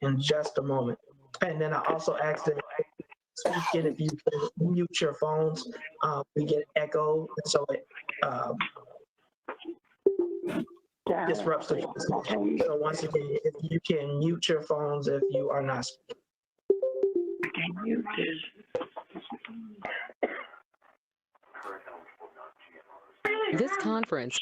in just a moment. And then I also asked that speaking, if you can mute your phones, we get echo, so it disrupts the conversation. So once again, if you can mute your phones if you are not speaking. This conference.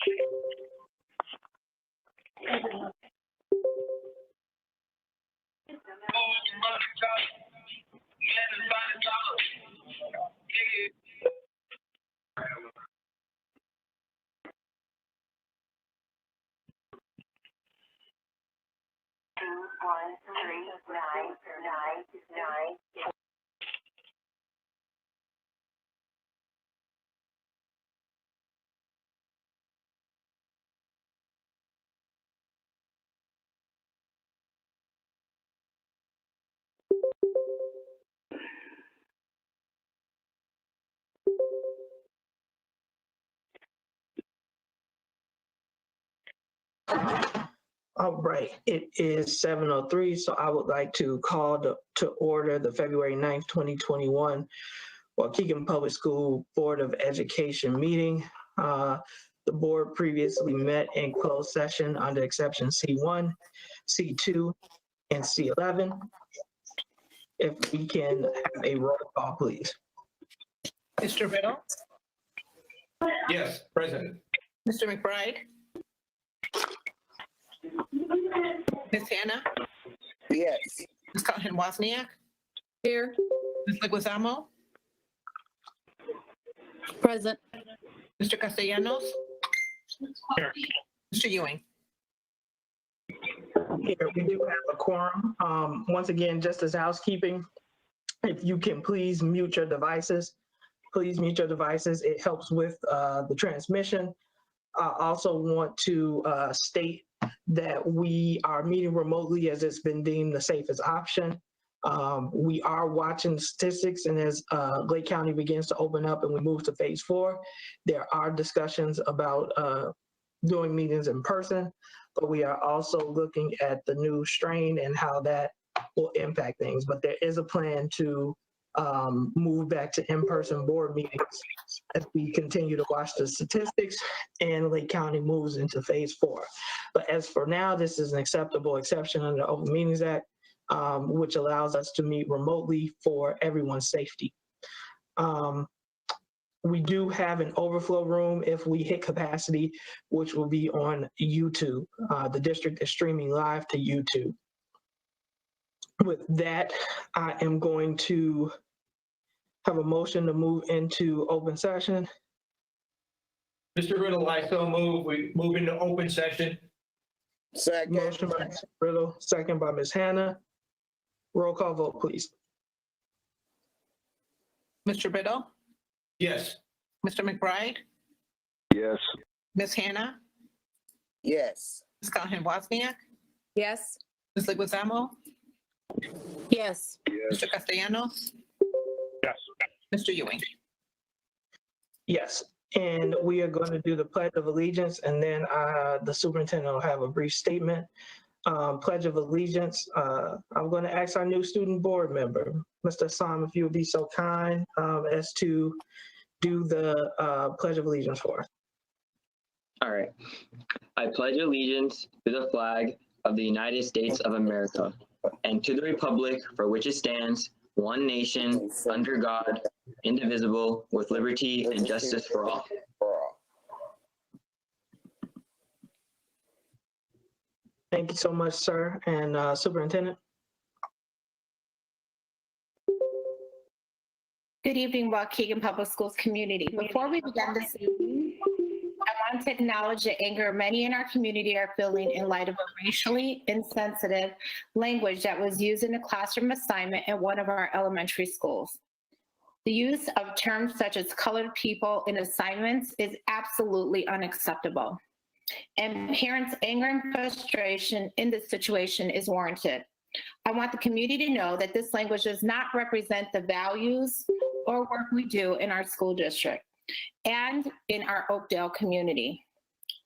All right, it is 7:03, so I would like to call to order the February 9th, 2021 Waukegan Public School Board of Education meeting. The board previously met in closed session under exception C1, C2, and C11. If we can have a roll call, please. Mr. Riddle? Yes, present. Mr. McBride? Ms. Hannah? Yes. Ms. Wozniak? Here. Ms. Leguizamo? Present. Mr. Castellanos? Here. Mr. Ewing? Here, we do have a quorum. Once again, just as housekeeping, if you can please mute your devices. Please mute your devices. It helps with the transmission. I also want to state that we are meeting remotely as it's been deemed the safest option. We are watching statistics, and as Lake County begins to open up and we move to phase 4, there are discussions about doing meetings in person, but we are also looking at the new strain and how that will impact things. But there is a plan to move back to in-person board meetings as we continue to watch the statistics and Lake County moves into phase 4. But as for now, this is an acceptable exception under the Open Meetings Act, which allows us to meet remotely for everyone's safety. We do have an overflow room if we hit capacity, which will be on YouTube. The district is streaming live to YouTube. With that, I am going to have a motion to move into open session. Mr. Riddle, I so move. We move into open session. Second. Motion by Mr. Riddle, second by Ms. Hannah. Roll call vote, please. Mr. Riddle? Yes. Mr. McBride? Yes. Ms. Hannah? Yes. Ms. Wozniak? Yes. Ms. Leguizamo? Yes. Mr. Castellanos? Yes. Mr. Ewing? Yes, and we are going to do the Pledge of Allegiance, and then the superintendent will have a brief statement. Pledge of Allegiance, I'm going to ask our new student board member, Mr. Sam, if you would be so kind as to do the Pledge of Allegiance for us. All right. I pledge allegiance to the flag of the United States of America and to the republic for which it stands, one nation, under God, indivisible, with liberty and justice for all. Thank you so much, sir. And Superintendent? Good evening, Waukegan Public Schools community. Before we begin this evening, I want to acknowledge the anger many in our community are feeling in light of a racially insensitive language that was used in a classroom assignment at one of our elementary schools. The use of terms such as colored people in assignments is absolutely unacceptable. And parents' anger and frustration in this situation is warranted. I want the community to know that this language does not represent the values or work we do in our school district and in our Oakdale community.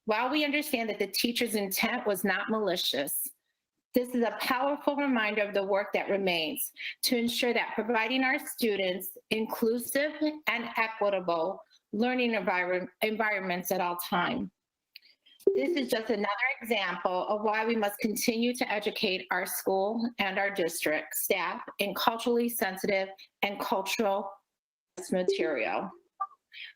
While we understand that the teacher's intent was not malicious, This is a powerful reminder of the work that remains to ensure that providing our students inclusive and equitable learning environments at all times. This is just another example of why we must continue to educate our school and our district staff in culturally sensitive and cultural material.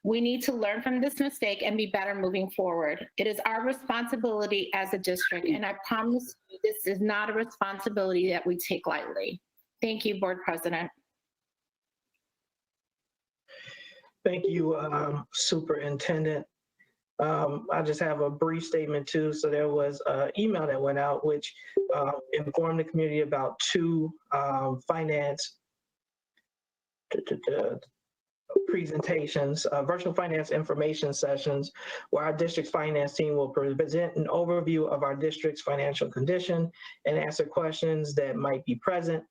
We need to learn from this mistake and be better moving forward. It is our responsibility as a district, and I promise you, this is not a responsibility that we take lightly. Thank you, Board President. Thank you, Superintendent. I just have a brief statement too. So there was an email that went out which informed the community about two finance presentations, virtual finance information sessions, where our district's finance team will present an overview of our district's financial condition and answer questions that might be present.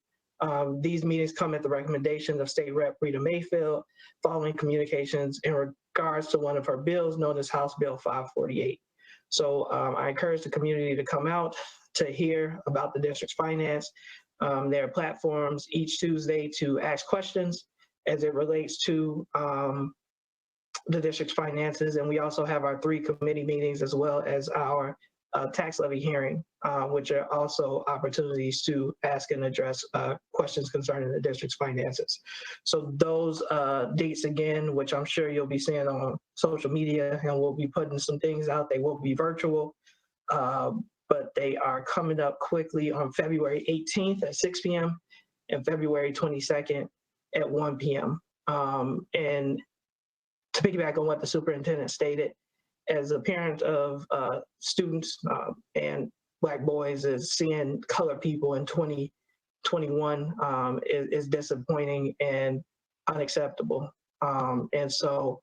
These meetings come at the recommendation of State Rep. Rita Mayfield, following communications in regards to one of her bills known as House Bill 548. So I encourage the community to come out to hear about the district's finance. There are platforms each Tuesday to ask questions as it relates to the district's finances. And we also have our 3 committee meetings as well as our tax levy hearing, which are also opportunities to ask and address questions concerning the district's finances. So those dates again, which I'm sure you'll be seeing on social media, and we'll be putting some things out. They will be virtual, but they are coming up quickly on February 18th at 6 p.m. and February 22nd at 1 p.m. And to piggyback on what the superintendent stated, as a parent of students and Black boys, is seeing colored people in 2021 is disappointing and unacceptable. And so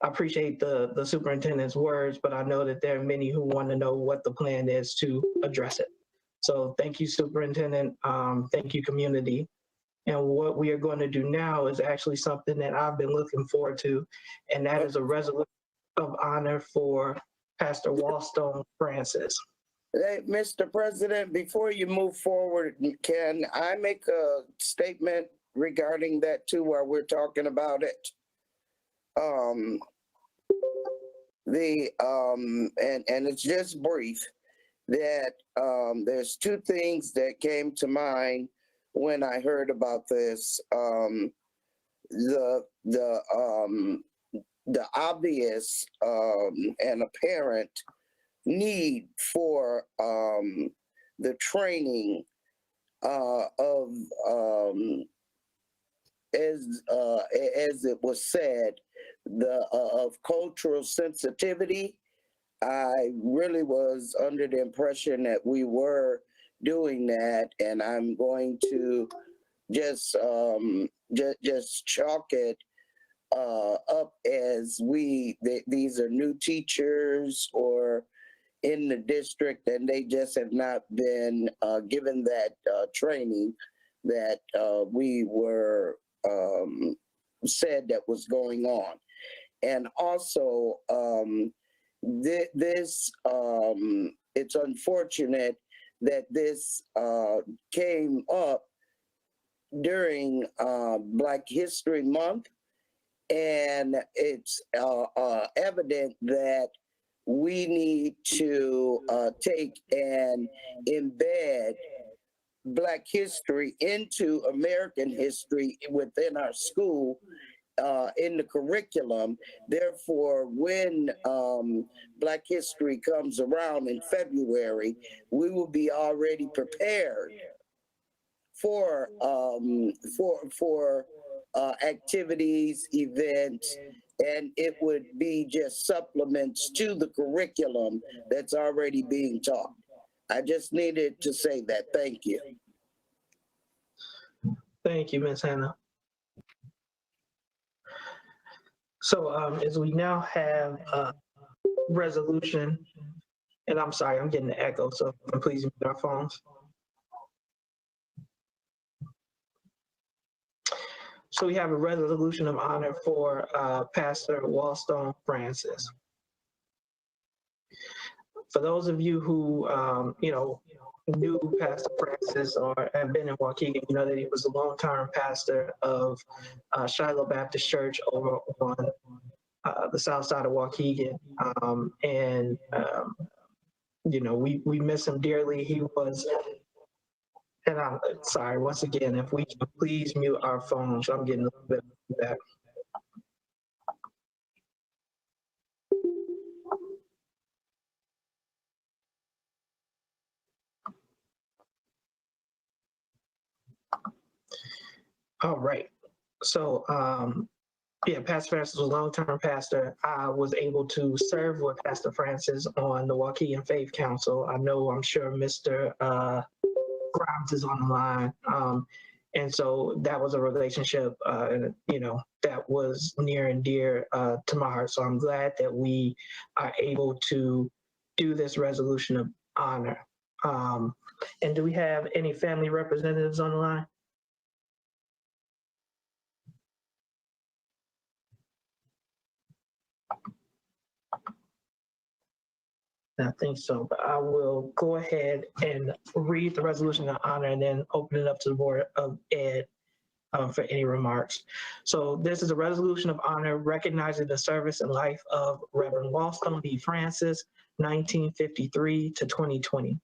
I appreciate the superintendent's words, but I know that there are many who want to know what the plan is to address it. So thank you, Superintendent. Thank you, community. And what we are going to do now is actually something that I've been looking forward to, and that is a resolution of honor for Pastor Wallston Francis. Hey, Mr. President, before you move forward, can I make a statement regarding that too while we're talking about it? And it's just brief, that there's 2 things that came to mind when I heard about this. The obvious and apparent need for the training of, as it was said, of cultural sensitivity. I really was under the impression that we were doing that, and I'm going to just chalk it up as these are new teachers or in the district, and they just have not been given that training that we were said that was going on. And also, it's unfortunate that this came up during Black History Month, and it's evident that we need to take and embed Black history into American history within our school, in the curriculum. Therefore, when Black history comes around in February, we will be already prepared for activities, events, and it would be just supplements to the curriculum that's already being taught. I just needed to say that. Thank you. Thank you, Ms. Hannah. So as we now have a resolution, and I'm sorry, I'm getting the echo, so please mute our phones. So we have a resolution of honor for Pastor Wallston Francis. For those of you who, knew Pastor Francis or have been in Waukegan, you know that he was a long-term pastor of Shiloh Baptist Church over on the south side of Waukegan. You know, we miss him dearly. He was, and I'm sorry, once again, if we can please mute our phones, I'm getting a little bit of feedback. All right. So, yeah, Pastor Francis was a long-term pastor. I was able to serve with Pastor Francis on the Waukegan Faith Council. I'm sure Mr. Grimes is on the line. And so that was a relationship, you know, that was near and dear to my heart. So I'm glad that we are able to do this resolution of honor. And do we have any family representatives on the line? I think so, but I will go ahead and read the resolution of honor and then open it up to the Board of Ed for any remarks. So this is a resolution of honor recognizing the service and life of Reverend Wallston B. Francis, 1953 to 2020.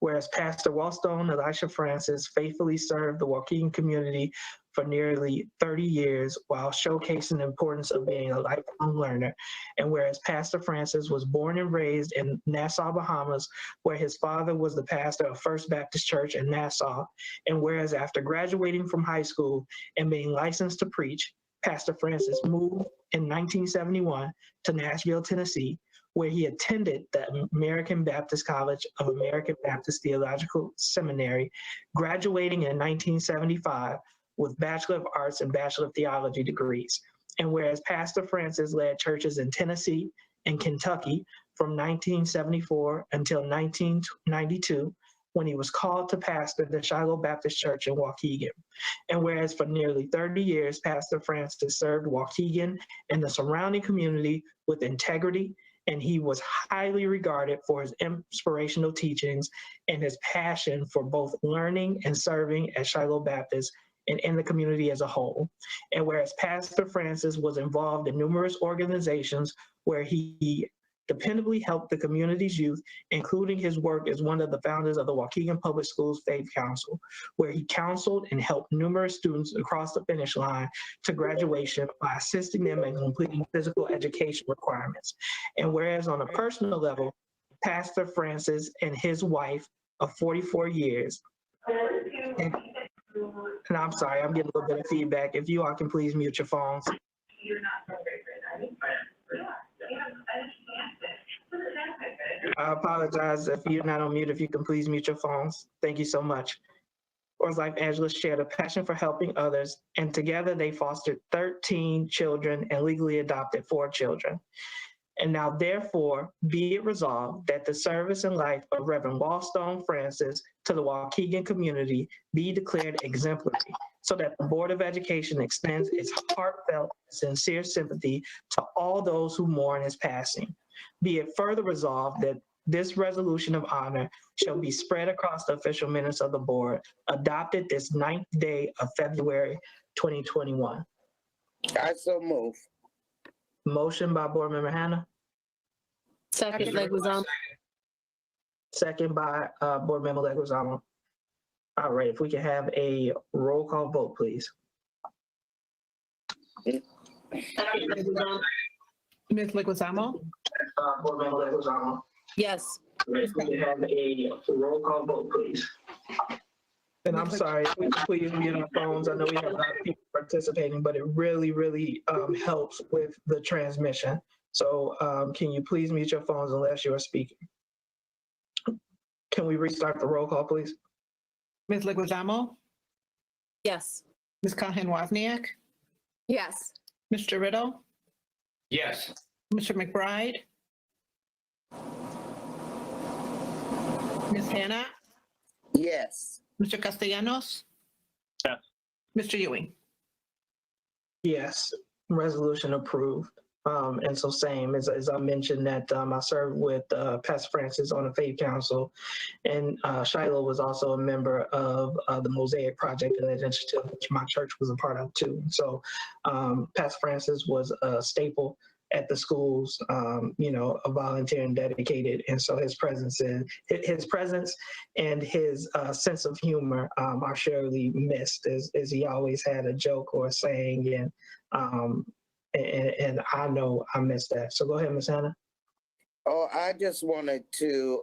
Whereas Pastor Wallston Elisha Francis faithfully served the Waukegan community for nearly 30 years while showcasing the importance of being a lifelong learner. And whereas Pastor Francis was born and raised in Nassau, Bahamas, where his father was the pastor of First Baptist Church in Nassau. And whereas after graduating from high school and being licensed to preach, Pastor Francis moved in 1971 to Nashville, Tennessee, where he attended the American Baptist College of American Baptist Theological Seminary, graduating in 1975 with Bachelor of Arts and Bachelor of Theology degrees. And whereas Pastor Francis led churches in Tennessee and Kentucky from 1974 until 1992, when he was called to pastor the Shiloh Baptist Church in Waukegan. And whereas for nearly 30 years, Pastor Francis served Waukegan and the surrounding community with integrity, and he was highly regarded for his inspirational teachings and his passion for both learning and serving at Shiloh Baptist and in the community as a whole. And whereas Pastor Francis was involved in numerous organizations where he dependably helped the community's youth, including his work as one of the founders of the Waukegan Public Schools Faith Council, where he counseled and helped numerous students across the finish line to graduation by assisting them in completing physical education requirements. And whereas on a personal level, Pastor Francis and his wife of 44 years, and I'm sorry, I'm getting a little bit of feedback. If you all can please mute your phones. I apologize if you're not on mute, if you can please mute your phones. Thank you so much. Orr's Life Angeles shared a passion for helping others, and together they fostered 13 children and legally adopted 4 children. And now therefore be it resolved that the service and life of Reverend Wallston Francis to the Waukegan community be declared exemplary, so that the Board of Education extends its heartfelt, sincere sympathy to all those who mourn his passing. Be it further resolved that this resolution of honor shall be spread across the official minutes of the board, adopted this 9th day of February 2021. I so move. Motion by Board Member Hannah, Second, Leguizamo. second by Board Member Leguizamo. All right, if we can have a roll call vote, please. Second, Leguizamo. Ms. Leguizamo, Board Member Leguizamo. Yes. If we can have a roll call vote, please. And I'm sorry, please mute our phones. I know we have a lot of people participating, but it really, really helps with the transmission. So can you please mute your phones unless you are speaking? Can we restart the roll call, please? Ms. Leguizamo, Yes. Ms. Cahan-Wozniak, Yes. Mr. Riddle, Yes. Mr. McBride, Ms. Hannah, Yes. Mr. Castellanos. Yes. Mr. Ewing. Yes, resolution approved. And so same as I mentioned that I served with Pastor Francis on the Faith Council, and Shiloh was also a member of the Mosaic Project Initiative, which my church was a part of too. So Pastor Francis was a staple at the schools, a volunteer and dedicated, and so his presence and his sense of humor are surely missed, as he always had a joke or a saying, and I know I missed that. So go ahead, Ms. Hannah. Oh, I just wanted to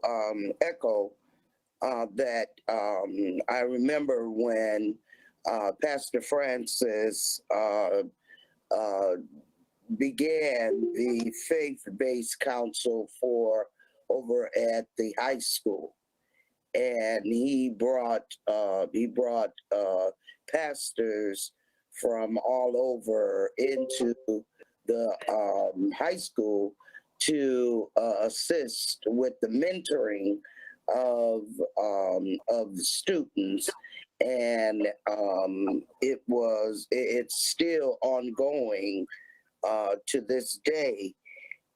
echo that I remember when Pastor Francis began the faith-based council over at the high school, and he brought pastors from all over into the high school to assist with the mentoring of the students, and it's still ongoing to this day.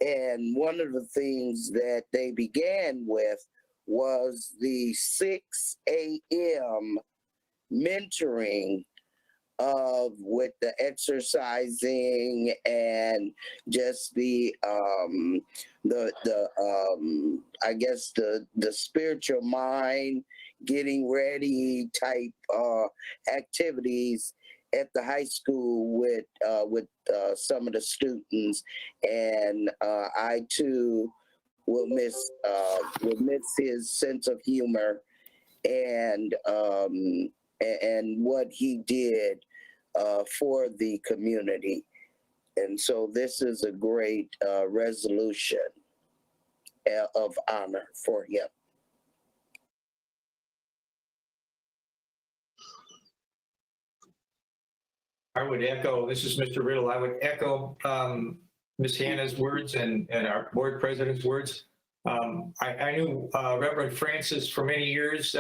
And one of the things that they began with was the 6 a.m. mentoring with the exercising and just the I guess the spiritual mind getting ready type activities at the high school with some of the students, and I too will miss his sense of humor and what he did for the community. And so this is a great resolution of honor for him. I would echo, this is Mr. Riddle, I would echo Ms. Hannah's words and our board president's words. I knew Reverend Francis for many years.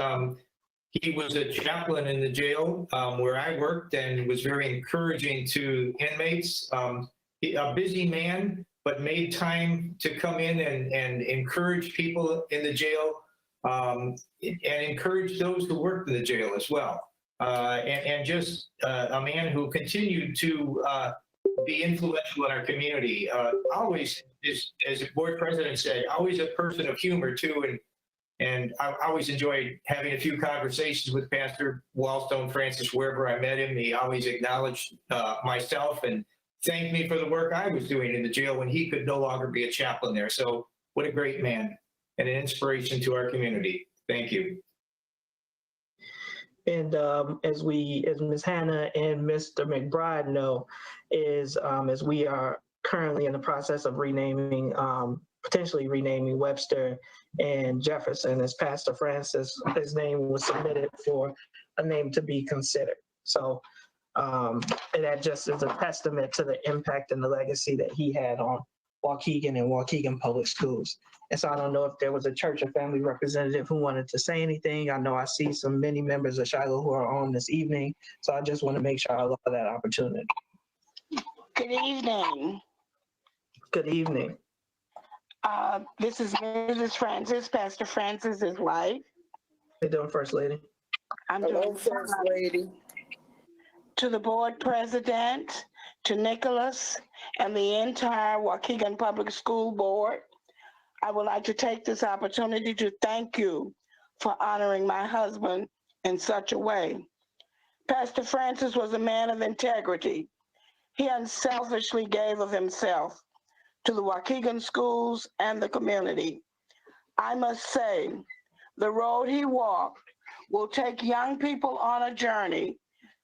He was a chaplain in the jail where I worked and was very encouraging to inmates. A busy man, but made time to come in and encourage people in the jail and encourage those who worked in the jail as well. And just a man who continued to be influential in our community. Always, as the board president said, always a person of humor too. And I always enjoyed having a few conversations with Pastor Wallston Francis wherever I met him. He always acknowledged myself and thanked me for the work I was doing in the jail when he could no longer be a chaplain there. So what a great man and an inspiration to our community. Thank you. And as Ms. Hannah and Mr. McBride know, as we are currently in the process of potentially renaming Webster and Jefferson, as Pastor Francis, his name was submitted for a name to be considered. So and that just is a testament to the impact and the legacy that he had on Waukegan and Waukegan Public Schools. And so I don't know if there was a church or family representative who wanted to say anything. I know I see many members of Shiloh who are on this evening, so I just want to make sure I allow that opportunity. Good evening. Good evening. This is Mrs. Francis, Pastor Francis's wife. How you doing, First Lady? I'm Hello, doing First Lady. To the board president, to Nicholas, and the entire Waukegan Public School Board, I would like to take this opportunity to thank you for honoring my husband in such a way. Pastor Francis was a man of integrity. He unselfishly gave of himself to the Waukegan schools and the community. I must say, the road he walked will take young people on a journey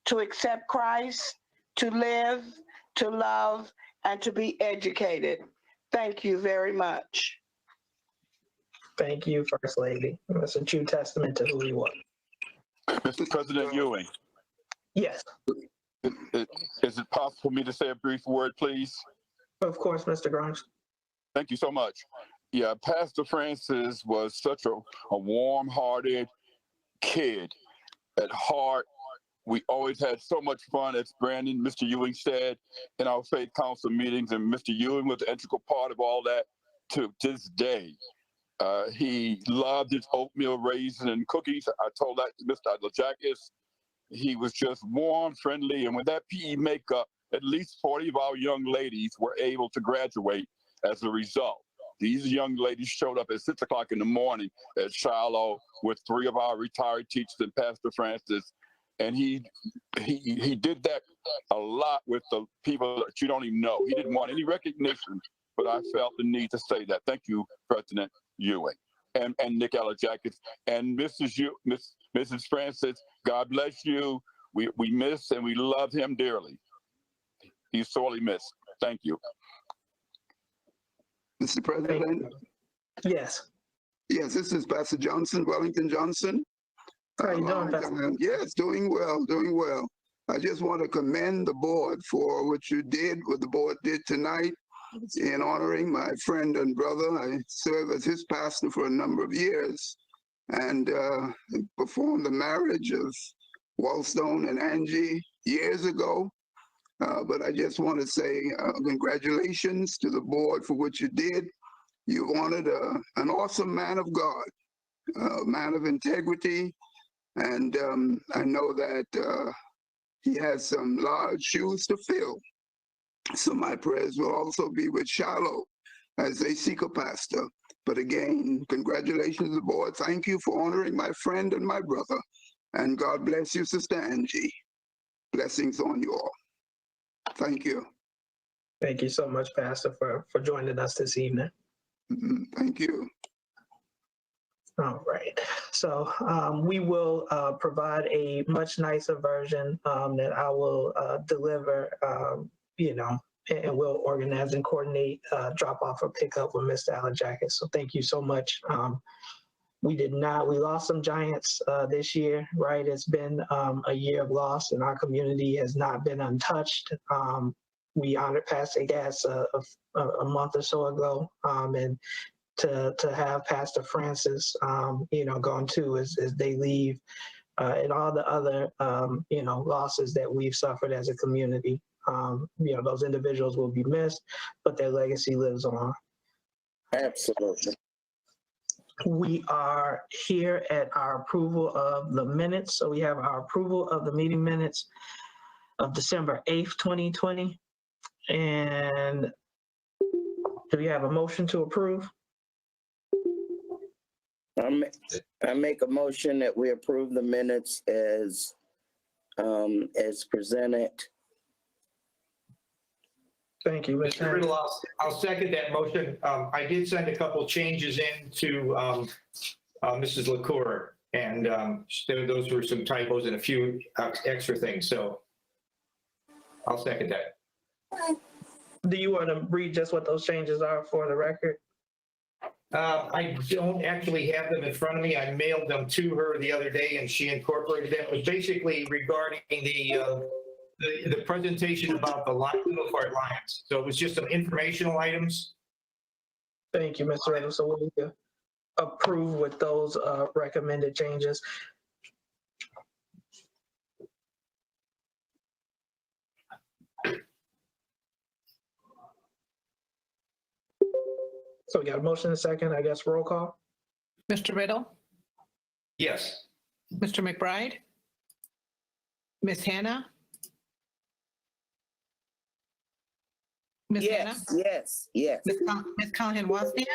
to accept Christ, to live, to love, and to be educated. Thank you very much. Thank you, First Lady. That's a true testament to who he was. Mr. President Ewing, Yes, is it possible for me to say a brief word, please? of course, Mr. Grimes. Thank you so much. Yeah, Pastor Francis was such a warm-hearted kid at heart, We always had so much fun, as Brandon, Mr. Ewing said, in our faith council meetings, and Mr. Ewing was an integral part of all that to this day. He loved his oatmeal raisin and cookies. I told that to Mr. Adlajakis. He was just warm, friendly, and with that PE makeup, at least 40 of our young ladies were able to graduate as a result. These young ladies showed up at 6 o'clock in the morning at Shiloh with 3 of our retired teachers and Pastor Francis. And he did that a lot with the people that you don't even know. He didn't want any recognition, but I felt the need to say that. Thank you, President Ewing and Nick Alajakis and Mrs. Francis. God bless you. We miss and we love him dearly. He's sorely missed. Thank you. Mr. President? Yes. Yes, this is Pastor Johnson, Wellington Johnson. How are you doing, Pastor? Yes, doing well, doing well. I just want to commend the board for what the board did tonight in honoring my friend and brother. I served as his pastor for a number of years and performed the marriage of Wallston and Angie years ago. But I just want to say congratulations to the board for what you did. You honored an awesome man of God, a man of integrity, and I know that he has some large shoes to fill. So my prayers will also be with Shiloh as they seek a pastor. But again, congratulations to the board. Thank you for honoring my friend and my brother. And God bless you, Sister Angie. Blessings on you all. Thank you. Thank you so much, Pastor, for joining us this evening. Thank you. All right. So we will provide a much nicer version that I will deliver, and we'll organize and coordinate drop off or pick up with Mr. Alajakis. So thank you so much. We lost some giants this year, right? It's been a year of loss and our community has not been untouched. We honored Pastor Gas a month or so ago, and to have Pastor Francis, gone too as they leave, and all the other, losses that we've suffered as a community. Those individuals will be missed, but their legacy lives on. Absolutely. We are here at our approval of the minutes. So we have our approval of the meeting minutes of December 8th, 2020. And do we have a motion to approve? I make a motion that we approve the minutes as presented. Thank you, Mr. Mr. Riddle, I'll second that motion. I did send a couple changes in to Mrs. LaCour, and those were some typos and a few extra things. So I'll second that. Do you want to read just what those changes are for the record? I don't actually have them in front of me. I mailed them to her the other day, and she incorporated them. It was basically regarding the presentation about the Little Fort Lions. So it was just some informational items. Thank you, Mr. Riddle. So we'll need to approve with those recommended changes. So we got a motion and a second, I guess, roll call. Mr. Riddle, Yes. Mr. McBride, Ms. Hannah, Ms. Hannah, Yes. Ms. Callahan-Wozniak,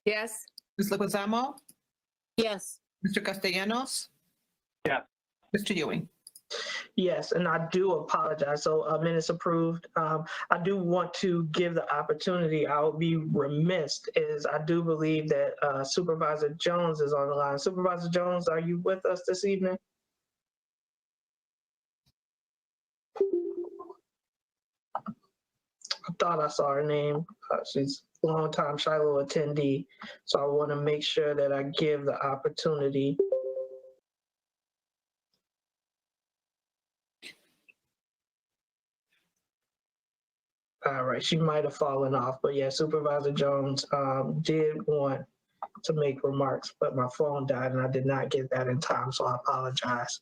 Yes. Ms. Leguizamo, Yes. Mr. Castellanos. Yeah. Mr. Ewing. Yes, and I do apologize. So minutes approved. I do want to give the opportunity. I would be remiss is I do believe that Supervisor Jones is on the line. Supervisor Jones, are you with us this evening? I thought I saw her name. She's a longtime Shiloh attendee. So I want to make sure that I give the opportunity. All right, she might have fallen off, but yeah, Supervisor Jones did want to make remarks, but my phone died and I did not get that in time, so I apologize.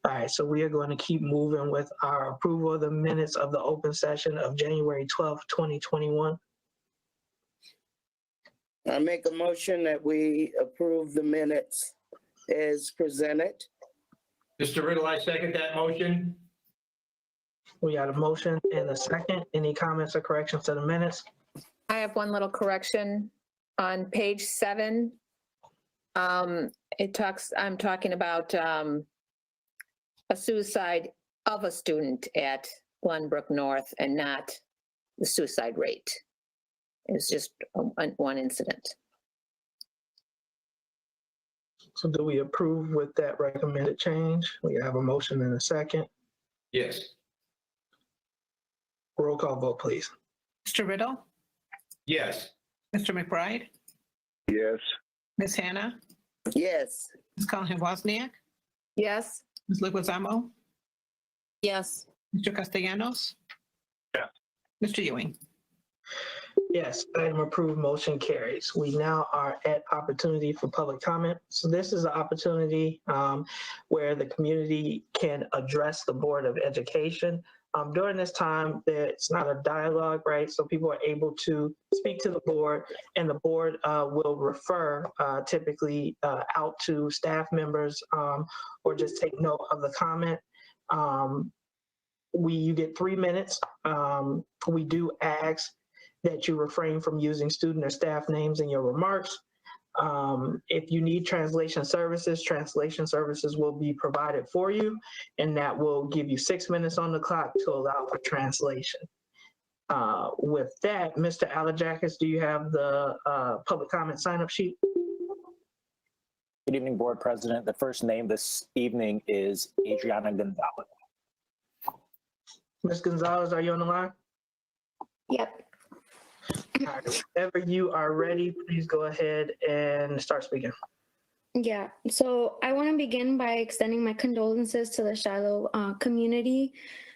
All right, so we are going to keep moving with our approval of the minutes of the open session of January 12th, 2021. I make a motion that we approve the minutes as presented. Mr. Riddle, I second that motion. We got a motion and a second. Any comments or corrections to the minutes? I have one little correction on page 7. I'm talking about a suicide of a student at Glenbrook North and not the suicide rate. It's just one incident. So do we approve with that recommended change? We have a motion and a second. Yes. Roll call vote, please. Mr. Riddle, Yes. Mr. McBride, Yes. Ms. Hannah, Yes. Ms. Callahan Wozniak, Yes. Ms. Leguizamo, Yes. Mr. Castellanos. Yeah. Mr. Ewing. Yes, item approved, motion carries. We now are at opportunity for public comment. So this is an opportunity where the community can address the Board of Education. During this time, it's not a dialogue, right? So people are able to speak to the board, and the board will refer typically out to staff members or just take note of the comment. You get 3 minutes. We do ask that you refrain from using student or staff names in your remarks. If you need translation services will be provided for you, and that will give you 6 minutes on the clock to allow for translation. With that, Mr. Alajakis, do you have the public comment sign-up sheet? Good evening, Board President. The first name this evening is Adriana Gonzalez. Ms. Gonzalez, are you on the line? Yep. All right, whenever you are ready, please go ahead and start speaking. Yeah, so I want to begin by extending my condolences to the Shiloh community.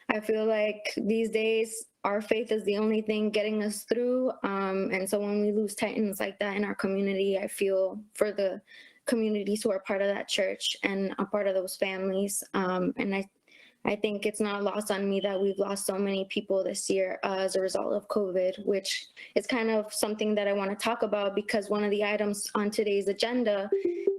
I feel like these days our faith is the only thing getting us through. And so when we lose titans like that in our community, I feel for the communities who are part of that church and a part of those families. And I think it's not lost on me that we've lost so many people this year as a result of COVID, which is kind of something that I want to talk about because one of the items on today's agenda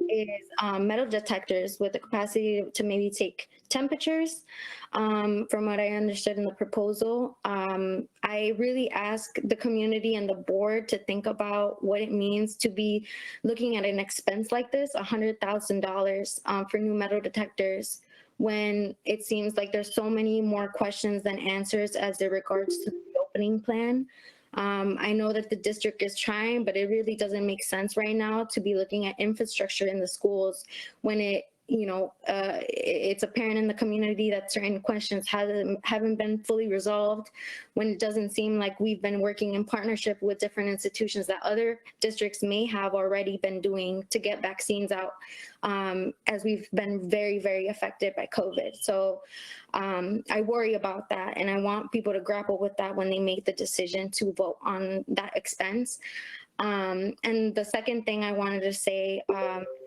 is metal detectors with the capacity to maybe take temperatures. From what I understood in the proposal, I really ask the community and the board to think about what it means to be looking at an expense like this, $100,000 for new metal detectors, when it seems like there's so many more questions than answers as it regards to the reopening plan. I know that the district is trying, but it really doesn't make sense right now to be looking at infrastructure in the schools when it's apparent in the community that certain questions haven't been fully resolved, when it doesn't seem like we've been working in partnership with different institutions that other districts may have already been doing to get vaccines out, as we've been very, very affected by COVID. So I worry about that, and I want people to grapple with that when they make the decision to vote on that expense. And the second thing I wanted to say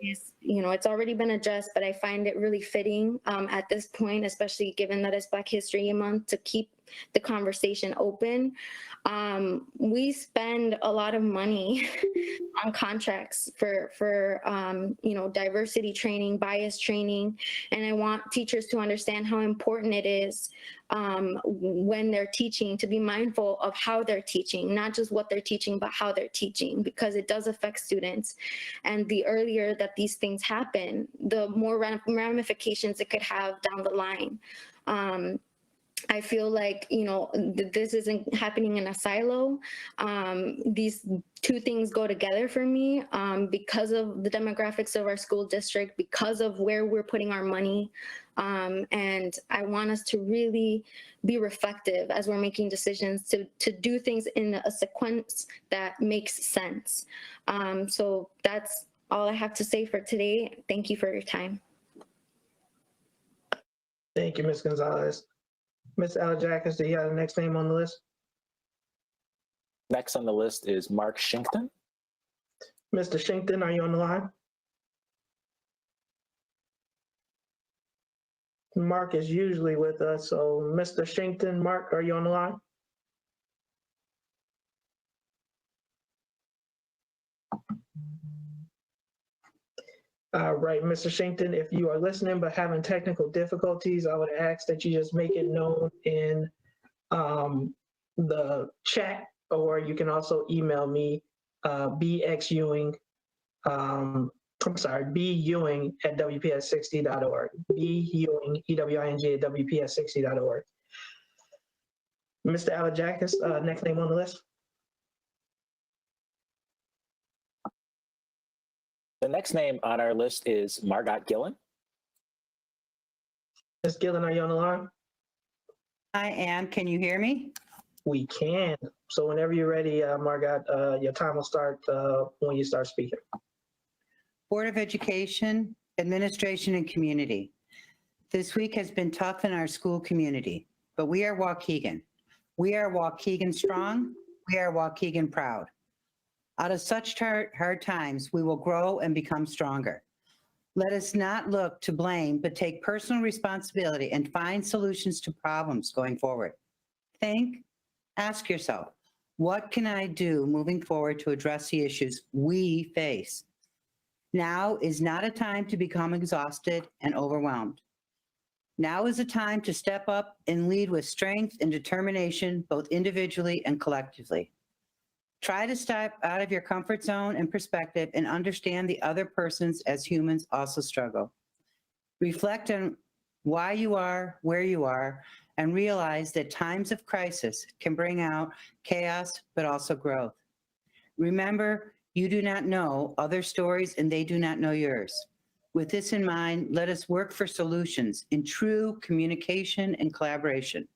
is, it's already been addressed, but I find it really fitting at this point, especially given that it's Black History Month, to keep the conversation open. We spend a lot of money on contracts for diversity training, bias training, and I want teachers to understand how important it is when they're teaching to be mindful of how they're teaching, not just what they're teaching, but how they're teaching, because it does affect students. And the earlier that these things happen, the more ramifications it could have down the line. I feel like, this isn't happening in a silo. These two things go together for me because of the demographics of our school district, because of where we're putting our money. And I want us to really be reflective as we're making decisions to do things in a sequence that makes sense. So that's all I have to say for today. Thank you for your time. Thank you, Ms. Gonzalez. Ms. Alajakis, do you have the next name on the list? Next on the list is Mark Shinkton. Mr. Shinkton, are you on the line? Mark is usually with us, so Mr. Shinkton, Mark, are you on the line? All right, Mr. Shinkton, if you are listening but having technical difficulties, I would ask that you just make it known in the chat, or you can also email me, bxewing, bewing@wps60.org, bewing, E-W-I-N-G, at wps60.org. Mr. Alajakis, next name on the list. The next name on our list is Margot Gillen. Ms. Gillen, are you on the line? I am. Can you hear me? We can. So whenever you're ready, Margot, your time will start when you start speaking. Board of Education, Administration, and Community. This week has been tough in our school community, but we are Waukegan. We are Waukegan strong. We are Waukegan proud. Out of such hard times, we will grow and become stronger. Let us not look to blame, but take personal responsibility and find solutions to problems going forward. Think, ask yourself, what can I do moving forward to address the issues we face? Now is not a time to become exhausted and overwhelmed. Now is a time to step up and lead with strength and determination, both individually and collectively. Try to step out of your comfort zone and perspective and understand the other persons as humans also struggle. Reflect on why you are where you are and realize that times of crisis can bring out chaos, but also growth. Remember, you do not know other stories and they do not know yours. With this in mind, let us work for solutions in true communication and collaboration.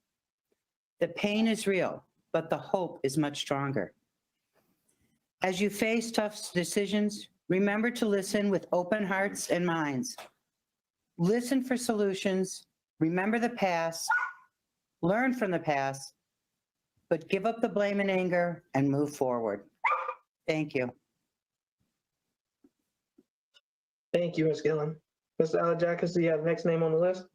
The pain is real, but the hope is much stronger. As you face tough decisions, remember to listen with open hearts and minds. Listen for solutions, remember the past, learn from the past, but give up the blame and anger and move forward. Thank you. Thank you, Ms. Gillen. Mr. Alajakis, do you have the next name on the list?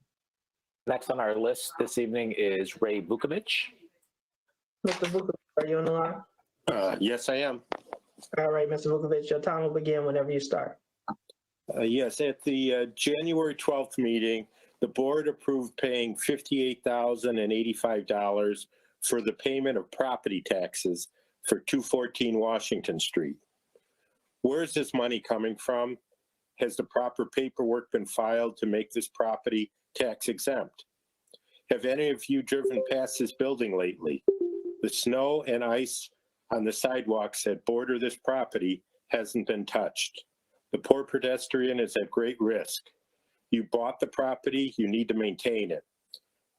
Next on our list this evening is Ray Vukovich. Mr. Vukovic, are you on the line? Yes, I am. All right, Mr. Vukovic, your time will begin whenever you start. Yes, at the January 12th meeting, the board approved paying $58,085 for the payment of property taxes for 214 Washington Street. Where is this money coming from? Has the proper paperwork been filed to make this property tax exempt? Have any of you driven past this building lately? The snow and ice on the sidewalks that border this property hasn't been touched. The poor pedestrian is at great risk. You bought the property, you need to maintain it.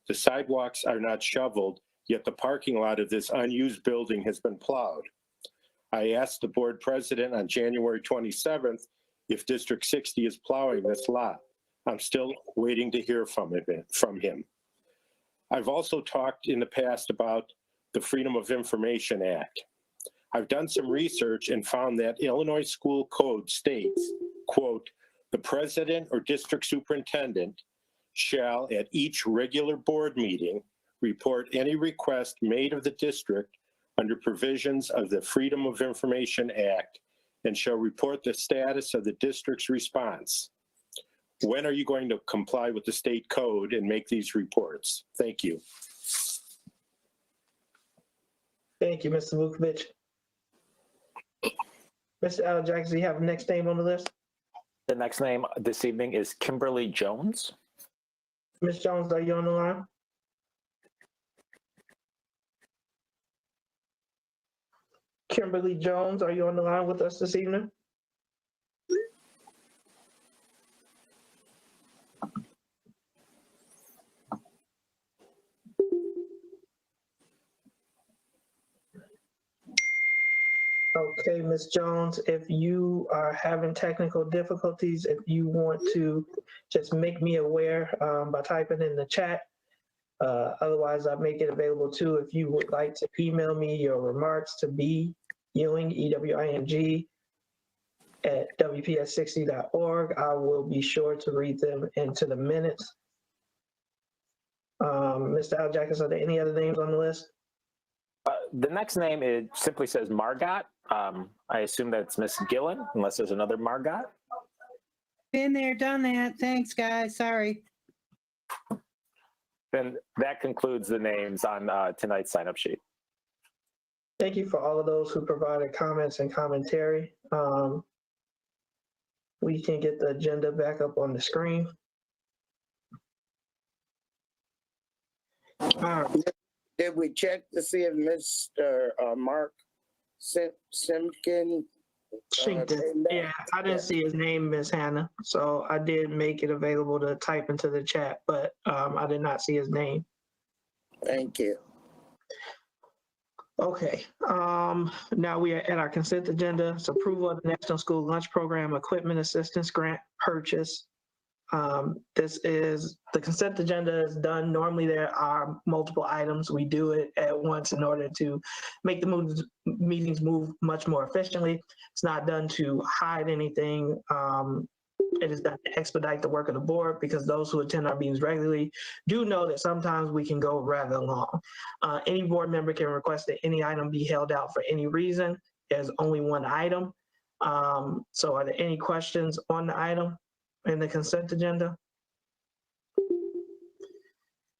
The sidewalks are not shoveled, yet the parking lot of this unused building has been plowed. I asked the board president on January 27th if District 60 is plowing this lot. I'm still waiting to hear from him. I've also talked in the past about the Freedom of Information Act. I've done some research and found that Illinois School Code states, quote, the president or district superintendent shall at each regular board meeting report any request made of the district under provisions of the Freedom of Information Act and shall report the status of the district's response. When are you going to comply with the state code and make these reports? Thank you. Thank you, Mr. Vukovic. Mr. Alajakis, do you have the next name on the list? The next name this evening is Kimberly Jones. Ms. Jones, are you on the line? Kimberly Jones, are you on the line with us this evening? Okay, Ms. Jones, if you are having technical difficulties, if you want to just make me aware by typing in the chat. Otherwise, I'll make it available too. If you would like to email me your remarks to Ewing, E-W-I-N-G, at wps60.org. I will be sure to read them into the minutes. Mr. Aljackis, are there any other names on the list? The next name, it simply says Margot. I assume that's Miss Gillen, unless there's another Margot. Been there, done that. Thanks, guys. Sorry. Then that concludes the names on tonight's sign-up sheet. Thank you for all of those who provided comments and commentary. We can get the agenda back up on the screen. Did we check to see if Mr. Mark Simpkin? Yeah, I didn't see his name, Ms. Hannah, so I did make it available to type into the chat, but I did not see his name. Thank you. Okay, now we are at our consent agenda. It's approval of the National School Lunch Program Equipment Assistance Grant Purchase. This is, the consent agenda is done. Normally there are multiple items. We do it at once in order to make the meetings move much more efficiently. It's not done to hide anything. It is done to expedite the work of the board, because those who attend our meetings regularly do know that sometimes we can go rather long. Any board member can request that any item be held out for any reason. There's only one item. So are there any questions on the item in the consent agenda?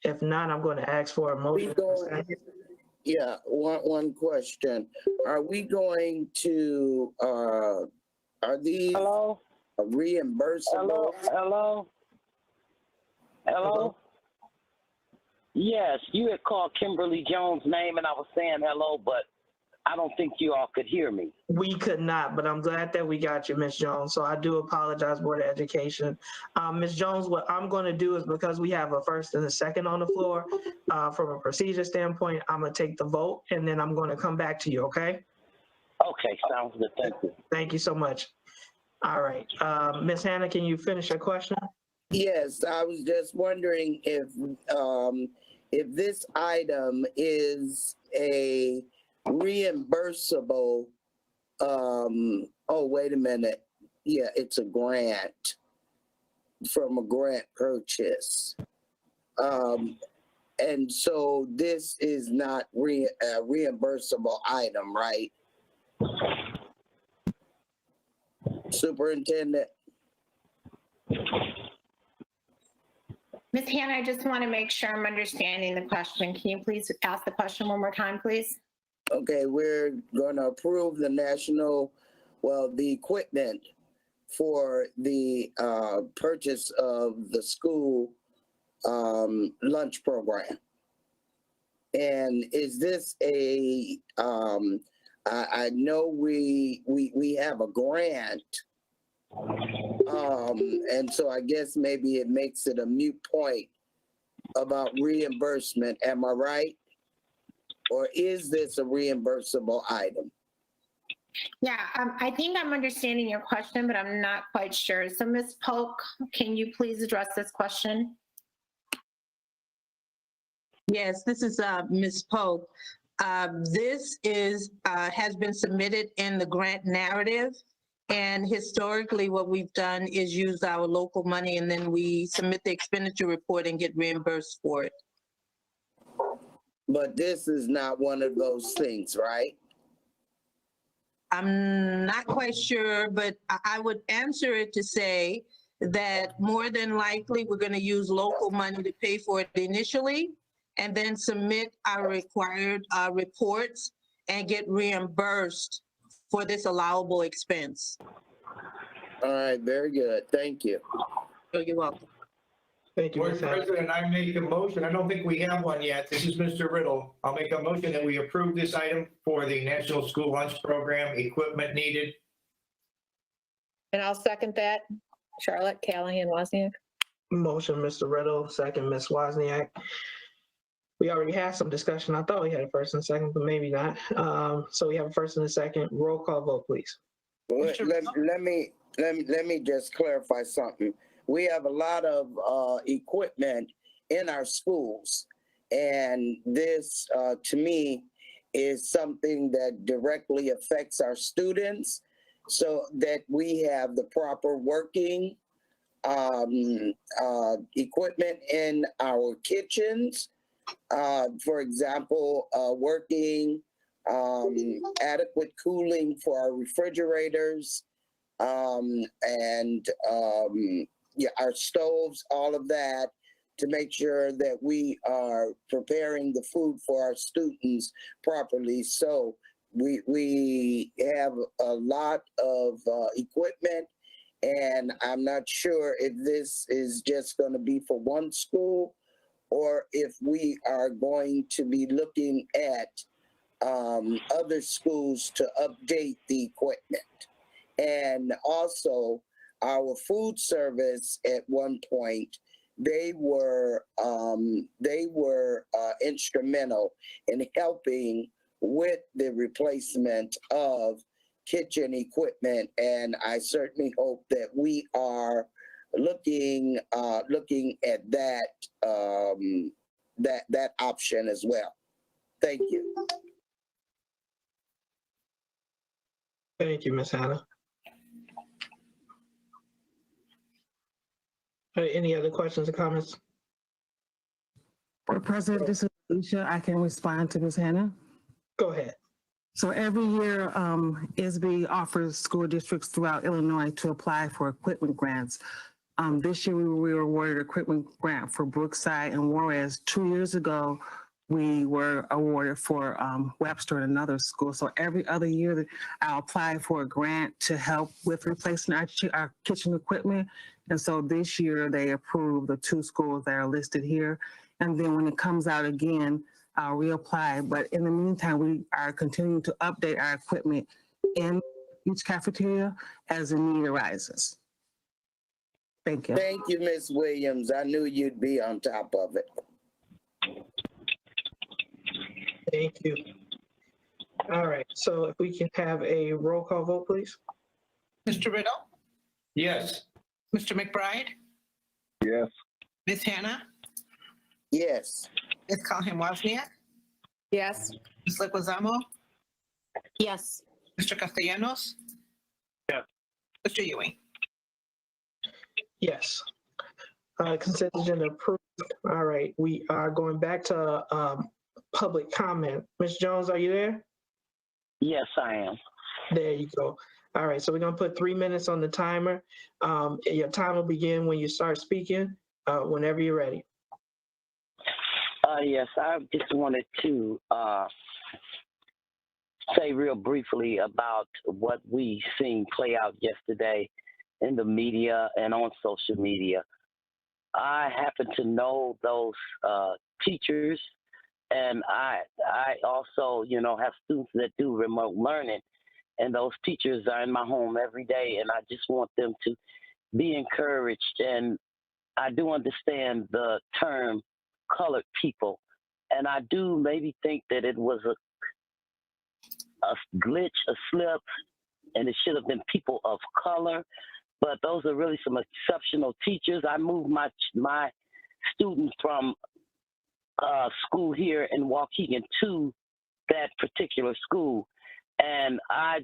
If not, I'm going to ask for a motion. Yeah, one question. Are we going to, are these reimbursable? Hello? Yes, you had called Kimberly Jones' name and I was saying hello, but I don't think you all could hear me. We could not, but I'm glad that we got you, Ms. Jones. So I do apologize, Board of Education. Ms. Jones, what I'm going to do is, because we have a first and a second on the floor, from a procedure standpoint, I'm going to take the vote and then I'm going to come back to you, okay? Okay, sounds good. Thank you. Thank you so much. All right. Ms. Hannah, can you finish your question? Yes, I was just wondering if this item is a reimbursable, oh, wait a minute. Yeah, it's a grant from a grant purchase. And so this is not a reimbursable item, right? Superintendent? Ms. Hannah, I just want to make sure I'm understanding the question. Can you please ask the question one more time, please? Okay, we're going to approve the the equipment for the purchase of the school lunch program. And is this a, I know we have a grant, and so I guess maybe it makes it a moot point about reimbursement. Am I right? Or is this a reimbursable item? Yeah, I think I'm understanding your question, but I'm not quite sure. So Ms. Polk, can you please address this question? Yes, this is Ms. Polk. This has been submitted in the grant narrative. And historically, what we've done is use our local money and then we submit the expenditure report and get reimbursed for it. But this is not one of those things, right? I'm not quite sure, but I would answer it to say that more than likely, we're going to use local money to pay for it initially and then submit our required reports and get reimbursed for this allowable expense. All right, very good. Thank you. Oh, you're welcome. Thank you, Board President, I make a motion. I don't think we have one yet. This is Mr. Riddle. I'll make a motion that we approve this item for the National School Lunch Program, equipment needed. And I'll second that. Charlotte Callahan Wozniak. Motion, Mr. Riddle, second, Ms. Wozniak. We already had some discussion. I thought we had a first and a second, but maybe not. So we have a first and a second. Roll call vote, please. Let me just clarify something. We have a lot of equipment in our schools, and this, to me, is something that directly affects our students so that we have the proper working equipment in our kitchens. For example, working adequate cooling for our refrigerators, and yeah, our stoves, all of that, to make sure that we are preparing the food for our students properly. So we have a lot of equipment, and I'm not sure if this is just going to be for one school or if we are going to be looking at other schools to update the equipment. And also our food service at one point, they were instrumental in helping with the replacement of kitchen equipment. And I certainly hope that we are looking at that that option as well. Thank you. Thank you, Ms. Hannah. Any other questions or comments? Board President, this is Alicia. I can respond to Ms. Hannah. Go ahead. So every year, ISB offers school districts throughout Illinois to apply for equipment grants. This year, we were awarded an equipment grant for Brookside and Juarez. 2 years ago, we were awarded for Webster and another school. So every other year, I'll apply for a grant to help with replacing our kitchen equipment. And so this year, they approved the 2 schools that are listed here. And then when it comes out again, I'll reapply. But in the meantime, we are continuing to update our equipment in each cafeteria as the need arises. Thank you. Thank you, Ms. Williams. I knew you'd be on top of it. Thank you. All right, so if we can have a roll call vote, please. Mr. Riddle, Yes. Mr. McBride, Yes. Ms. Hannah, Yes. Ms. Callahan-Wozniak, Yes. Ms. Leguizamo, Yes. Mr. Castellanos. Yes. Mr. Ewing. Yes. Consent agenda approved. All right, we are going back to public comment. Ms. Jones, are you there? Yes, I am. There you go. All right, so we're gonna put 3 minutes on the timer. Your time will begin when you start speaking, whenever you're ready. Yes, I just wanted to say real briefly about what we seen play out yesterday in the media and on social media. I happen to know those teachers, and I also, have students that do remote learning, and those teachers are in my home every day, and I just want them to be encouraged. And I do understand the term colored people, and I do maybe think that it was a glitch, a slip, and it should have been people of color. But those are really some exceptional teachers. I moved my students from school here in Waukegan to that particular school, and I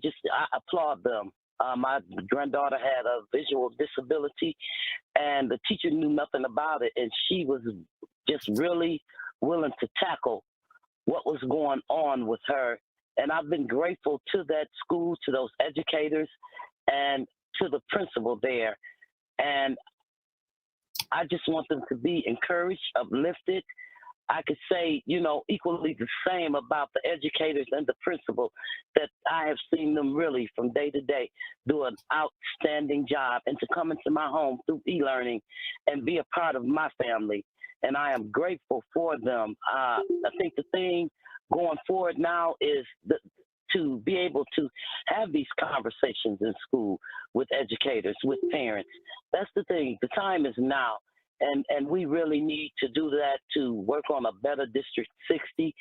applaud them. My granddaughter had a visual disability, and the teacher knew nothing about it, and she was just really willing to tackle what was going on with her. And I've been grateful to that school, to those educators, and to the principal there. And I just want them to be encouraged, uplifted. I could say, equally the same about the educators and the principal, that I have seen them really from day to day do an outstanding job, and to come into my home through e-learning and be a part of my family. And I am grateful for them. I think the thing going forward now is to be able to have these conversations in school with educators, with parents. That's the thing. The time is now. And we really need to do that, to work on a better District 60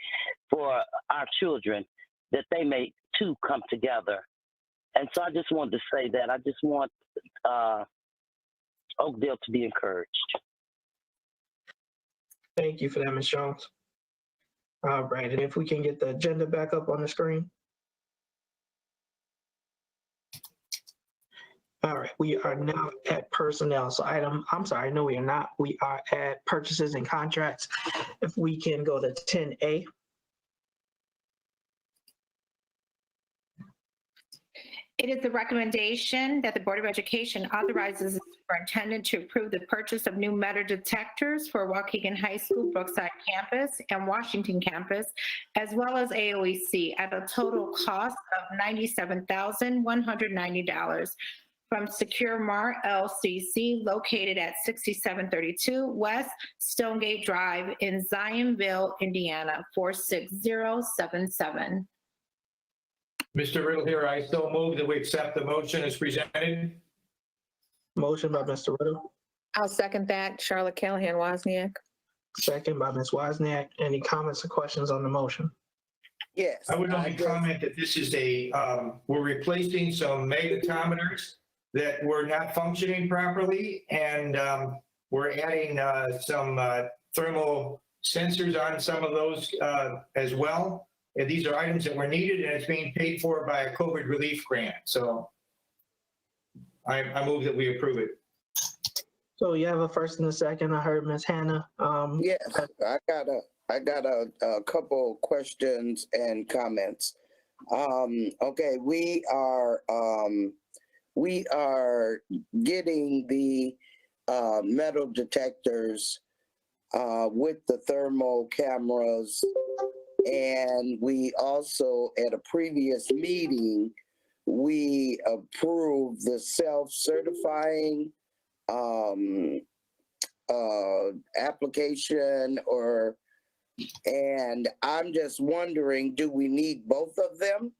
for our children, that they may too come together. And so I just wanted to say that. I just want Oakdale to be encouraged. Thank you for that, Ms. Jones. All right, and if we can get the agenda back up on the screen. All right, we are now at personnel. So I'm sorry, no, we are not. We are at purchases and contracts. If we can go to 10A. It is the recommendation that the Board of Education authorizes the superintendent to approve the purchase of new metal detectors for Waukegan High School, Brookside Campus, and Washington Campus, as well as AOEC at a total cost of $97,190 from Secure Mart LCC located at 6732 West Stonegate Drive in Zionville, Indiana, 46077. Mr. Riddle here, I still move that we accept the motion as presented. Motion by Mr. Riddle, I'll second that. Charlotte Callahan Wozniak. second by Ms. Wozniak. Any comments or questions on the motion? Yes. I would only comment that this is we're replacing some magnetometers that were not functioning properly, and we're adding some thermal sensors on some of those as well. And these are items that were needed, and it's being paid for by a COVID relief grant. So I move that we approve it. So you have a first and a second. I heard Ms. Hannah. Yes, I got a couple questions and comments. Okay, we are getting the metal detectors with the thermal cameras, and we also, at a previous meeting, we approved the self-certifying application, and I'm just wondering, do we need both of them?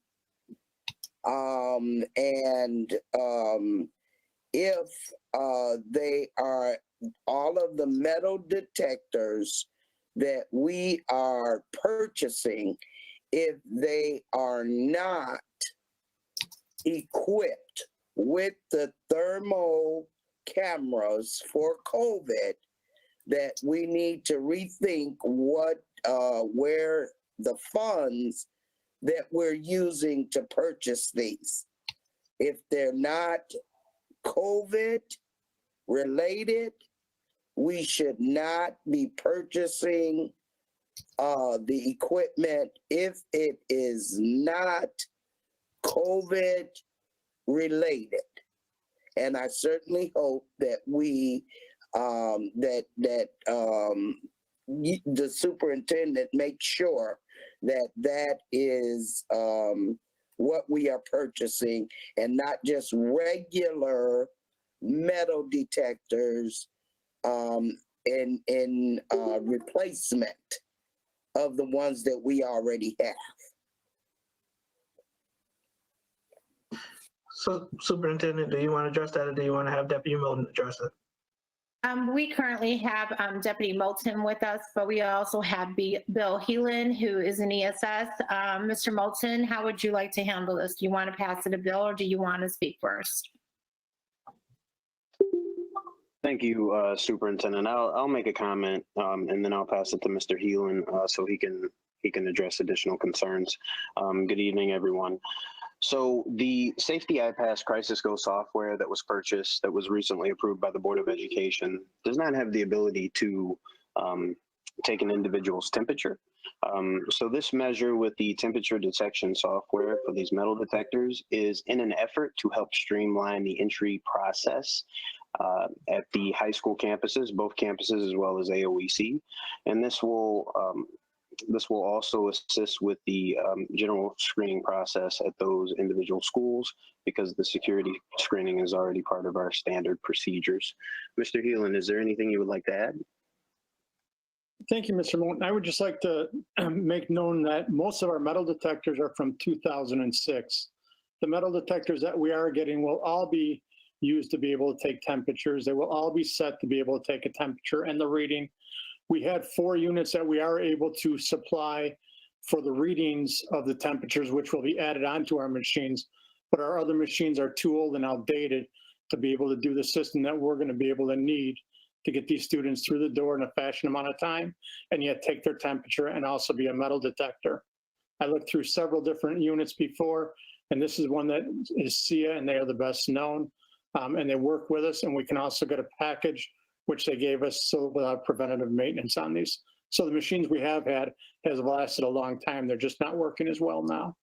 If they are all of the metal detectors that we are purchasing, if they are not equipped with the thermal cameras for COVID, that we need to rethink where the funds that we're using to purchase these. If they're not COVID related, we should not be purchasing the equipment if it is not COVID related. And I certainly hope that the superintendent makes sure that that is what we are purchasing, and not just regular metal detectors in replacement of the ones that we already have. So Superintendent, do you want to address that, or do you want to have Deputy Milton address it? We currently have Deputy Moulton with us, but we also have Bill Heelan, who is an ESS. Mr. Moulton, how would you like to handle this? Do you want to pass it to Bill, or do you want to speak first? Thank you, Superintendent. I'll make a comment, and then I'll pass it to Mr. Heelan so he can address additional concerns. Good evening, everyone. So the Safety iPass Crisis Go software that was purchased, that was recently approved by the Board of Education, does not have the ability to take an individual's temperature. So this measure with the temperature detection software for these metal detectors is in an effort to help streamline the entry process at the high school campuses, both campuses, as well as AOEC. And this will also assist with the general screening process at those individual schools, because the security screening is already part of our standard procedures. Mr. Heelan, is there anything you would like to add? Thank you, Mr. Moulton. I would just like to make known that most of our metal detectors are from 2006. The metal detectors that we are getting will all be used to be able to take temperatures. They will all be set to be able to take a temperature and the reading. We had 4 units that we are able to supply for the readings of the temperatures, which will be added onto our machines. But our other machines are too old and outdated to be able to do the system that we're going to be able to need to get these students through the door in a fashioned amount of time, and yet take their temperature and also be a metal detector. I looked through several different units before, and this is one that is SIA, and they are the best known. and they work with us, and we can also get a package which they gave us so without preventative maintenance on these. So the machines we have had has lasted a long time. They're just not working as well now.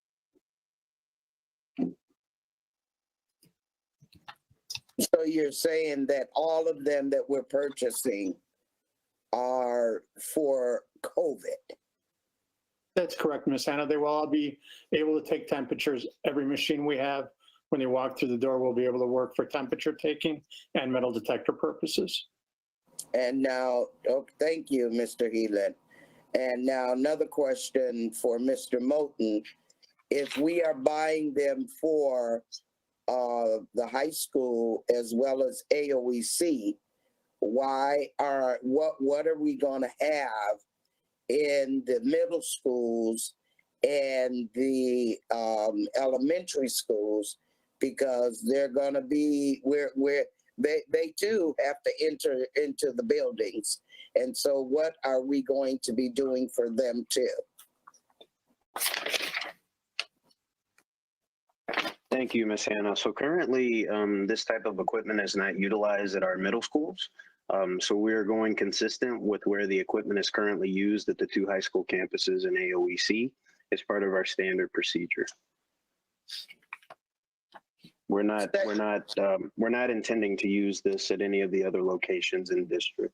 So you're saying that all of them that we're purchasing are for COVID? That's correct, Ms. Hannah. They will all be able to take temperatures. Every machine we have, when they walk through the door, will be able to work for temperature taking and metal detector purposes. And now, oh, thank you, Mr. Heelan. And now another question for Mr. Moten. If we are buying them for the high school as well as AOEC, what are we going to have in the middle schools and the elementary schools? Because they're going to be they too have to enter into the buildings. And so what are we going to be doing for them too? Thank you, Ms. Hannah. So currently, this type of equipment is not utilized at our middle schools. So we're going consistent with where the equipment is currently used at the 2 high school campuses in AOEC as part of our standard procedure. We're not intending to use this at any of the other locations in the district.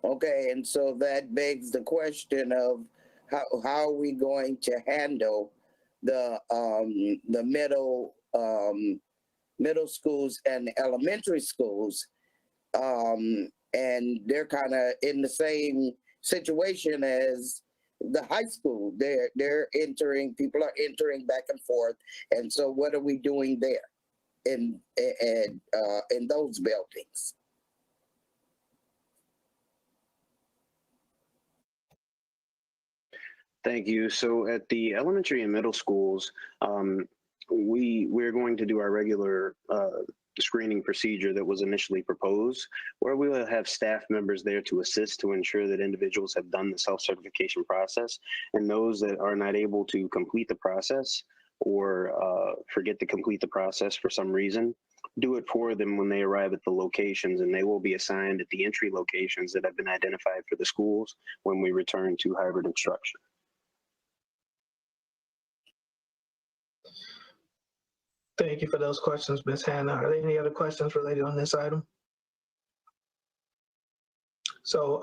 Okay, and so that begs the question of how are we going to handle the middle schools and elementary schools, and they're kind of in the same situation as the high school. People are entering back and forth, and so what are we doing there in those buildings? Thank you. So at the elementary and middle schools, we're going to do our regular screening procedure that was initially proposed, where we will have staff members there to assist to ensure that individuals have done the self-certification process, and those that are not able to complete the process or forget to complete the process for some reason, do it for them when they arrive at the locations, and they will be assigned at the entry locations that have been identified for the schools when we return to hybrid instruction. Thank you for those questions, Ms. Hannah. Are there any other questions related on this item? So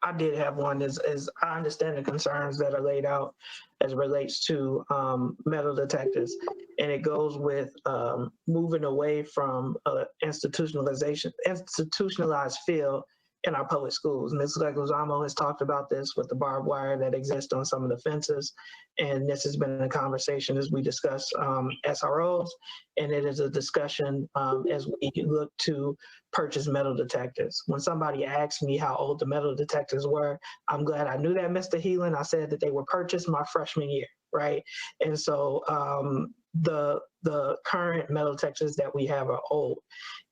I did have one, as I understand the concerns that are laid out as it relates to metal detectors, and it goes with moving away from institutionalized field in our public schools. Ms. Leguizamo has talked about this with the barbed wire that exists on some of the fences, and this has been a conversation as we discuss SROs, and it is a discussion as we look to purchase metal detectors. When somebody asked me how old the metal detectors were, I'm glad I knew that, Mr. Heelan. I said that they were purchased my freshman year, right? And so the current metal detectors that we have are old.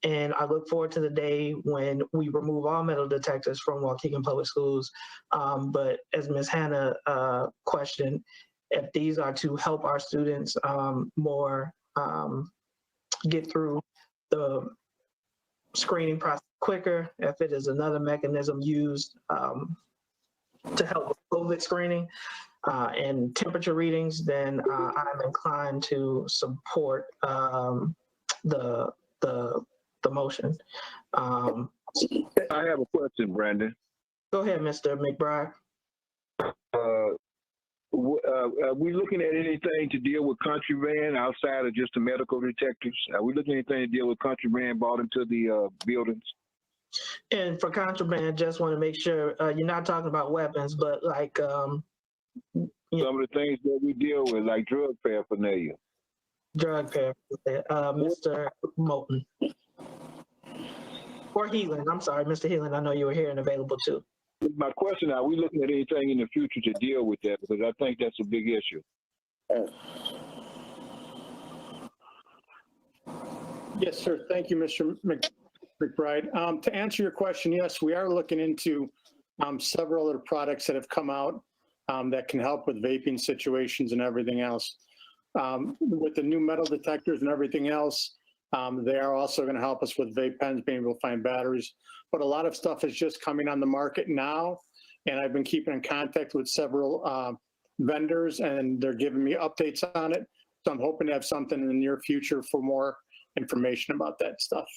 And I look forward to the day when we remove all metal detectors from Waukegan Public Schools. But as Ms. Hannah questioned, if these are to help our students more get through the screening process quicker, if it is another mechanism used to help with COVID screening and temperature readings, then I'm inclined to support the motion. I have a question, Brandon. Go ahead, Mr. McBride. Are we looking at anything to deal with contraband outside of just the medical detectors? Are we looking at anything to deal with contraband brought into the buildings? And for contraband, just want to make sure you're not talking about weapons, but like some of the things that we deal with, like drug paraphernalia. Drug paraphernalia. Mr. Moten. Or Heelan. I'm sorry, Mr. Heelan. I know you were here and available too. My question, are we looking at anything in the future to deal with that? Because I think that's a big issue. Yes, sir. Thank you, Mr. McBride. To answer your question, yes, we are looking into several other products that have come out that can help with vaping situations and everything else. With the new metal detectors and everything else, They are also going to help us with vape pens, being able to find batteries. But a lot of stuff is just coming on the market now. And I've been keeping in contact with several vendors, and they're giving me updates on it. So I'm hoping to have something in the near future for more information about that stuff.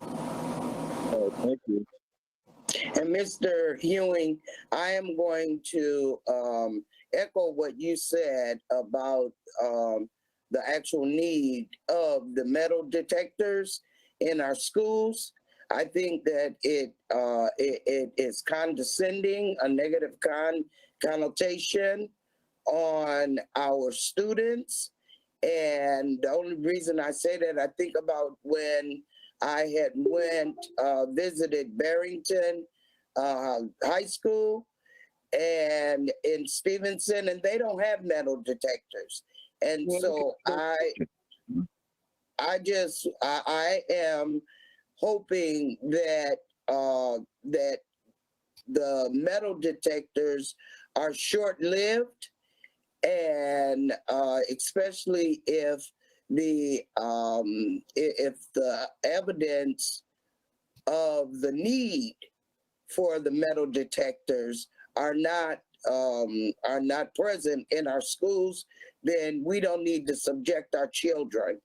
Thank you. And Mr. Ewing, I am going to echo what you said about the actual need of the metal detectors in our schools. I think that it is condescending, a negative connotation on our students. And the only reason I say that, I think about when I had visited Barrington High School and in Stevenson, and they don't have metal detectors. And so I am hoping that that the metal detectors are short-lived, and especially if the evidence of the need for the metal detectors are not present in our schools, then we don't need to subject our children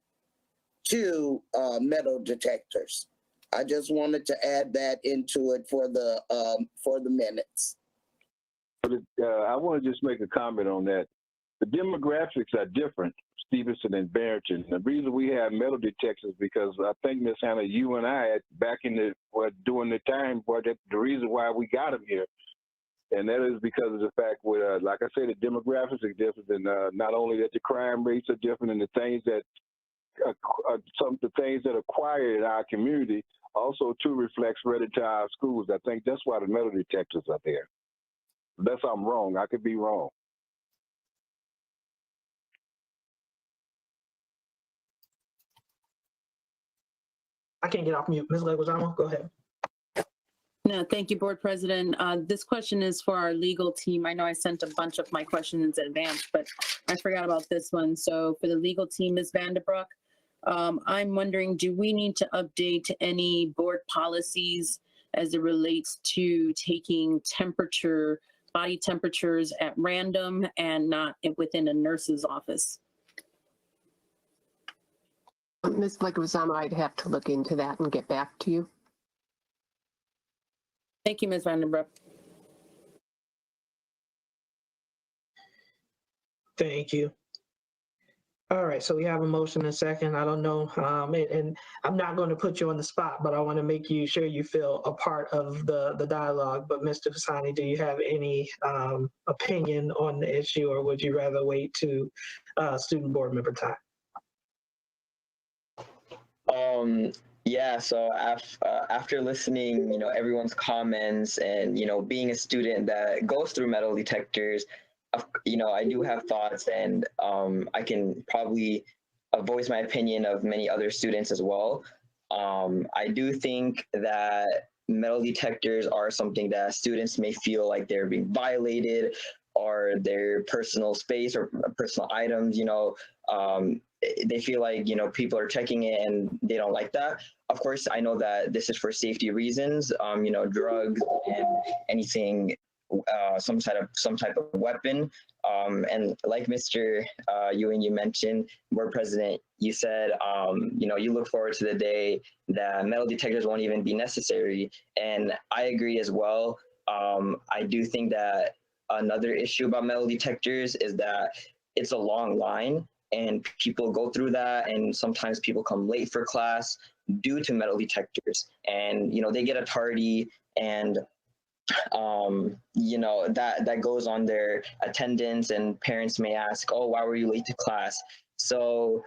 to metal detectors. I just wanted to add that into it for the minutes. I want to just make a comment on that. The demographics are different, Stevenson and Barrington. The reason we have metal detectors because I think, Ms. Hannah, you and I, back in during the time, the reason why we got them here, and that is because of the fact where, like I say, the demographics are different, and not only that the crime rates are different, and the things that some of the things that acquired in our community also too reflects right into our schools. I think that's why the metal detectors are there. Unless I'm wrong, I could be wrong. I can't get off mute. Ms. Leguizamo, go ahead. No, thank you, Board President. This question is for our legal team. I know I sent a bunch of my questions in advance, but I forgot about this one. So for the legal team, Ms. Vanderbroek, I'm wondering, do we need to update any board policies as it relates to taking body temperatures at random and not within a nurse's office? Ms. Leguizamo, I'd have to look into that and get back to you. Thank you, Ms. Vandenbroek. Thank you. All right, so we have a motion and a second. I don't know, and I'm not going to put you on the spot, but I want to make sure you feel a part of the dialogue. But Mr. Fasani, do you have any opinion on the issue, or would you rather wait to student board member time? Yeah, so after listening, everyone's comments and, being a student that goes through metal detectors, I do have thoughts, and I can probably voice my opinion of many other students as well. I do think that metal detectors are something that students may feel like they're being violated, or their personal space or personal items, they feel like, people are checking it and they don't like that. Of course, I know that this is for safety reasons, drugs and anything, some type of weapon. And like Mr. Ewing, you mentioned, Board President, you said, you look forward to the day that metal detectors won't even be necessary. And I agree as well. I do think that another issue about metal detectors is that it's a long line, and people go through that, and sometimes people come late for class due to metal detectors, and they get a tardy, and that goes on their attendance, and parents may ask, oh, why were you late to class? So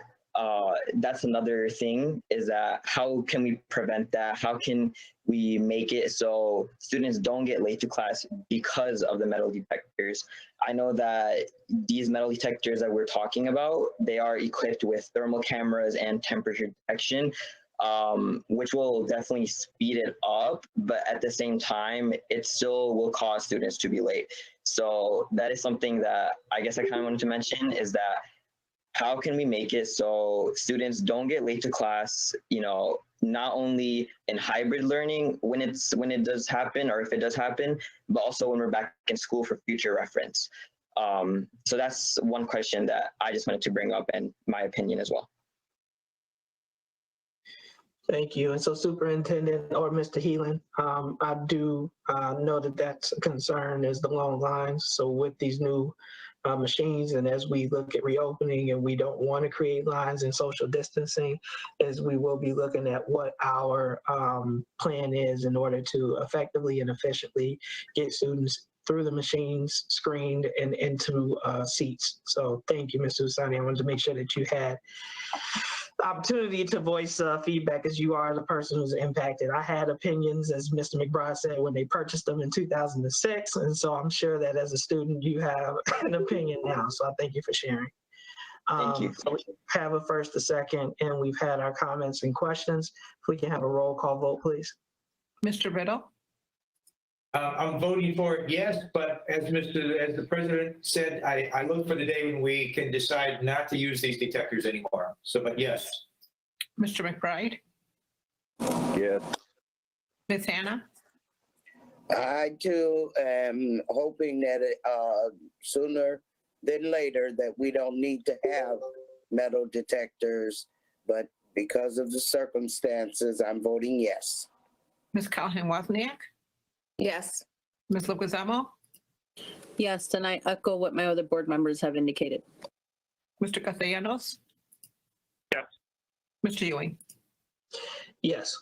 that's another thing, is that how can we prevent that? How can we make it so students don't get late to class because of the metal detectors? I know that these metal detectors that we're talking about, they are equipped with thermal cameras and temperature detection, which will definitely speed it up, but at the same time, it still will cause students to be late. So that is something that I guess I kind of wanted to mention, is that how can we make it so students don't get late to class, not only in hybrid learning when it does happen, or if it does happen, but also when we're back in school for future reference. So that's one question that I just wanted to bring up, and my opinion as well. Thank you. And so Superintendent or Mr. Heelan, I do know that that's a concern, is the long lines. So with these new machines, and as we look at reopening, and we don't want to create lines and social distancing, as we will be looking at what our plan is in order to effectively and efficiently get students through the machines, screened, and into seats. So thank you, Ms. Usani. I wanted to make sure that you had the opportunity to voice feedback, as you are the person who's impacted. I had opinions, as Mr. McBride said, when they purchased them in 2006. And so I'm sure that as a student, you have an opinion now. So I thank you for sharing. Thank you. So we have a first, a second, and we've had our comments and questions. If we can have a roll call vote, please. Mr. Riddle? I'm voting for it, yes, but as the president said, I look for the day when we can decide not to use these detectors anymore. So, but yes. Mr. McBride? Yes. Ms. Hannah? I too am hoping that sooner than later that we don't need to have metal detectors, but because of the circumstances, I'm voting yes. Ms. Callahan-Wozniak? Yes. Ms. Leguizamo? Yes, and I echo what my other board members have indicated. Mr. Castellanos? Yes. Mr. Ewing? Yes.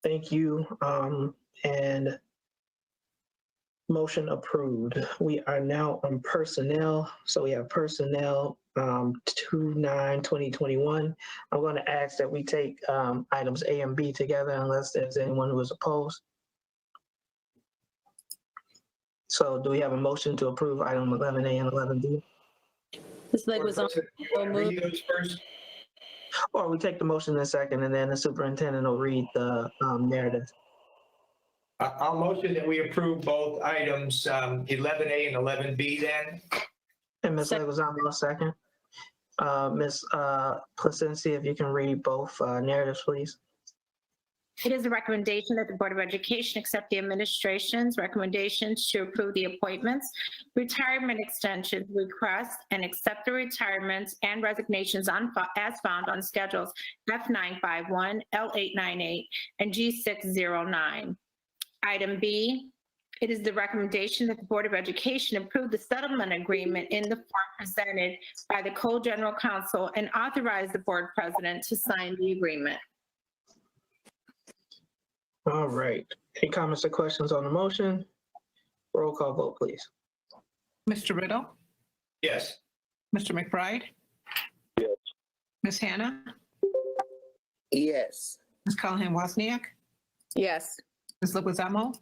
Thank you. And motion approved. We are now on personnel. So we have personnel 2/9/2021. I'm going to ask that we take items A and B together unless there's anyone who is opposed. So do we have a motion to approve item 11A and 11B? Ms. Leguizamo, Read those first. Or we take the motion in a second, and then the superintendent will read the narrative. I'll motion that we approve both items 11A and 11B then. And Ms. Leguizamo, second. Ms. Placencia, if you can read both narratives, please. It is a recommendation that the Board of Education accept the administration's recommendations to approve the appointments, retirement extensions requests, and accept the retirements and resignations as found on schedules F951, L898, and G609. Item B, it is the recommendation that the Board of Education approve the settlement agreement in the form presented by the Co-General Counsel and authorize the Board President to sign the agreement. All right. Any comments or questions on the motion? Roll call vote, please. Mr. Riddle? Yes. Mr. McBride? Yes. Ms. Hannah? Yes. Ms. Callahan-Wozniak? Yes. Ms. Leguizamo?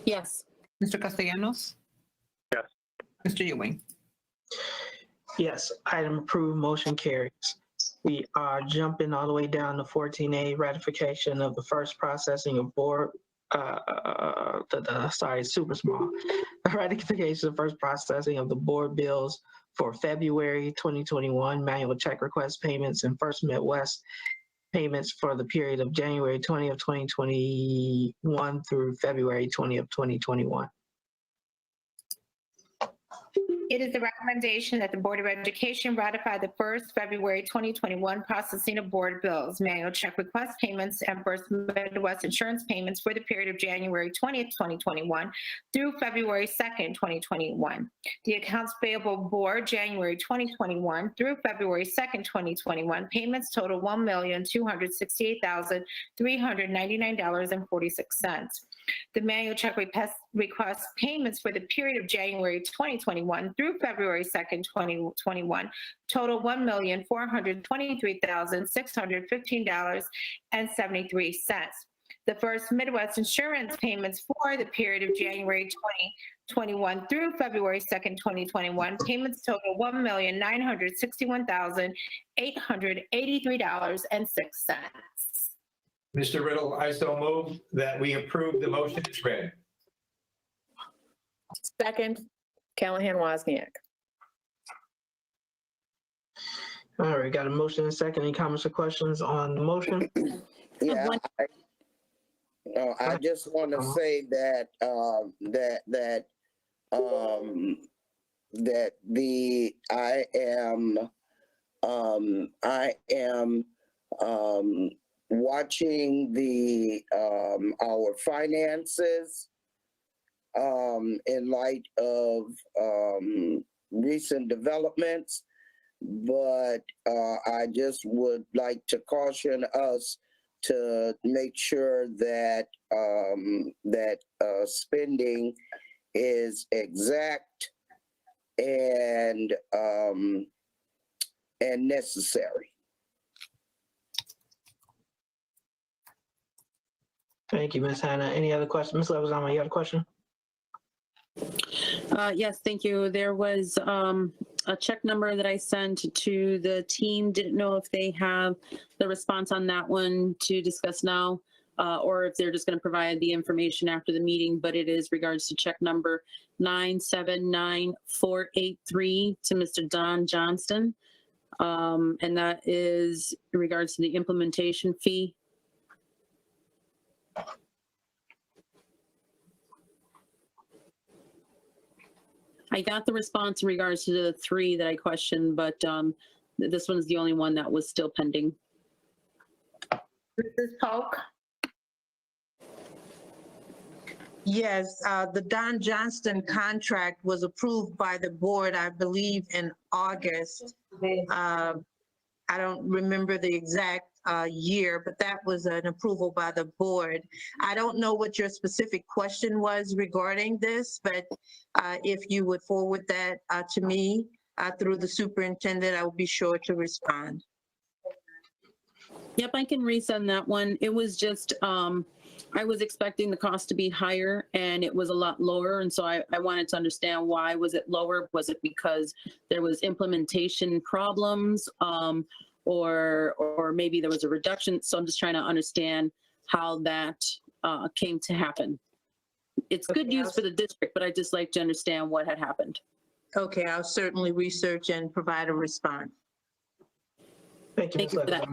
yes. Mr. Castellanos? Yes. Mr. Ewing? Yes, item approved, motion carries. We are jumping all the way down to 14A, ratification of the first processing of board, super small. Ratification of first processing of the board bills for February 2021, manual check request payments, and First Midwest payments for the period of January 20 of 2021 through February 20 of 2021. It is the recommendation that the Board of Education ratify the first February 2021 processing of board bills, manual check request payments, and First Midwest insurance payments for the period of January 20th, 2021 through February 2nd, 2021. The accounts payable board, January 2021 through February 2nd, 2021, payments total $1,268,399.46. The manual check request payments for the period of January 2021 through February 2nd, 2021 total $1,423,615.73. The First Midwest insurance payments for the period of January 2021 through February 2nd, 2021 payments total $1,961,883.06. Mr. Riddle, I so move that we approve the motion as read. Second, Callahan-Wozniak. All right, got a motion and a second. Any comments or questions on the motion? Yeah, I just want to say that I am watching our finances in light of recent developments, but I just would like to caution us to make sure that spending is exact and necessary. Thank you, Ms. Hannah. Any other questions? Ms. Leguizamo, you have a question? Yes, thank you. There was a check number that I sent to the team. Didn't know if they have the response on that one to discuss now, or if they're just going to provide the information after the meeting, but it is regards to check number 979483 to Mr. Don Johnston. And that is in regards to the implementation fee. I got the response in regards to the 3 that I questioned, but this one is the only one that was still pending. Mrs. Polk? Yes, the Don Johnston contract was approved by the board, I believe, in August. I don't remember the exact year, but that was an approval by the board. I don't know what your specific question was regarding this, but if you would forward that to me through the superintendent, I will be sure to respond. Yep, I can resend that one. It was just, I was expecting the cost to be higher and it was a lot lower. And so I wanted to understand why was it lower? Was it because there was implementation problems or maybe there was a reduction? So I'm just trying to understand how that came to happen. It's good news for the district, but I'd just like to understand what had happened. Okay, I'll certainly research and provide a response. Thank you, Ms. for that.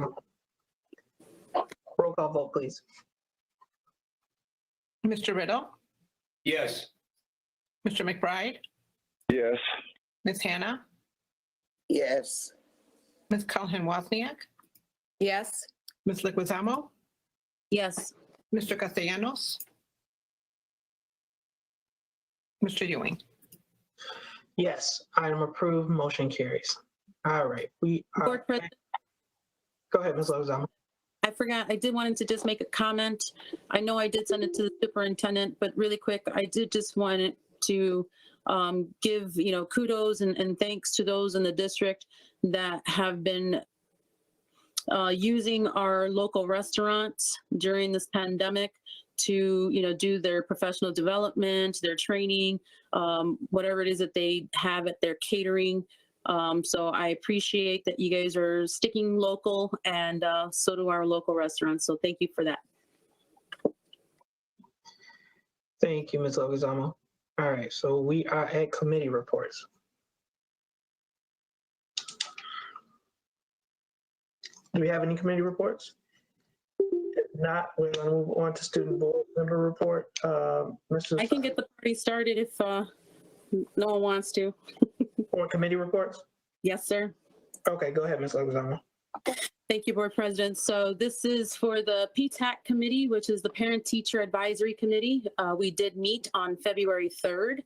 Roll call vote, please. Mr. Riddle, Yes. Mr. McBride, Yes. Ms. Hannah, Yes. Ms. Callahan-Wozniak, Yes. Ms. Leguizamo, Yes. Mr. Castellanos, Mr. Ewing. Yes, item approved, motion carries. All right, we are. Board President, Go ahead, Ms. Leguizamo. I forgot, I did wanted to just make a comment. I know I did send it to the superintendent, but really quick, I did just want to give, kudos and thanks to those in the district that have been using our local restaurants during this pandemic to, do their professional development, their training, whatever it is that they have at their catering. So I appreciate that you guys are sticking local, and so do our local restaurants. So thank you for that. Thank you, Ms. Leguizamo. All right, so we are at committee reports. Do we have any committee reports? If not, we're going to move on to student board member report. I can get the party started if no one wants to. Or committee reports? Yes, sir. Okay, go ahead, Ms. Leguizamo. Thank you, Board President. So this is for the PTAC committee, which is the Parent Teacher Advisory Committee. We did meet on February 3rd.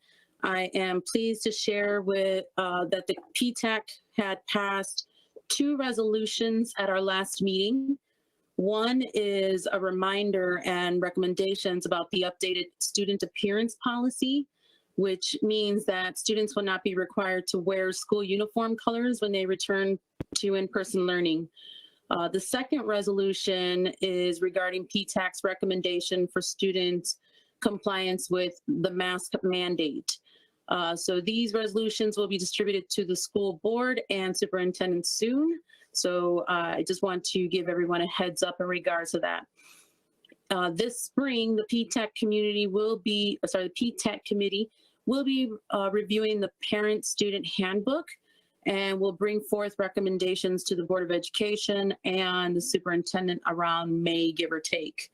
I am pleased to share with that the PTAC had passed 2 resolutions at our last meeting. One is a reminder and recommendations about the updated student appearance policy, which means that students will not be required to wear school uniform colors when they return to in-person learning. The second resolution is regarding PTAC's recommendation for students' compliance with the mask mandate. So these resolutions will be distributed to the school board and superintendent soon. So I just want to give everyone a heads up in regards to that. This spring, the PTAC community will be, the PTAC committee will be reviewing the parent-student handbook, and we'll bring forth recommendations to the Board of Education and the superintendent around May, give or take.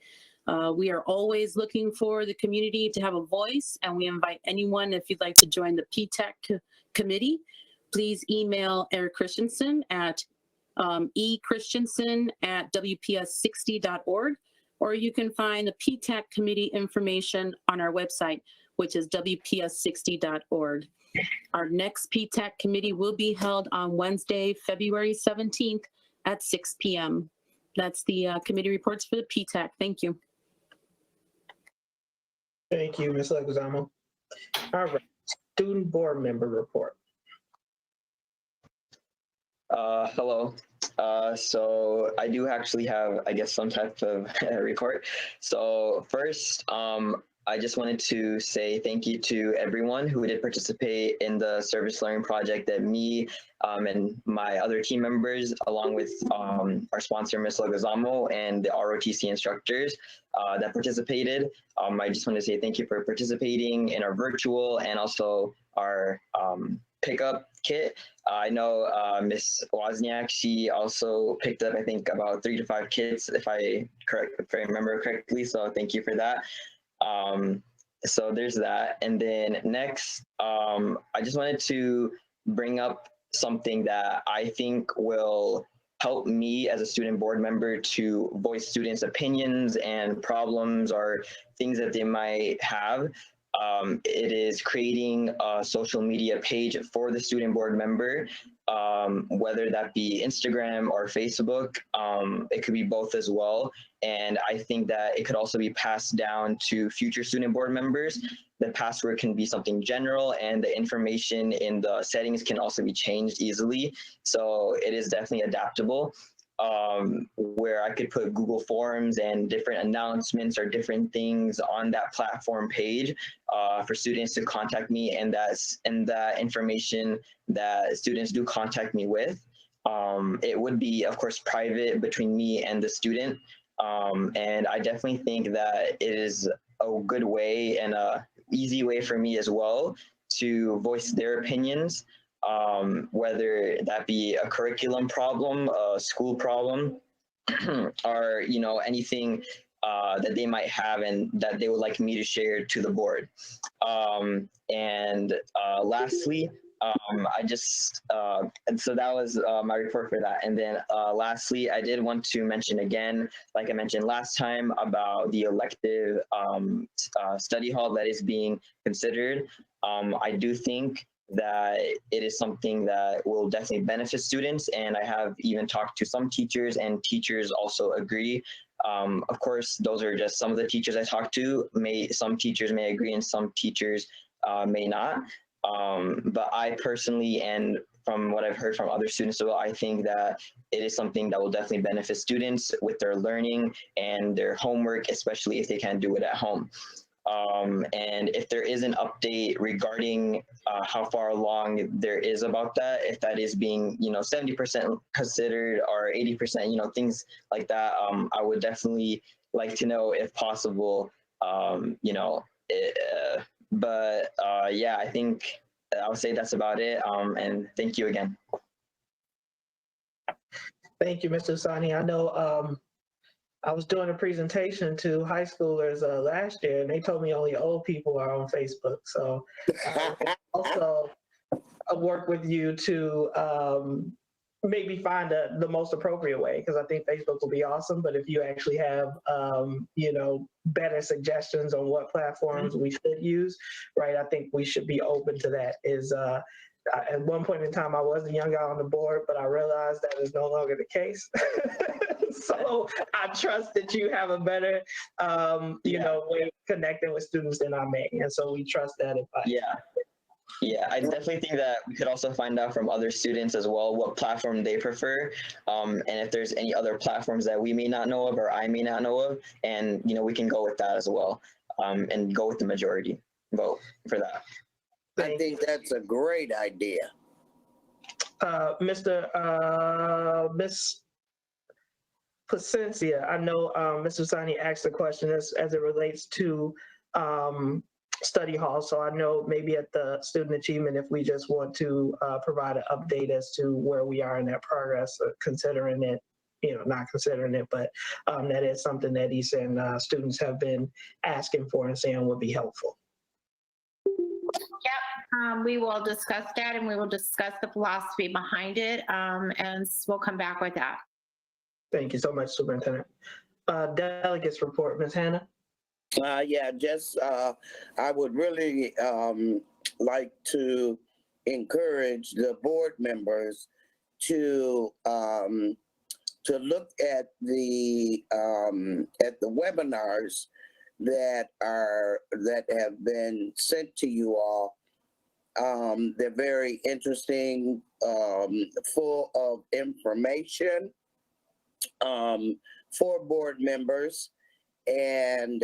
We are always looking for the community to have a voice, and we invite anyone, if you'd like to join the PTAC committee, please email Eric Christensen at echristensen@wps60.org, or you can find the PTAC committee information on our website, which is wps60.org. Our next PTAC committee will be held on Wednesday, February 17th at 6 p.m. That's the committee reports for the PTAC. Thank you. Thank you, Ms. Leguizamo. All right, student board member report. Hello. So I do actually have, I guess, some type of report. So first, I just wanted to say thank you to everyone who did participate in the service learning project that me and my other team members, along with our sponsor, Ms. Leguizamo, and the ROTC instructors that participated. I just want to say thank you for participating in our virtual and also our pickup kit. I know Ms. Wozniak, she also picked up, I think, about 3 to 5 kits, if I remember correctly. So thank you for that. So there's that. And then next, I just wanted to bring up something that I think will help me as a student board member to voice students' opinions and problems or things that they might have. It is creating a social media page for the student board member, whether that be Instagram or Facebook. It could be both as well. And I think that it could also be passed down to future student board members. The password can be something general, and the information in the settings can also be changed easily. So it is definitely adaptable. Where I could put Google Forms and different announcements or different things on that platform page for students to contact me, and that information that students do contact me with. It would be, of course, private between me and the student. And I definitely think that it is a good way and a easy way for me as well to voice their opinions. Whether that be a curriculum problem, a school problem, or anything that they might have and that they would like me to share to the board. And lastly, and so that was my report for that. And then lastly, I did want to mention again, like I mentioned last time, about the elective study hall that is being considered. I do think that it is something that will definitely benefit students, and I have even talked to some teachers, and teachers also agree. Of course, those are just some of the teachers I talked to. Some teachers may agree and some teachers may not. But I personally, and from what I've heard from other students as well, I think that it is something that will definitely benefit students with their learning and their homework, especially if they can't do it at home. And if there is an update regarding how far along there is about that, if that is being, 70% considered or 80%, things like that, I would definitely like to know if possible, yeah, I think I would say that's about it. And thank you again. Thank you, Mr. Sani. I know I was doing a presentation to high schoolers last year, and they told me only old people are on Facebook. So I also work with you to maybe find the most appropriate way, because I think Facebook will be awesome. But if you actually have, better suggestions on what platforms we should use, right, I think we should be open to that. At one point in time, I was a young guy on the board, but I realized that is no longer the case. So I trust that you have a better, way of connecting with students than I may. And so we trust that advice. Yeah, I definitely think that we could also find out from other students as well what platform they prefer, and if there's any other platforms that we may not know of or I may not know of, and we can go with that as well, and go with the majority vote for that. I think that's a great idea. Miss Placencia, I know Mr. Sani asked a question as it relates to study hall. So I know maybe at the student achievement, if we just want to provide an update as to where we are in that progress, considering it, not considering it, but that is something that ESA and students have been asking for and saying would be helpful. Yep, we will discuss that and we will discuss the philosophy behind it, and we'll come back with that. Thank you so much, Superintendent. Delegates report, Ms. Hannah. Yeah, just I would really like to encourage the board members to look at the webinars that have been sent to you all. They're very interesting, full of information for board members. And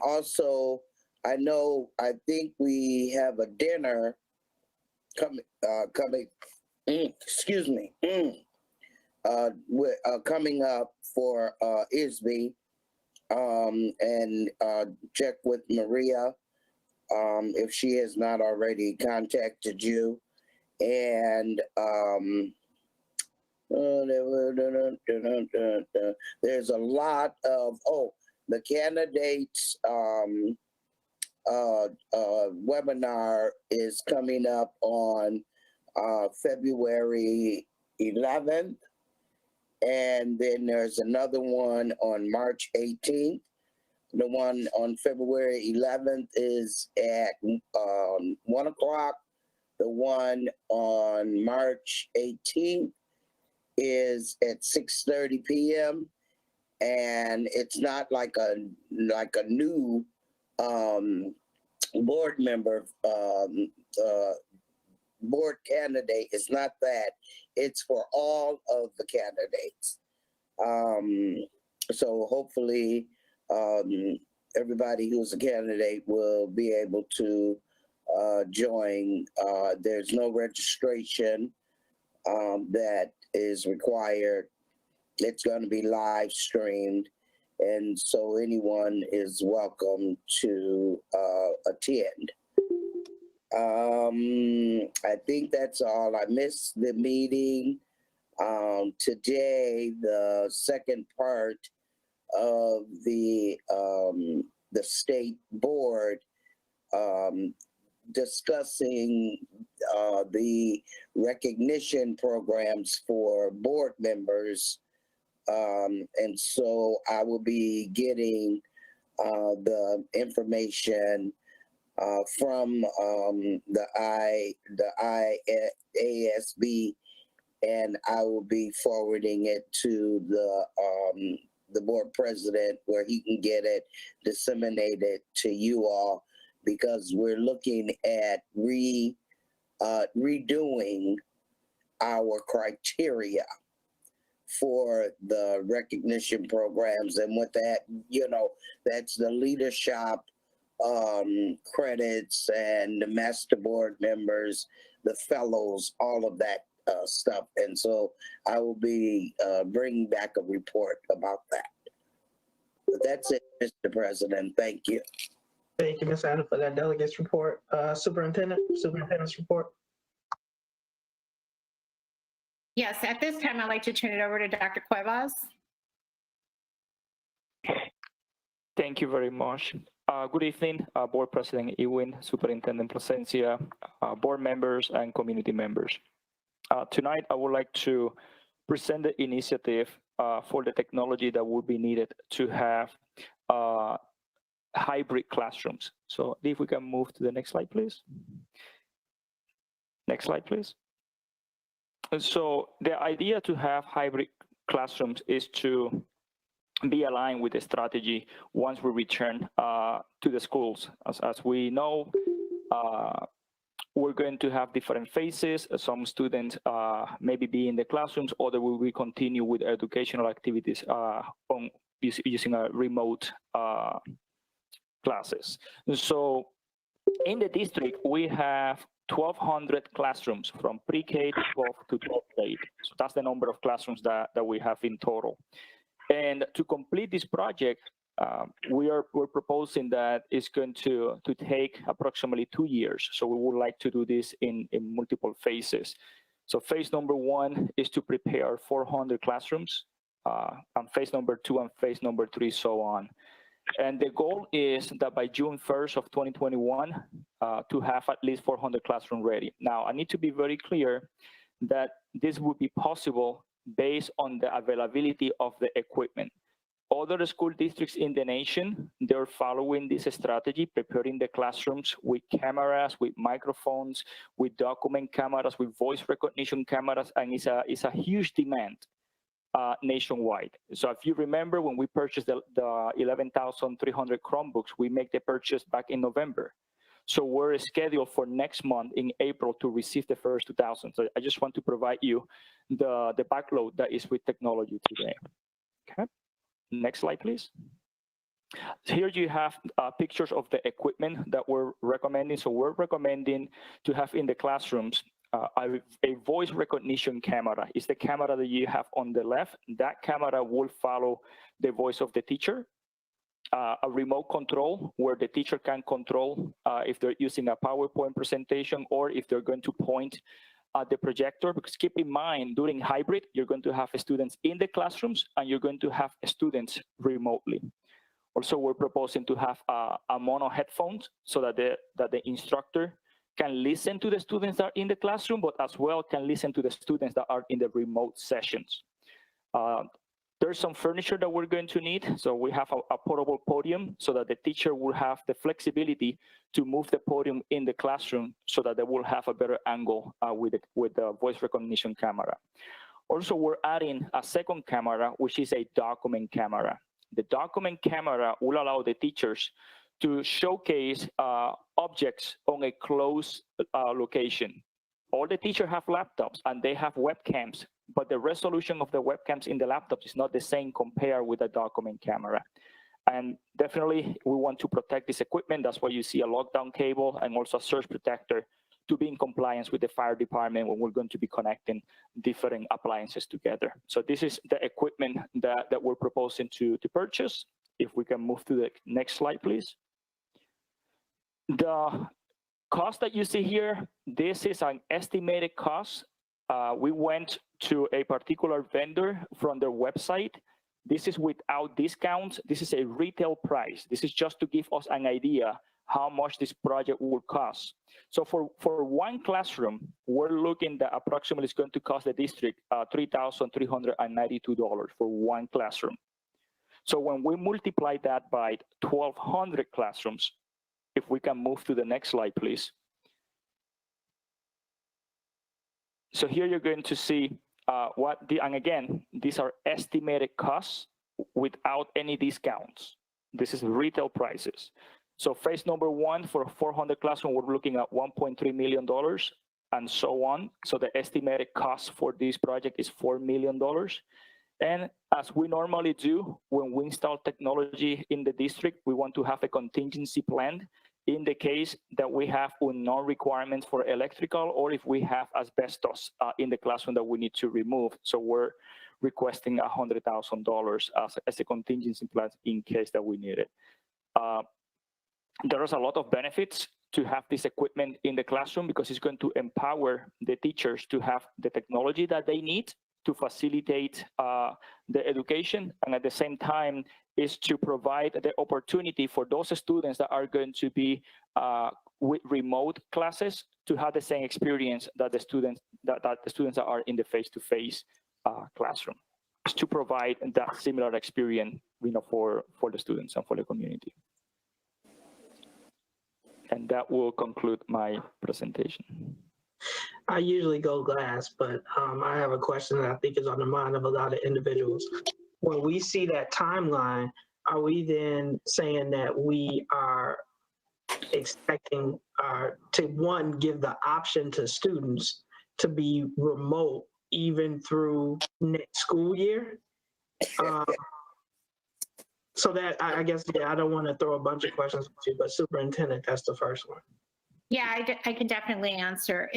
also, I think we have a dinner coming, coming up for ISB, and check with Maria if she has not already contacted you. And there's a lot of, the candidates webinar is coming up on February 11th. And then there's another one on March 18th. The one on February 11th is at 1 o'clock. The one on March 18th is at 6:30 p.m. and it's not like a new board member board candidate. It's not that. It's for all of the candidates. So hopefully everybody who's a candidate will be able to join. There's no registration that is required. It's going to be live streamed, and so anyone is welcome to attend. I think that's all. I missed the meeting today, the second part of the state board discussing the recognition programs for board members. And so I will be getting the information from the IASB, and I will be forwarding it to the board president where he can get it disseminated to you all, because we're looking at redoing our criteria for the recognition programs. And with that, that's the leadership credits and the master board members, the fellows, all of that stuff. And so I will be bringing back a report about that. But that's it, Mr. President. Thank you. Thank you, Ms. Anna, for that delegates report. Superintendent's report. Yes, at this time, I'd like to turn it over to Dr. Cuevas. Thank you very much. Good evening, Board President Ewing, Superintendent Placencia, board members, and community members. Tonight, I would like to present the initiative for the technology that would be needed to have hybrid classrooms. So if we can move to the next slide, please. Next slide, please. So the idea to have hybrid classrooms is to be aligned with the strategy once we return to the schools. As we know, we're going to have different phases. Some students maybe be in the classrooms, others will we continue with educational activities using a remote classes. So in the district, we have 1,200 classrooms from pre-K to 12 to 12th grade. So that's the number of classrooms that we have in total. And to complete this project, We're proposing that it's going to take approximately 2 years. So we would like to do this in multiple phases. So phase number 1 is to prepare 400 classrooms, and phase number 2 and phase number 3, so on. And the goal is that by June 1st of 2021, to have at least 400 classrooms ready. Now, I need to be very clear that this would be possible based on the availability of the equipment. Other school districts in the nation, they're following this strategy, preparing the classrooms with cameras, with microphones, with document cameras, with voice recognition cameras, and it's a huge demand nationwide. So if you remember when we purchased the 11,300 Chromebooks, we make the purchase back in November. So we're scheduled for next month in April to receive the first 2,000. So I just want to provide you the backload that is with technology today. Okay. Next slide, please. Here you have pictures of the equipment that we're recommending. So we're recommending to have in the classrooms a voice recognition camera. It's the camera that you have on the left. That camera will follow the voice of the teacher. A remote control where the teacher can control if they're using a PowerPoint presentation or if they're going to point at the projector, because keep in mind, during hybrid, you're going to have students in the classrooms and you're going to have students remotely. Also, we're proposing to have a mono headphones so that the instructor can listen to the students that are in the classroom, but as well can listen to the students that are in the remote sessions. There's some furniture that we're going to need. So we have a portable podium so that the teacher will have the flexibility to move the podium in the classroom so that they will have a better angle with the voice recognition camera. Also, we're adding a second camera, which is a document camera. The document camera will allow the teachers to showcase objects on a closed location. All the teachers have laptops and they have webcams, but the resolution of the webcams in the laptops is not the same compared with a document camera. And definitely we want to protect this equipment. That's why you see a lockdown cable and also a surge protector to be in compliance with the fire department when we're going to be connecting different appliances together. So this is the equipment that we're proposing to purchase. If we can move to the next slide, please. The cost that you see here, this is an estimated cost. We went to a particular vendor from their website. This is without discounts. This is a retail price. This is just to give us an idea how much this project will cost. So for one classroom, we're looking that approximately it's going to cost the district $3,392 for one classroom. So when we multiply that by 1,200 classrooms, if we can move to the next slide, please. So here you're going to see and again, these are estimated costs without any discounts. This is retail prices. So phase number 1 for 400 classrooms, we're looking at $1.3 million and so on. So the estimated cost for this project is $4 million. And as we normally do when we install technology in the district, we want to have a contingency plan in the case that we have unknown requirements for electrical or if we have asbestos in the classroom that we need to remove. So we're requesting $100,000 as a contingency plan in case that we need it. There is a lot of benefits to have this equipment in the classroom because it's going to empower the teachers to have the technology that they need to facilitate the education, and at the same time is to provide the opportunity for those students that are going to be with remote classes to have the same experience that the students that are in the face-to-face classroom, to provide that similar experience, for the students and for the community. And that will conclude my presentation. I usually go last, but I have a question that I think is on the mind of a lot of individuals. When we see that timeline, are we then saying that we are expecting to, one, give the option to students to be remote even through next school year? So that, I guess, yeah, I don't want to throw a bunch of questions at you, but Superintendent, that's the first one. Yeah, I can definitely answer.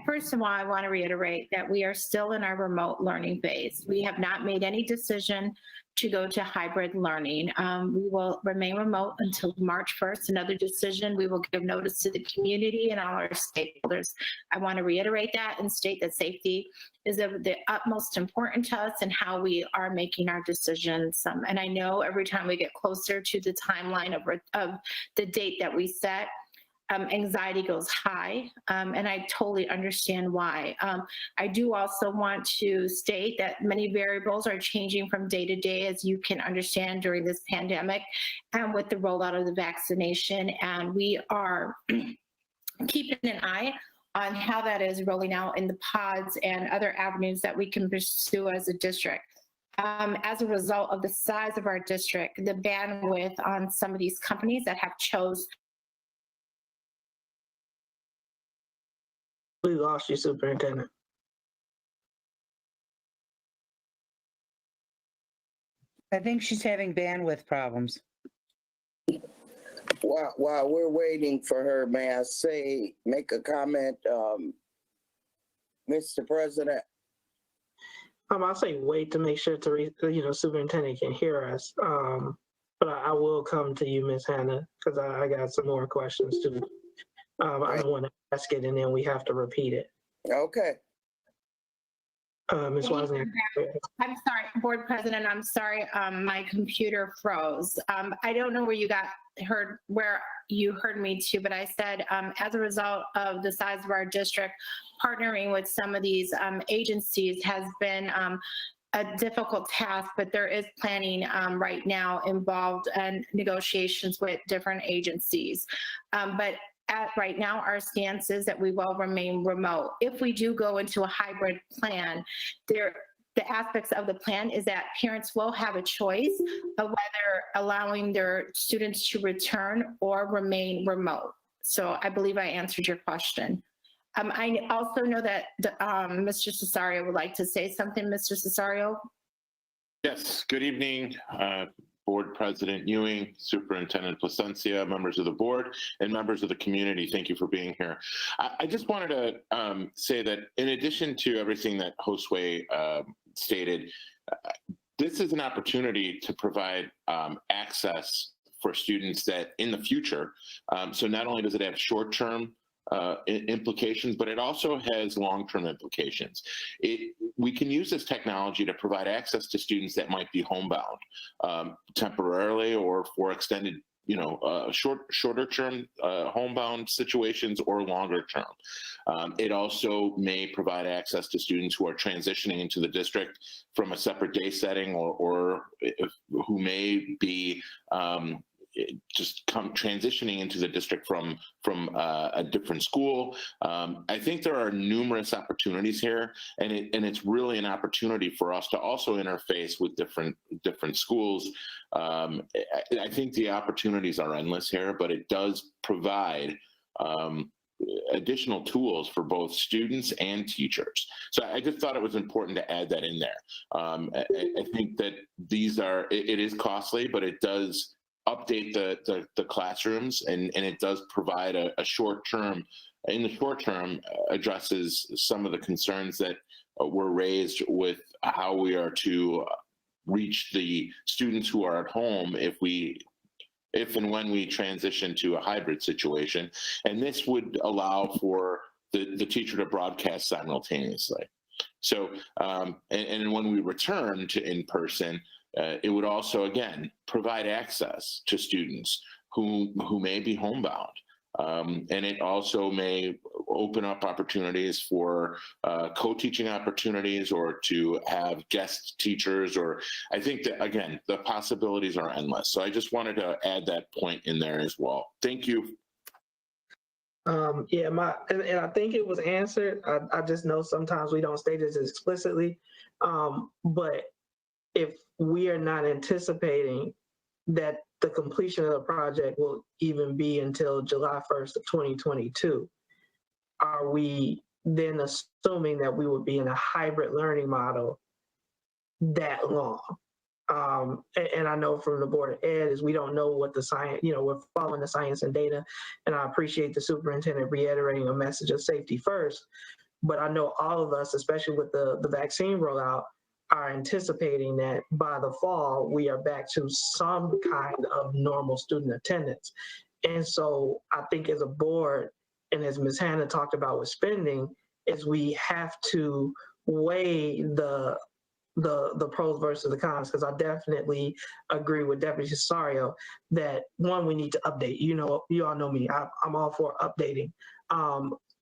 First of all, I want to reiterate that we are still in our remote learning phase. We have not made any decision to go to hybrid learning. We will remain remote until March 1st. Another decision, we will give notice to the community and all our stakeholders. I want to reiterate that and state that safety is of the utmost importance to us and how we are making our decisions. And I know every time we get closer to the timeline of the date that we set, anxiety goes high, and I totally understand why. I do also want to state that many variables are changing from day to day, as you can understand during this pandemic and with the rollout of the vaccination. And we are keeping an eye on how that is rolling out in the pods and other avenues that we can pursue as a district. As a result of the size of our district, the bandwidth on some of these companies that have chose. We lost you, Superintendent. I think she's having bandwidth problems. While we're waiting for her, may I make a comment, Mr. President? I'll say wait to make sure Superintendent can hear us. But I will come to you, Ms. Hannah, because I got some more questions too. I don't want to ask it and then we have to repeat it. Okay. Ms. Wozniak. I'm sorry, Board President, I'm sorry, my computer froze. I don't know where you heard me to, but I said, as a result of the size of our district, partnering with some of these agencies has been a difficult task, but there is planning right now involved and negotiations with different agencies. But right now, our stance is that we will remain remote. If we do go into a hybrid plan, the aspects of the plan is that parents will have a choice of whether allowing their students to return or remain remote. So I believe I answered your question. I also know that Mr. Cesario would like to say something. Mr. Cesario? Yes, good evening. Board President Ewing, Superintendent Placencia, members of the board, and members of the community, thank you for being here. I just wanted to say that in addition to everything that Josue stated, this is an opportunity to provide access for students that in the future, so not only does it have short-term implications, but it also has long-term implications. We can use this technology to provide access to students that might be homebound temporarily or for extended, shorter-term homebound situations or longer-term. It also may provide access to students who are transitioning into the district from a separate day setting or who may be transitioning into the district from a different school. I think there are numerous opportunities here, and it's really an opportunity for us to also interface with different schools. I think the opportunities are endless here, but it does provide additional tools for both students and teachers. So I just thought it was important to add that in there. I think that it is costly, but it does update the classrooms, and it does provide in the short term, addresses some of the concerns that were raised with how we are to reach the students who are at home if and when we transition to a hybrid situation. And this would allow for the teacher to broadcast simultaneously. So, and when we return to in-person, it would also, again, provide access to students who may be homebound. And it also may open up opportunities for co-teaching opportunities or to have guest teachers, or I think that, again, the possibilities are endless. So I just wanted to add that point in there as well. Thank you. Yeah, and I think it was answered. I just know sometimes we don't state this explicitly, but if we are not anticipating that the completion of the project will even be until July 1st of 2022, are we then assuming that we would be in a hybrid learning model that long? and I know from the Board of Ed is we don't know what the science, we're following the science and data, and I appreciate the superintendent reiterating a message of safety first. But I know all of us, especially with the vaccine rollout, are anticipating that by the fall, we are back to some kind of normal student attendance. And so I think as a board, and as Ms. Hannah talked about with spending, is we have to weigh the pros versus the cons, because I definitely agree with Deputy Cesario that one, we need to update. You all know me, I'm all for updating.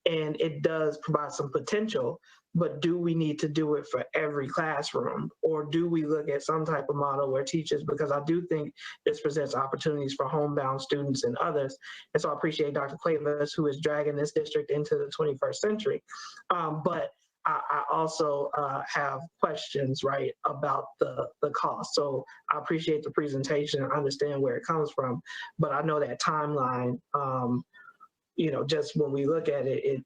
And it does provide some potential, but do we need to do it for every classroom? Or do we look at some type of model where teachers, because I do think this presents opportunities for homebound students and others. And so I appreciate Dr. Cuevas, who is dragging this district into the 21st century. But I also have questions, right, about the cost. So I appreciate the presentation and understand where it comes from, but I know that timeline, just when we look at it,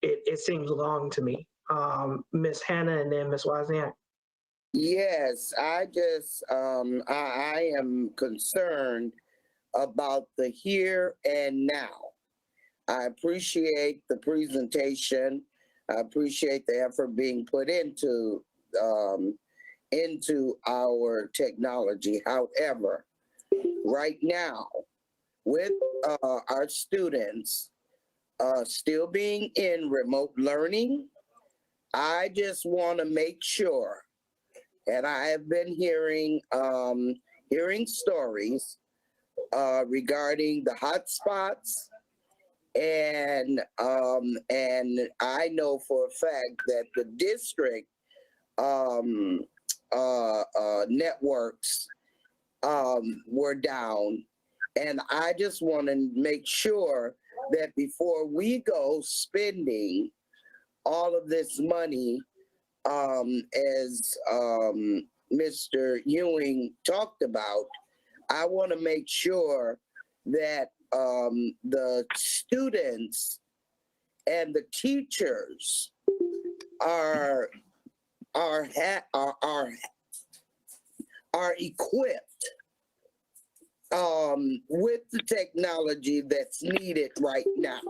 it seems long to me. Ms. Hannah and then Ms. Wozniak. Yes, I just, I am concerned about the here and now. I appreciate the presentation. I appreciate the effort being put into our technology. However, right now, with our students still being in remote learning, I just want to make sure, and I have been hearing stories regarding the hotspots, and I know for a fact that the district networks were down. And I just want to make sure that before we go spending all of this money, as Mr. Ewing talked about, I want to make sure that the students and the teachers are equipped with the technology that's needed right now.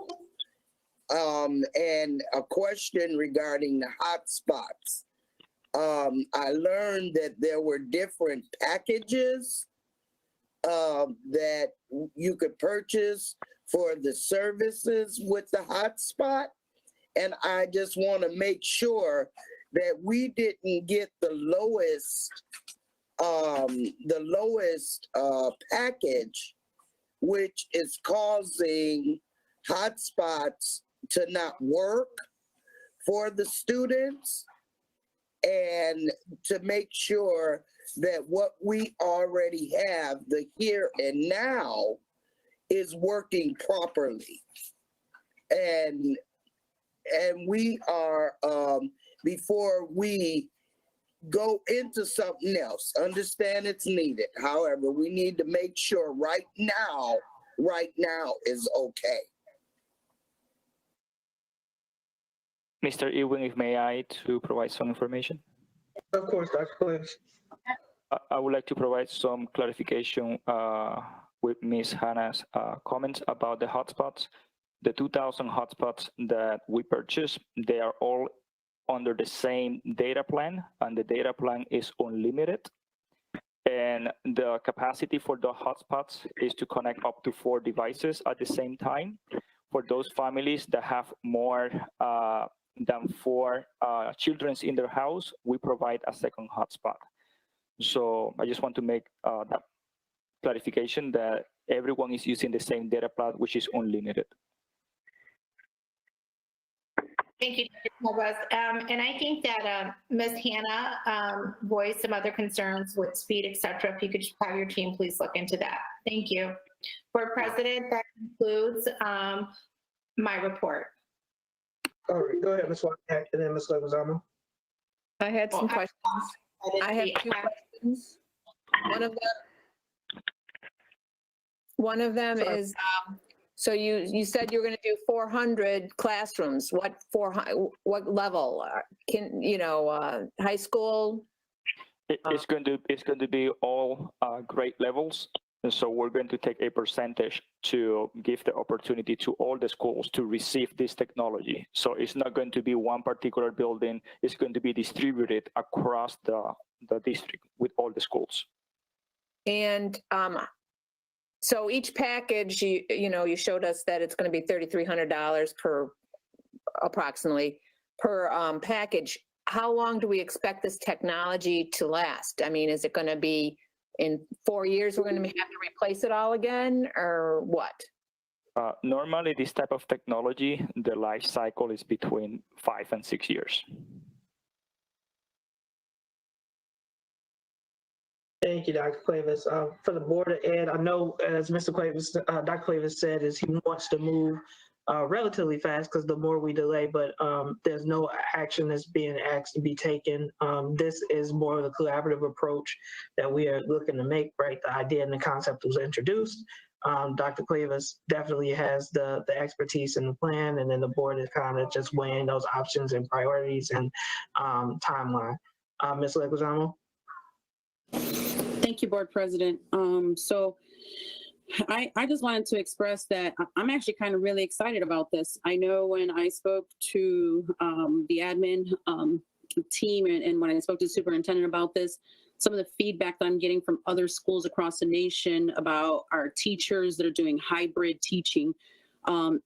And a question regarding the hotspots. I learned that there were different packages that you could purchase for the services with the hotspot. And I just want to make sure that we didn't get the lowest package, which is causing hotspots to not work for the students, and to make sure that what we already have, the here and now, is working properly. And we are, before we go into something else, understand it's needed. However, we need to make sure right now is okay. Mr. Ewing, if may I to provide some information? Of course, Dr. Cliff. I would like to provide some clarification with Ms. Hannah's comments about the hotspots. The 2,000 hotspots that we purchased, they are all under the same data plan, and the data plan is unlimited. And the capacity for the hotspots is to connect up to 4 devices at the same time. For those families that have more than 4 children in their house, we provide a second hotspot. So I just want to make that clarification that everyone is using the same data plan, which is unlimited. Thank you, Dr. And I think that Ms. Hannah voiced some other concerns with speed, et cetera. If you could just have your team please look into that. Thank you. Board President, that concludes my report. All right, go ahead, Ms. Wozniak, and then Ms. Leguizamo. I had some questions. I have 2 questions. One of them is, so you said you're going to do 400 classrooms. What level? High school? It's going to be all grade levels. And so we're going to take a percentage to give the opportunity to all the schools to receive this technology. So it's not going to be one particular building. It's going to be distributed across the district with all the schools. And so each package, you showed us that it's going to be $3,300 per approximately per package. How long do we expect this technology to last? I mean, is it going to be in 4 years we're going to have to replace it all again, or what? Normally, this type of technology, the life cycle is between 5 and 6 years. Thank you, Dr. Cuevas. For the Board of Ed, I know, as Mr. Cuevas, Dr. Cuevas said, is he wants to move relatively fast because the more we delay, but there's no action that's being asked to be taken. This is more of a collaborative approach that we are looking to make, right? The idea and the concept was introduced. Dr. Cuevas definitely has the expertise in the plan, and then the board is kind of just weighing those options and priorities and timeline. Ms. Leguizamo? Thank you, Board President. So I just wanted to express that I'm actually kind of really excited about this. I know when I spoke to the admin team and when I spoke to the superintendent about this, some of the feedback that I'm getting from other schools across the nation about our teachers that are doing hybrid teaching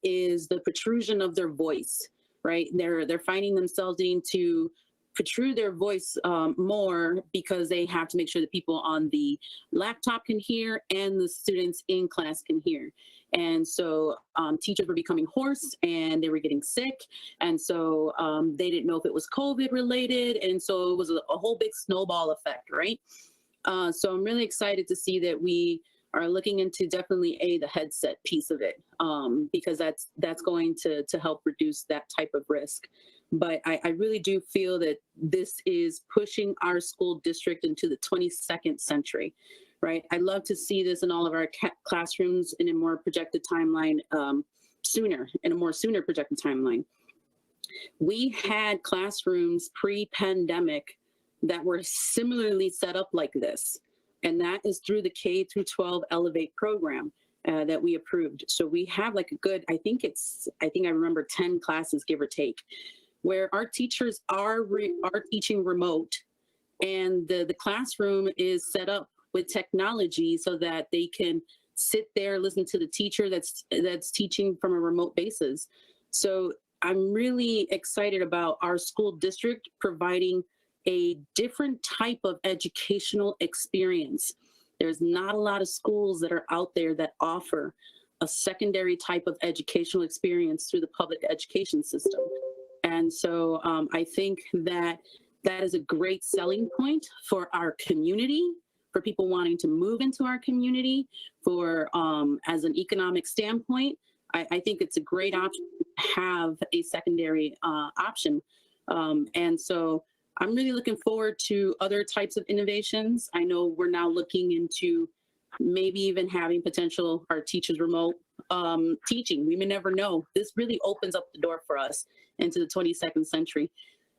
is the protrusion of their voice, right? They're finding themselves needing to protrude their voice more because they have to make sure that people on the laptop can hear and the students in class can hear. And so teachers were becoming hoarse and they were getting sick. And so they didn't know if it was COVID related. And so it was a whole big snowball effect, right? So I'm really excited to see that we are looking into definitely the headset piece of it because that's going to help reduce that type of risk. But I really do feel that this is pushing our school district into the 22nd century, right? I'd love to see this in all of our classrooms in a more projected timeline sooner projected timeline. We had classrooms pre-pandemic that were similarly set up like this, and that is through the K through 12 Elevate program that we approved. So we have like a good, I think I remember 10 classes, give or take, where our teachers are teaching remote, and the classroom is set up with technology so that they can sit there, listen to the teacher that's teaching from a remote basis. So I'm really excited about our school district providing a different type of educational experience. There's not a lot of schools that are out there that offer a secondary type of educational experience through the public education system. And so I think that is a great selling point for our community, for people wanting to move into our community, for as an economic standpoint. I think it's a great option to have a secondary option. And so I'm really looking forward to other types of innovations. I know we're now looking into maybe even having potential our teachers remote teaching. We may never know. This really opens up the door for us into the 22nd century.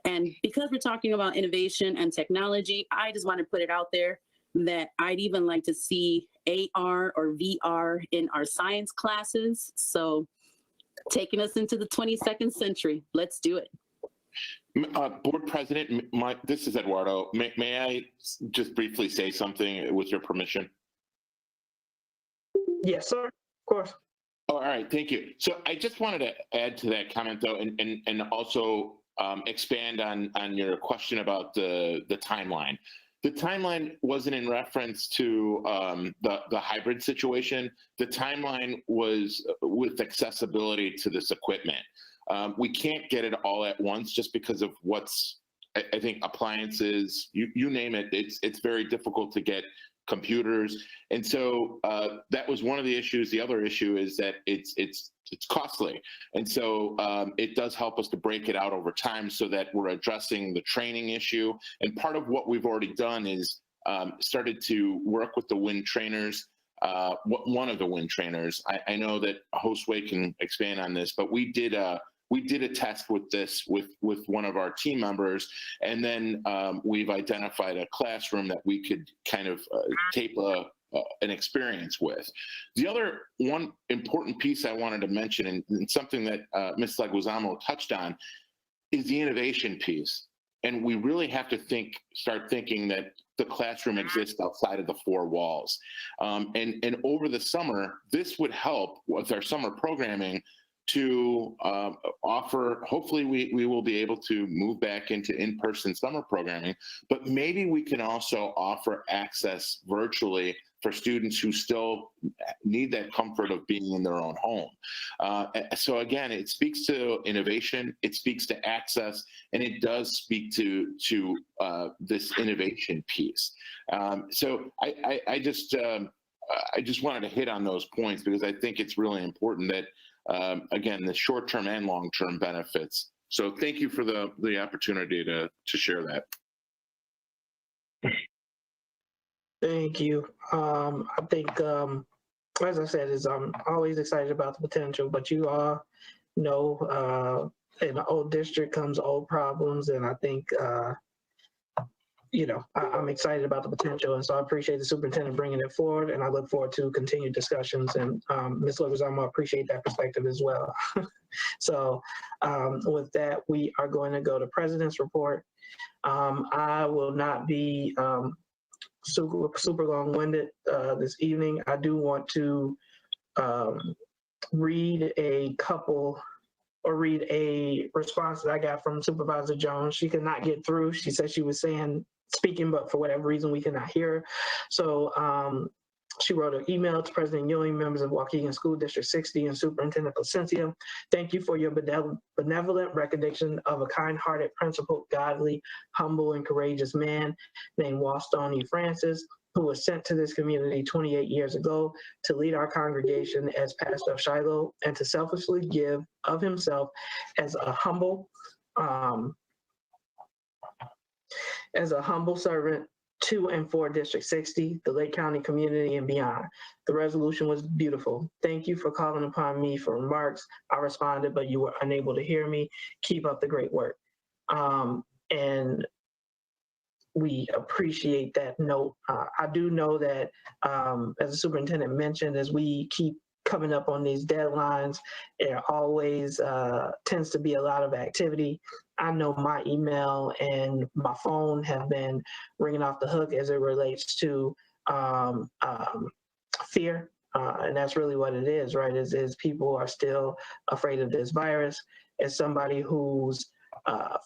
And because we're talking about innovation and technology, I just want to put it out there that I'd even like to see AR or VR in our science classes. So taking us into the 22nd century, let's do it. Board President, this is Eduardo. May I just briefly say something with your permission? Yes, sir. Of course. Oh, all right, thank you. So I just wanted to add to that comment, though, and also expand on your question about the timeline. The timeline wasn't in reference to the hybrid situation. The timeline was with accessibility to this equipment. We can't get it all at once just because of what's, I think, appliances, you name it, it's very difficult to get computers. And so that was one of the issues. The other issue is that it's costly. And so it does help us to break it out over time so that we're addressing the training issue. And part of what we've already done is started to work with the WIN trainers. One of the WIN trainers, I know that Josue can expand on this, but we did a we did a test with this with one of our team members, and then we've identified a classroom that we could kind of tape an experience with. The other one important piece I wanted to mention, and something that Ms. Leguizamo touched on, is the innovation piece. And we really have to start thinking that the classroom exists outside of the four walls. And over the summer, this would help with our summer programming to offer, hopefully we will be able to move back into in-person summer programming, but maybe we can also offer access virtually for students who still need that comfort of being in their own home. So again, it speaks to innovation, it speaks to access, and it does speak to this innovation piece. So I just wanted to hit on those points because I think it's really important that, again, the short-term and long-term benefits. So thank you for the opportunity to share that. Thank you. I think, as I said, I'm always excited about the potential, but you all know in an old district comes old problems, and I think, I'm excited about the potential, and so I appreciate the superintendent bringing it forward, and I look forward to continued discussions, and Ms. Leguizamo, I appreciate that perspective as well. So with that, we are going to go to President's Report. I will not be super long-winded this evening. I do want to read a response that I got from Supervisor Jones. She could not get through. She said she was speaking, but for whatever reason, we could not hear her. So she wrote an email to President Ewing, members of Waukegan School District 60, and Superintendent Placencia. Thank you for your benevolent recognition of a kind-hearted, principled, godly, humble, and courageous man named Wallston Francis, who was sent to this community 28 years ago to lead our congregation as pastor of Shiloh and to selflessly give of himself as a humble servant to and for District 60, the Lake County community, and beyond. The resolution was beautiful. Thank you for calling upon me for remarks. I responded, but you were unable to hear me. Keep up the great work. And we appreciate that note. I do know that, as the superintendent mentioned, as we keep coming up on these deadlines, there always tends to be a lot of activity. I know my email and my phone have been ringing off the hook as it relates to fear. And that's really what it is, right? Is people are still afraid of this virus. As somebody whose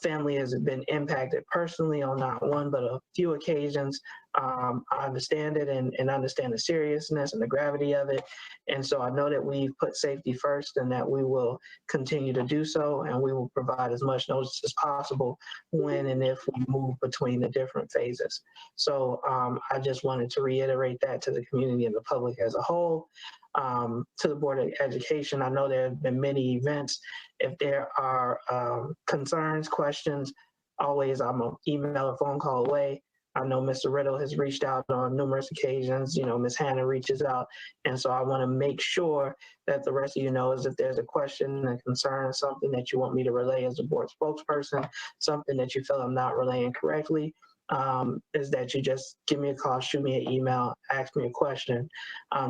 family has been impacted personally on not one, but a few occasions, I understand it and understand the seriousness and the gravity of it. And so I know that we've put safety first and that we will continue to do so, and we will provide as much notice as possible when and if we move between the different phases. So I just wanted to reiterate that to the community and the public as a whole. To the Board of Education, I know there have been many events. If there are concerns, questions, always I'm an email or phone call away. I know Mr. Riddle has reached out on numerous occasions. Ms. Hannah reaches out. And so I want to make sure that the rest of you know is if there's a question, a concern, something that you want me to relay as a board spokesperson, something that you feel I'm not relaying correctly, is that you just give me a call, shoot me an email, ask me a question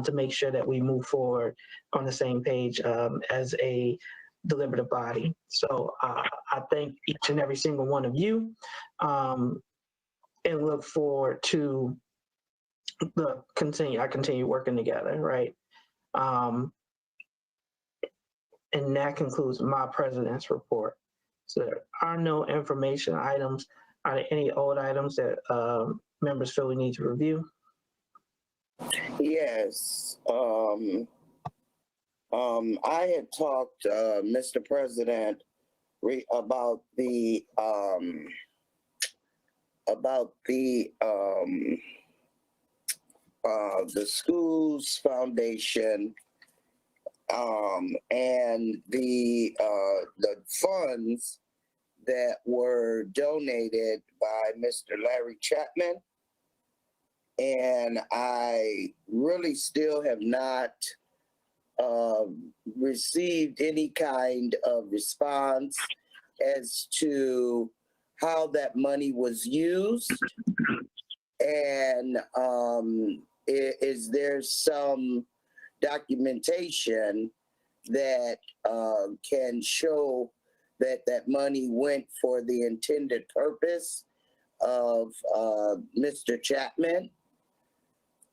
to make sure that we move forward on the same page as a deliberative body. So I thank each and every single one of you and look forward to continue working together, right? And that concludes my president's report. So there are no information items. Are there any old items that members feel we need to review? Yes. I had talked, Mr. President, about the schools foundation and the funds that were donated by Mr. Larry Chapman. And I really still have not received any kind of response as to how that money was used, and is there some documentation that can show that that money went for the intended purpose of Mr. Chapman?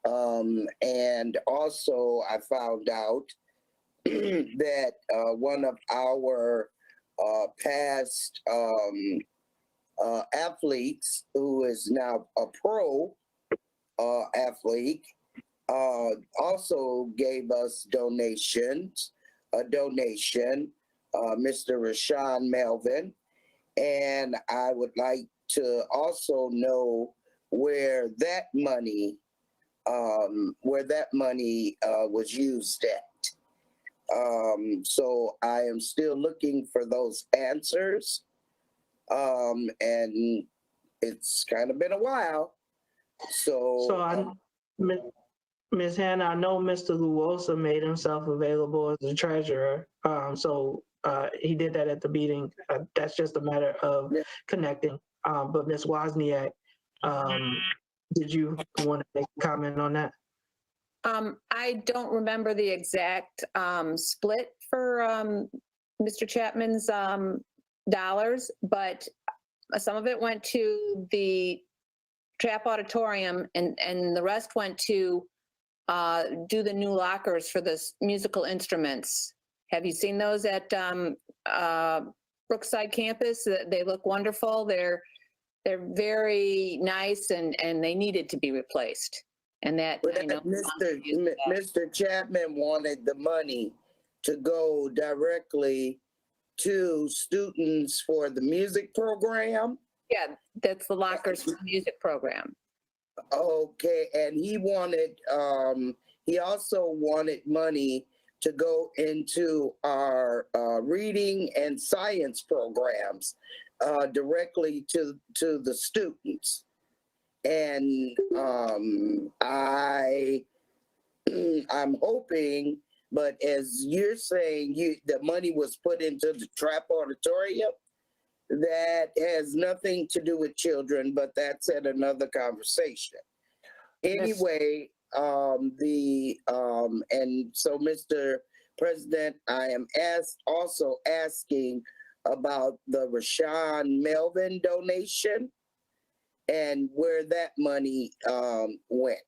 And also I found out that one of our past athletes, who is now a pro athlete, also gave us a donation, Mr. Rashawn Melvin. And I would like to also know where that money was used at. So I am still looking for those answers. And it's kind of been a while. So Ms. Hannah, I know Mr. Luosa made himself available as the treasurer. He did that at the meeting. That's just a matter of connecting. But Ms. Wozniak, did you want to make a comment on that? I don't remember the exact split for Mr. Chapman's dollars, but some of it went to the Trap Auditorium, and the rest went to do the new lockers for the musical instruments. Have you seen those at Brookside campus? They look wonderful. They're very nice, and they needed to be replaced. And that, but Mr. Chapman wanted the money to go directly to students for the music program. Yeah, that's the lockers for the music program. Okay, and he wanted, he also wanted money to go into our reading and science programs directly to the students. And I'm hoping, but as you're saying, the money was put into the Trap Auditorium. That has nothing to do with children, but that's at another conversation. Anyway, and so, Mr. President, I am also asking about the Rashawn Melvin donation and where that money went.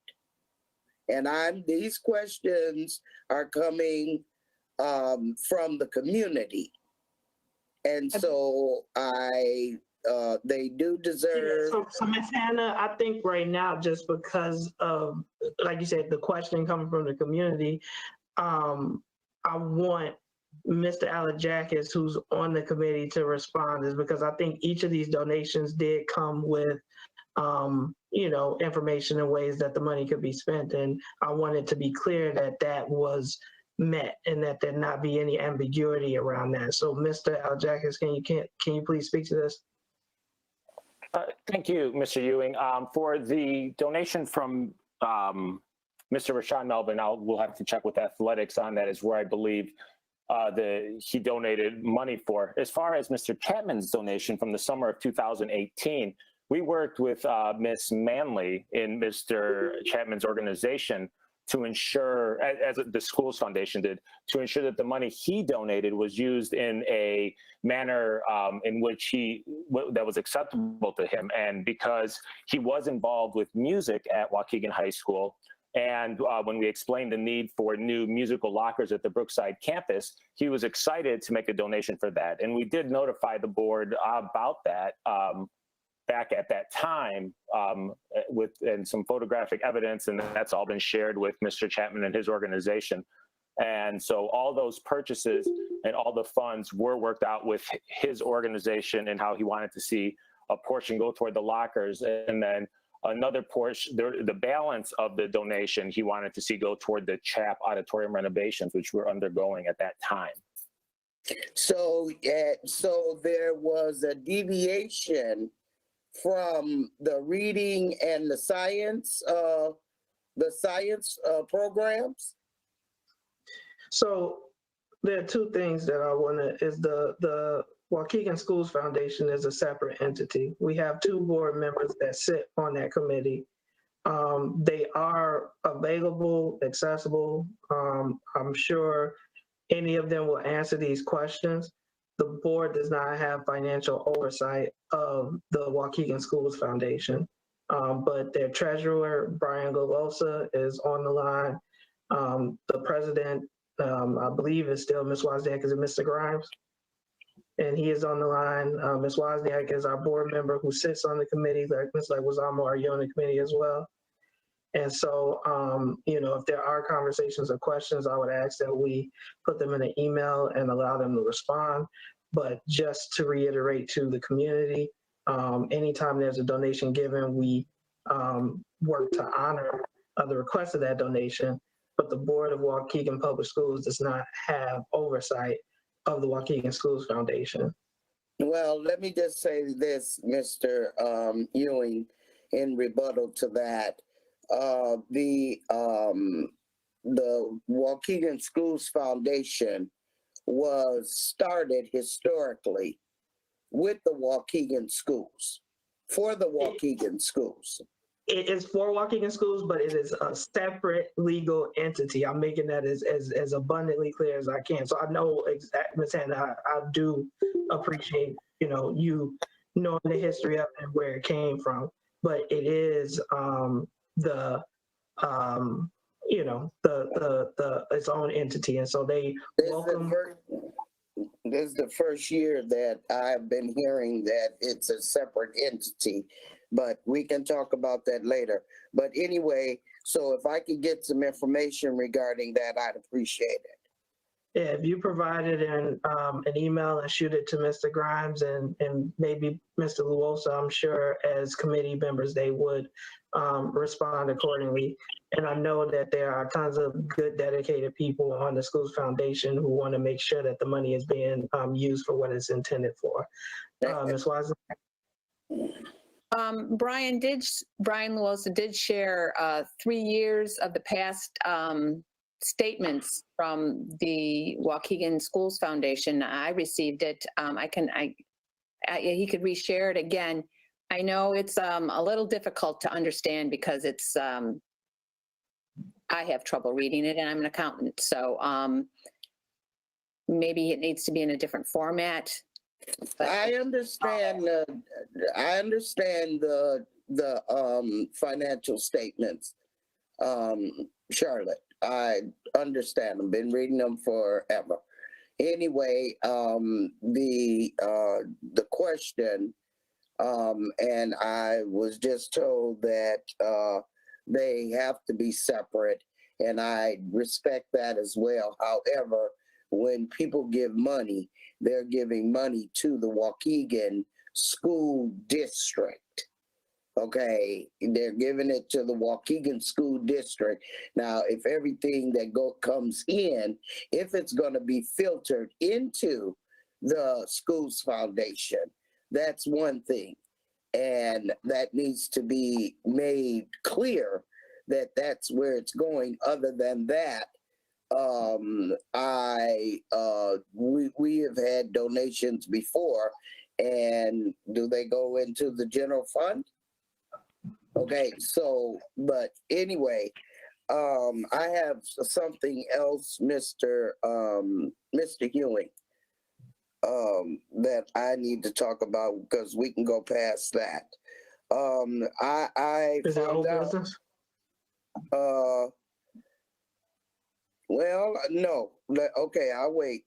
And these questions are coming from the community. And so they do deserve. So Ms. Hannah, I think right now, just because of, like you said, the question coming from the community, I want Mr. Alajakis, who's on the committee, to respond, is because I think each of these donations did come with, information and ways that the money could be spent. And I want it to be clear that that was met and that there not be any ambiguity around that. So Mr. Alajakis, can you please speak to this? Thank you, Mr. Ewing. For the donation from Mr. Rashawn Melvin, we'll have to check with athletics on that, is where I believe he donated money for. As far as Mr. Chapman's donation from the summer of 2018, we worked with Ms. Manley in Mr. Chapman's organization to ensure, as the Schools Foundation did, to ensure that the money he donated was used in a manner in which that was acceptable to him. And because he was involved with music at Waukegan High School, and when we explained the need for new musical lockers at the Brookside campus, he was excited to make a donation for that. And we did notify the board about that back at that time and some photographic evidence, and that's all been shared with Mr. Chapman and his organization. And so all those purchases and all the funds were worked out with his organization and how he wanted to see a portion go toward the lockers, and then another portion, the balance of the donation, he wanted to see go toward the CHAP auditorium renovations, which were undergoing at that time. So there was a deviation from the reading and the science programs? So there are two things that I want to, is the Waukegan Schools Foundation is a separate entity. We have two board members that sit on that committee. They are available, accessible. I'm sure any of them will answer these questions. The board does not have financial oversight of the Waukegan Schools Foundation. But their treasurer, Brian Golosa, is on the line. The president, I believe, is still Ms. Wozniak. Is it Mr. Grimes? And he is on the line. Ms. Wozniak is our board member who sits on the committee, like Ms. Leguizamo, are you on the committee as well? And so, if there are conversations or questions, I would ask that we put them in an email and allow them to respond. But just to reiterate to the community, anytime there's a donation given, we work to honor the request of that donation. But the board of Waukegan Public Schools does not have oversight of the Waukegan Schools Foundation. Well, let me just say this, Mr. Ewing, in rebuttal to that. The Waukegan Schools Foundation was started historically with the Waukegan schools, for the Waukegan schools. It is for Waukegan Schools, but it is a separate legal entity. I'm making that as abundantly clear as I can. So I know, Ms. Hannah, I do appreciate, you knowing the history of it and where it came from. But it is its own entity, and so they welcome. This is the first year that I've been hearing that it's a separate entity, but we can talk about that later. But anyway, so if I could get some information regarding that, I'd appreciate it. Yeah, if you provided an email and shoot it to Mr. Grimes and maybe Mr. Luosa, I'm sure as committee members, they would respond accordingly. And I know that there are tons of good, dedicated people on the Schools Foundation who want to make sure that the money is being used for what it's intended for. Ms. Wozniak? Brian Luosa did share 3 years of the past statements from the Waukegan Schools Foundation. I received it. He could reshare it again. I know it's a little difficult to understand because it's, I have trouble reading it and I'm an accountant. So maybe it needs to be in a different format. I understand the financial statements, Charlotte. I understand them. Been reading them forever. Anyway, the question, and I was just told that they have to be separate, and I respect that as well. However, when people give money, they're giving money to the Waukegan School District. Okay, they're giving it to the Waukegan School District. Now, if everything that comes in, if it's going to be filtered into the Schools Foundation, that's one thing. And that needs to be made clear that that's where it's going. Other than that, we have had donations before, and do they go into the general fund? Okay, so, but anyway, I have something else, Mr. Ewing, that I need to talk about because we can go past that. I Is it found old out, business? well, no, okay, I'll wait.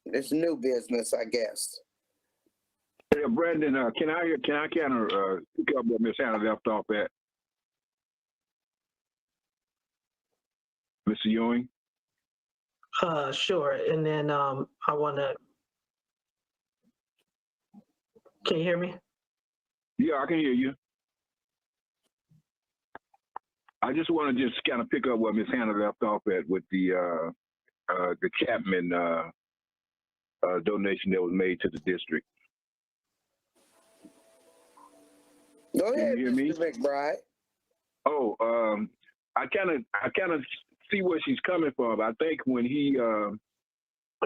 It's new business, I guess. Hey, Brandon, can I kind of pick up what Ms. Hannah left off at? Mr. Ewing? Sure. And then I want to. Can you hear me? Yeah, I can hear you. I just want to just kind of pick up what Ms. Hannah left off at with the Chapman donation that was made to the district. Go ahead, Can you hear me? Mr. McBride. Oh, I kind of see where she's coming from. I think when he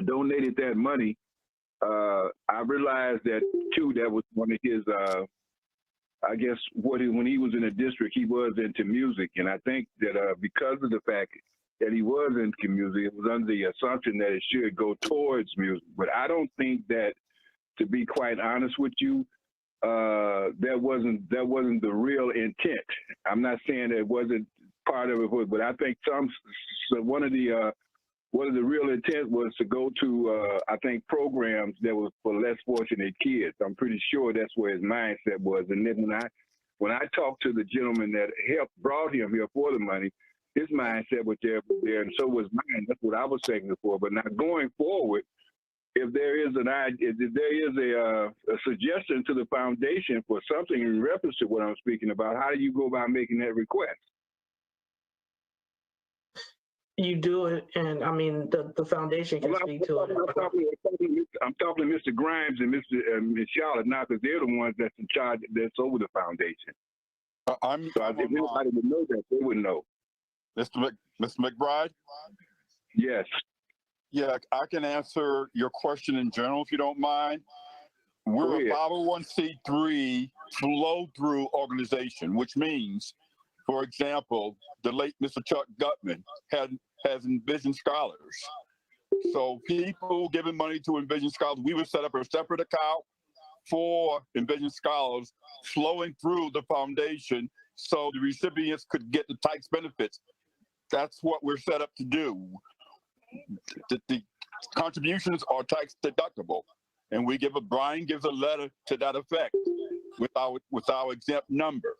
donated that money, I realized that too. That was one of his. I guess when he was in the district, he was into music, and I think that because of the fact that he was into music, it was under the assumption that it should go towards music. But I don't think that, to be quite honest with you, that wasn't the real intent. I'm not saying that it wasn't part of it, but I think one of the real intent was to go to I think programs that was for less fortunate kids. I'm pretty sure that's where his mindset was. And then when I talked to the gentleman that brought him here for the money, his mindset was there, and so was mine. That's what I was saying before. But now going forward, if there is a suggestion to the foundation for something in reference to what I'm speaking about, how do you go about making that request? You do it, and I mean, the foundation can speak to it. I'm talking to Mr. Grimes and Ms. Charlotte now, because they're the ones that's in charge, that's over the foundation. So if anybody would know that, they would know. Mr. McBride? Yes. Yeah, I can answer your question in general if you don't mind. We're a 501c3 flow-through organization, which means, for example, the late Mr. Chuck Gutman has Envision Scholars. So people giving money to Envision Scholars, we would set up a separate account for Envision Scholars flowing through the foundation so the recipients could get the tax benefits. That's what we're set up to do. The contributions are tax deductible, and Brian gives a letter to that effect with our exempt number.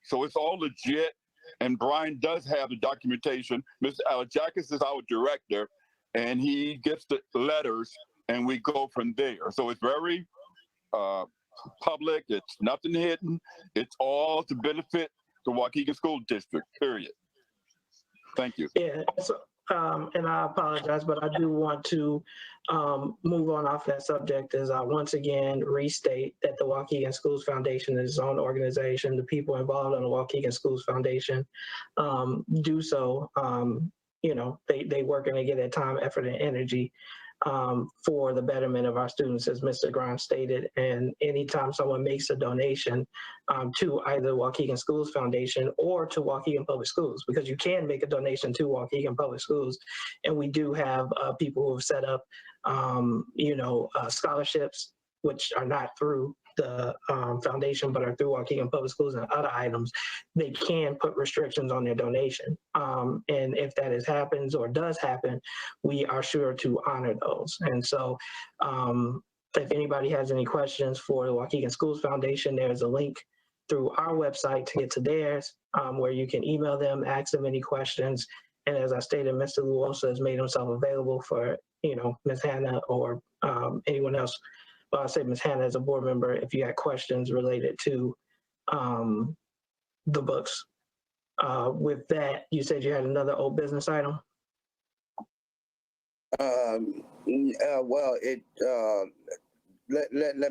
So it's all legit, and Brian does have the documentation. Mr. Alajakis is our director, and he gets the letters, and we go from there. So it's very public. It's nothing hidden. It's all to benefit the Waukegan School District, period. Thank you. Yeah, so, and I apologize, but I do want to move on off that subject as I once again restate that the Waukegan Schools Foundation is its own organization. The people involved in the Waukegan Schools Foundation do so. They work and they give their time, effort, and energy for the betterment of our students, as Mr. Grimes stated. And anytime someone makes a donation to either Waukegan Schools Foundation or to Waukegan Public Schools, because you can make a donation to Waukegan Public Schools, and we do have people who have set up, scholarships, which are not through the foundation, but are through Waukegan Public Schools and other items. They can put restrictions on their donation. And if that happens or does happen, we are sure to honor those. And so if anybody has any questions for the Waukegan Schools Foundation, there's a link through our website to get to theirs, where you can email them, ask them any questions. And as I stated, Mr. Luosa has made himself available for, Ms. Hannah or anyone else. Well, I say Ms. Hannah as a board member, if you had questions related to the books. With that, you said you had another old business item? Let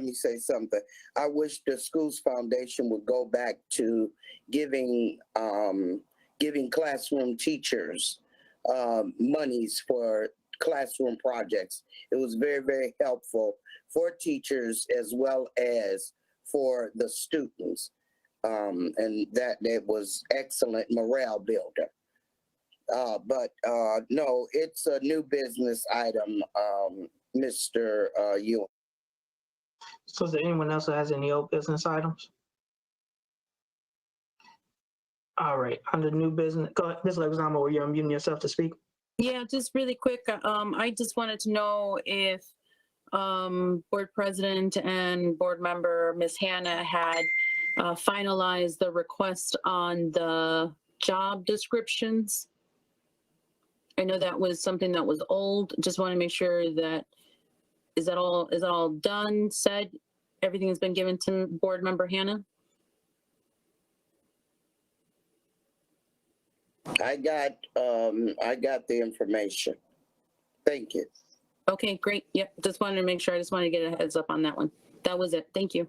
me say something. I wish the Schools Foundation would go back to giving classroom teachers monies for classroom projects. It was very, very helpful for teachers as well as for the students. And that was excellent morale builder. But no, it's a new business item, Mr. Ewing. So is there anyone else that has any old business items? All right, under new business, go ahead, Ms. Leguizamo, were you unmuting yourself to speak? Yeah, just really quick. I just wanted to know if board president and board member Ms. Hannah had finalized the request on the job descriptions. I know that was something that was old. Just want to make sure that is that all done, said, everything has been given to board member Hannah? I got the information. Thank you. Okay, great. Yep, just wanted to make sure. I just wanted to get a heads up on that one. That was it. Thank you.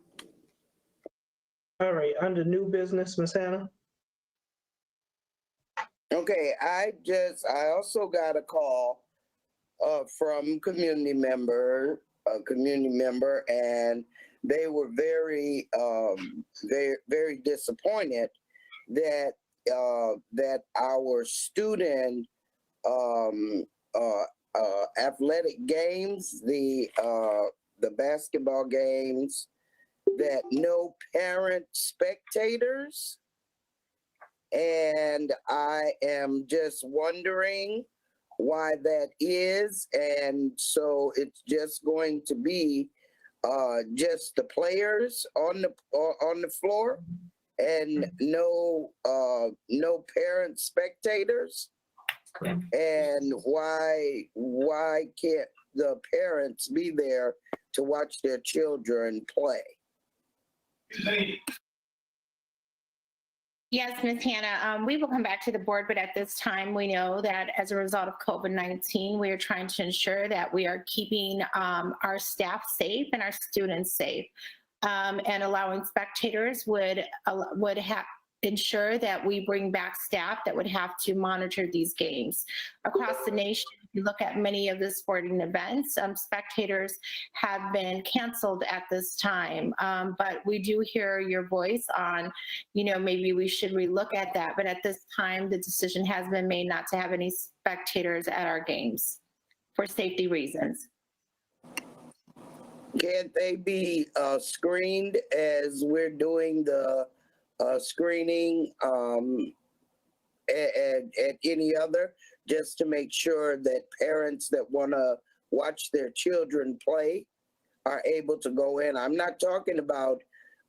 All right, under new business, Ms. Hannah. Okay, I also got a call from a community member, and they were very disappointed that our student athletic games, the basketball games, that no parent spectators. And I am just wondering why that is. And so it's just going to be just the players on the floor and no parent spectators. And why can't the parents be there to watch their children play? Yes, Ms. Hannah, we will come back to the board, but at this time, we know that as a result of COVID-19, we are trying to ensure that we are keeping our staff safe and our students safe. And allowing spectators would ensure that we bring back staff that would have to monitor these games. Across the nation, if you look at many of the sporting events, spectators have been canceled at this time. But we do hear your voice on, maybe we should relook at that. But at this time, the decision has been made not to have any spectators at our games for safety reasons. Can't they be screened as we're doing the screening at any other, just to make sure that parents that want to watch their children play are able to go in? I'm not talking about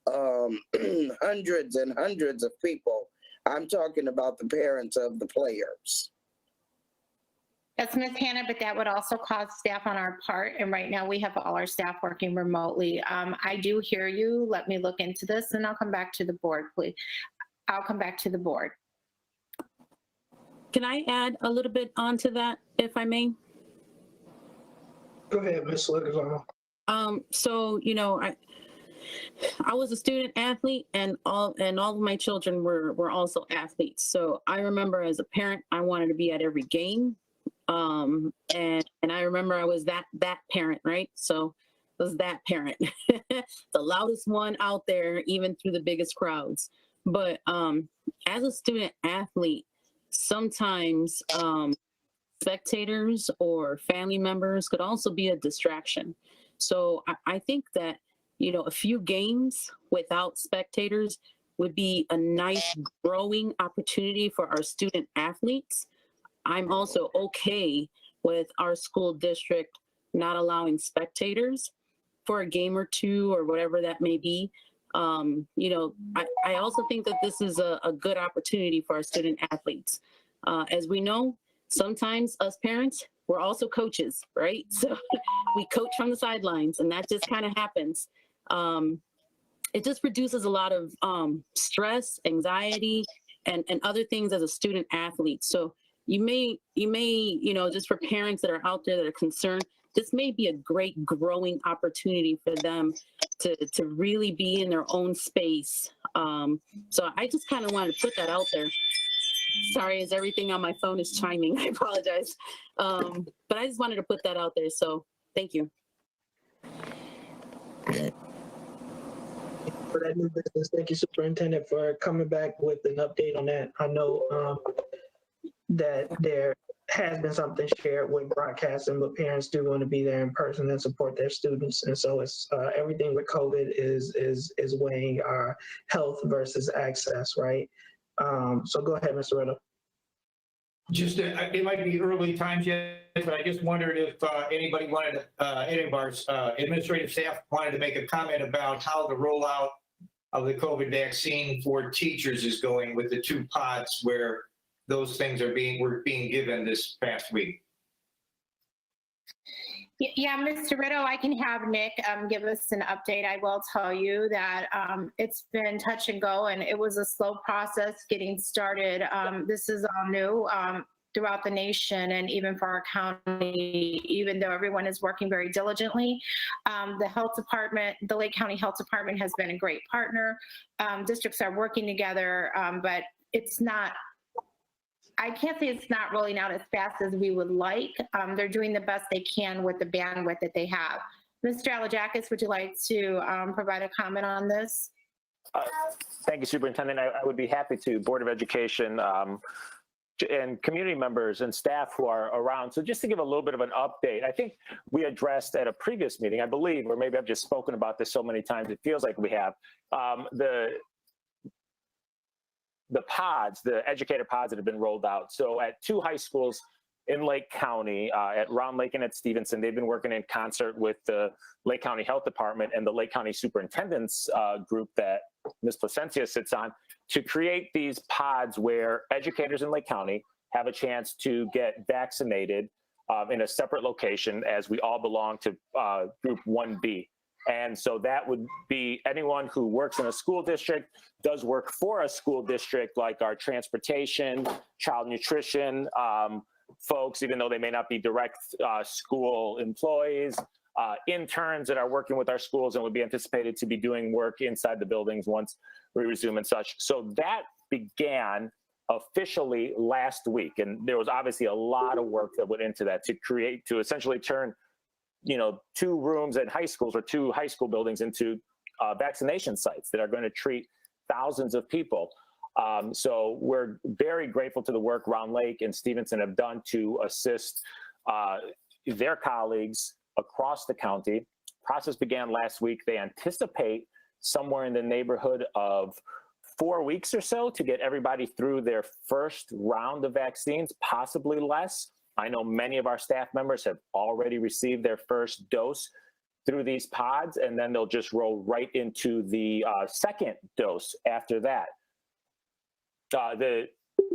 hundreds and hundreds of people. I'm talking about the parents of the players. That's Ms. Hannah, but that would also cost staff on our part. And right now we have all our staff working remotely. I do hear you. Let me look into this and I'll come back to the board, please. I'll come back to the board. Can I add a little bit onto that, if I may? Go ahead, Ms. Leguizamo. So, I was a student athlete, and all of my children were also athletes. So I remember as a parent, I wanted to be at every game. And I remember I was that parent, right? So I was that parent, the loudest one out there, even through the biggest crowds. But as a student athlete, sometimes spectators or family members could also be a distraction. So I think that, a few games without spectators would be a nice growing opportunity for our student athletes. I'm also okay with our school district not allowing spectators for a game or two or whatever that may be. I also think that this is a good opportunity for our student athletes. As we know, sometimes us parents, we're also coaches, right? So we coach from the sidelines, and that just kind of happens. It just reduces a lot of stress, anxiety, and other things as a student athlete. So you may, just for parents that are out there that are concerned, this may be a great growing opportunity for them to really be in their own space. So I just kind of wanted to put that out there. Sorry, as everything on my phone is chiming, I apologize. But I just wanted to put that out there. So thank you. For that new business, thank you, Superintendent, for coming back with an update on that. I know that there has been something shared with broadcasting, but parents do want to be there in person and support their students. And so it's everything with COVID is weighing our health versus access, right? So go ahead, Mr. Riddle. Just, it might be early times yet, but I just wondered if anybody wanted, any of our administrative staff wanted to make a comment about how the rollout of the COVID vaccine for teachers is going with the 2 pods where those things were being given this past week. Yeah, Mr. Riddle, I can have Nick give us an update. I will tell you that it's been touch and go, and it was a slow process getting started. This is all new throughout the nation, and even for our county, even though everyone is working very diligently. The health department, the Lake County Health Department has been a great partner. Districts are working together, but it's not I can't say it's not rolling out as fast as we would like. They're doing the best they can with the bandwidth that they have. Mr. Alajakis, would you like to provide a comment on this? Thank you, Superintendent. I would be happy to. Board of Education and community members and staff who are around. So just to give a little bit of an update, I think we addressed at a previous meeting, I believe, or maybe I've just spoken about this so many times, it feels like we have, the pods, the educator pods that have been rolled out. So at 2 high schools in Lake County, at Round Lake and at Stevenson, they've been working in concert with the Lake County Health Department and the Lake County Superintendents group that Ms. Placencia sits on to create these pods where educators in Lake County have a chance to get vaccinated in a separate location, as we all belong to Group 1B. And so that would be anyone who works in a school district, does work for a school district, like our transportation, child nutrition folks, even though they may not be direct school employees, interns that are working with our schools and would be anticipated to be doing work inside the buildings once we resume and such. So that began officially last week. And there was obviously a lot of work that went into that to essentially turn, 2 rooms at high schools or 2 high school buildings into vaccination sites that are going to treat thousands of people. So we're very grateful to the work Round Lake and Stevenson have done to assist their colleagues across the county. Process began last week. They anticipate somewhere in the neighborhood of 4 weeks or so to get everybody through their first round of vaccines, possibly less. I know many of our staff members have already received their first dose through these pods, and then they'll just roll right into the second dose after that. The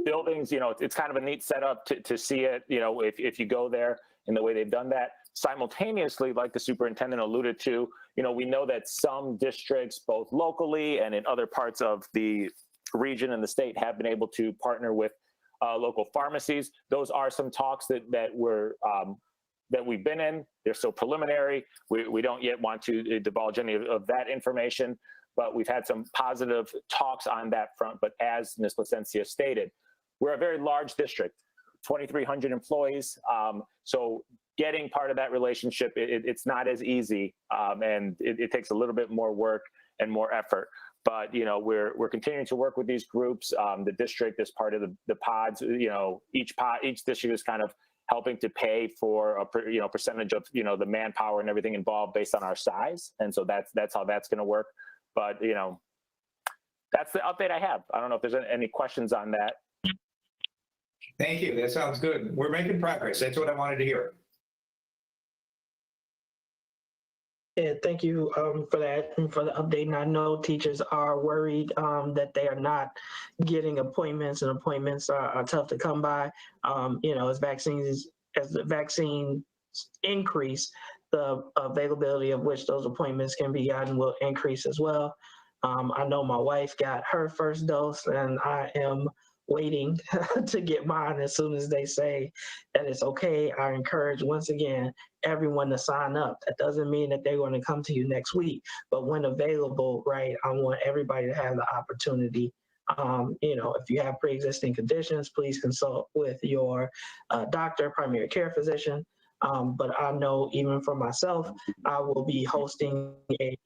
buildings, it's kind of a neat setup to see it, if you go there in the way they've done that. Simultaneously, like the superintendent alluded to, we know that some districts, both locally and in other parts of the region and the state, have been able to partner with local pharmacies. Those are some talks that we've been in. They're still preliminary. We don't yet want to divulge any of that information, but we've had some positive talks on that front. But as Ms. Placencia stated, we're a very large district, 2,300 employees. So getting part of that relationship, it's not as easy, and it takes a little bit more work and more effort. But we're continuing to work with these groups. The district is part of the pods. Each district is kind of helping to pay for a percentage of the manpower and everything involved based on our size, and so that's how that's going to work. But that's the update I have. I don't know if there's any questions on that. Thank you. That sounds good. We're making progress. That's what I wanted to hear. Yeah, thank you for that and for the update. And I know teachers are worried that they are not getting appointments, and appointments are tough to come by. As the vaccines increase, the availability of which those appointments can be gotten will increase as well. I know my wife got her first dose, and I am waiting to get mine as soon as they say that it's okay. I encourage, once again, everyone to sign up. That doesn't mean that they're going to come to you next week, but when available, right, I want everybody to have the opportunity. If you have pre-existing conditions, please consult with your doctor, primary care physician. But I know even for myself, I will be hosting a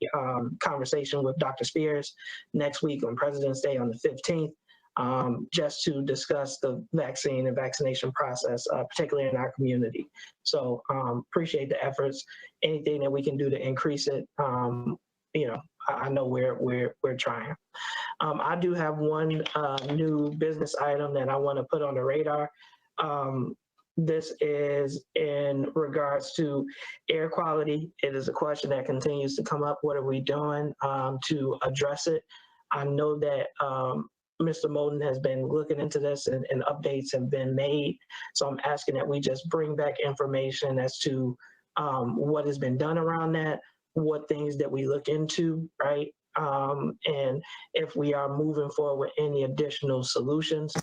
conversation with Dr. Spears next week on President's Day on the 15th. Just to discuss the vaccine and vaccination process, particularly in our community. So appreciate the efforts. Anything that we can do to increase it, I know we're trying. I do have one new business item that I want to put on the radar. This is in regards to air quality. It is a question that continues to come up. What are we doing to address it? I know that Mr. Moulton has been looking into this, and updates have been made. So I'm asking that we just bring back information as to what has been done around that, what things that we look into, right? And if we are moving forward with any additional solutions,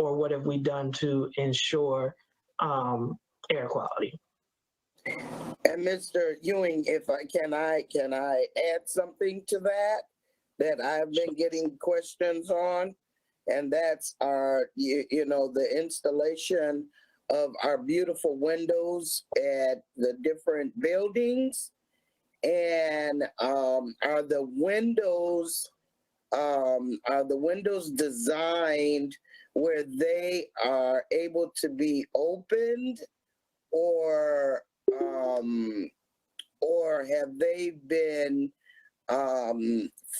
or what have we done to ensure air quality. And Mr. Ewing, if I can I add something to that I've been getting questions on? and that's our, you know, the installation of our beautiful windows at the different buildings. And are the windows designed where they are able to be opened, or have they been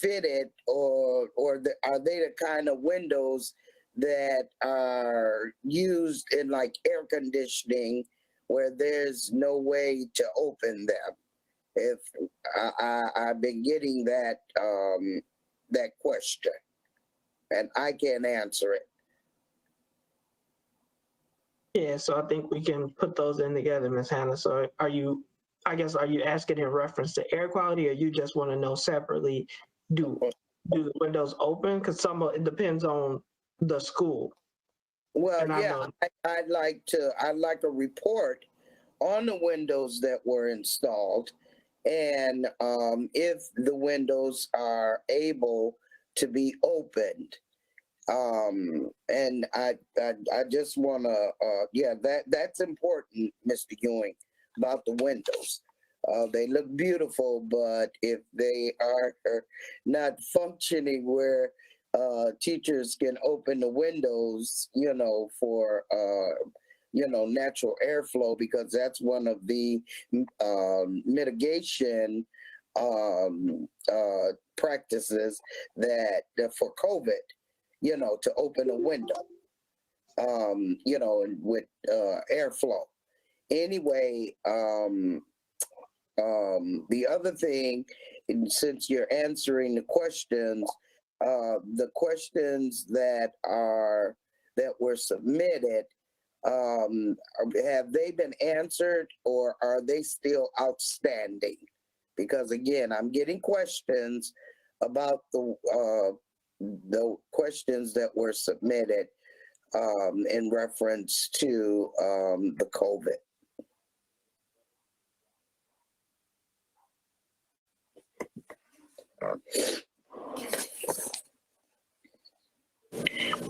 fitted, or are they the kind of windows that are used in like air conditioning where there's no way to open them? If I've been getting that that question, and I can't answer it. Yeah, so I think we can put those in together, Ms. Hannah. So are you asking in reference to air quality, or you just want to know separately, do the windows open? Because it depends on the school. Well, yeah, I'd like a report on the windows that were installed, and if the windows are able to be opened. And I just want to, that's important, Mr. Ewing, about the windows. They look beautiful, but if they are not functioning where teachers can open the windows, you know, for, you know, natural airflow, because that's one of the mitigation practices that for COVID, you know, to open a window, you know, with airflow. Anyway, the other thing, since you're answering the questions that were submitted, have they been answered, or are they still outstanding? Because again, I'm getting questions about the questions that were submitted in reference to the COVID.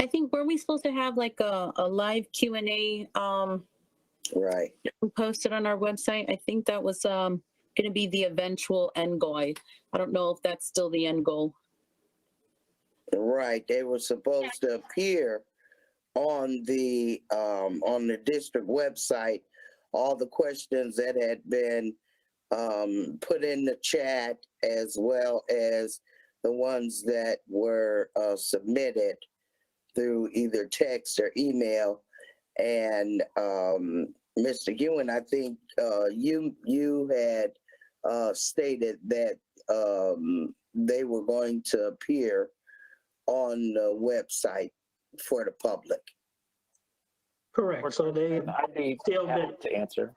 I think, were we supposed to have like a live Q&A right, posted on our website? I think that was going to be the eventual end goal. I don't know if that's still the end goal. Right, they were supposed to appear on the district website, all the questions that had been put in the chat, as well as the ones that were submitted through either text or email. And Mr. Ewan, I think you had stated that they were going to appear on the website for the public. Correct. So they I'd be still happy to answer.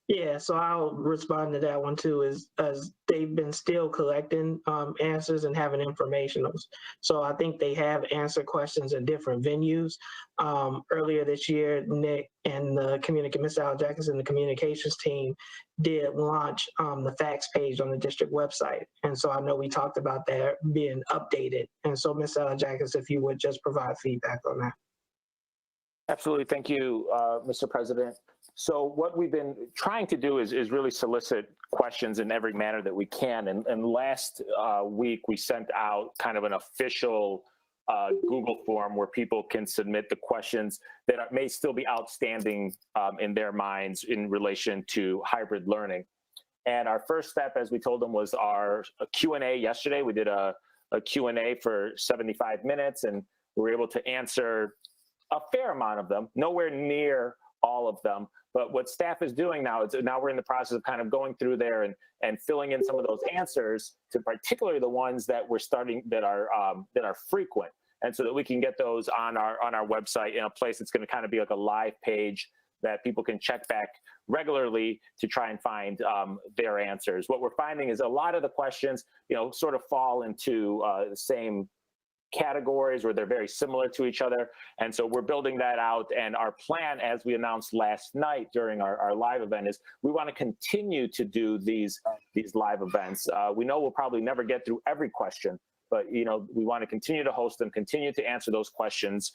Yeah, so I'll respond to that one too, as they've been still collecting answers and having information. So I think they have answered questions in different venues. Earlier this year, Nick and Ms. Al Jackson, the communications team, did launch the facts page on the district website. And so I know we talked about that being updated. And so Ms. Al Jackson, if you would just provide feedback on that. Absolutely. Thank you, Mr. President. So what we've been trying to do is really solicit questions in every manner that we can. And last week, we sent out kind of an official Google form where people can submit the questions that may still be outstanding in their minds in relation to hybrid learning. And our first step, as we told them, was our Q&A yesterday. We did a Q&A for 75 minutes, and we were able to answer a fair amount of them, nowhere near all of them. But what staff is doing now is now we're in the process of kind of going through there and filling in some of those answers, to particularly the ones that we're starting that are frequent, and so that we can get those on our website in a place that's going to kind of be like a live page that people can check back regularly to try and find their answers. What we're finding is a lot of the questions, sort of fall into the same categories, where they're very similar to each other. And so we're building that out. And our plan, as we announced last night during our live event, is we want to continue to do these live events. We know we'll probably never get through every question, but we want to continue to host them, continue to answer those questions,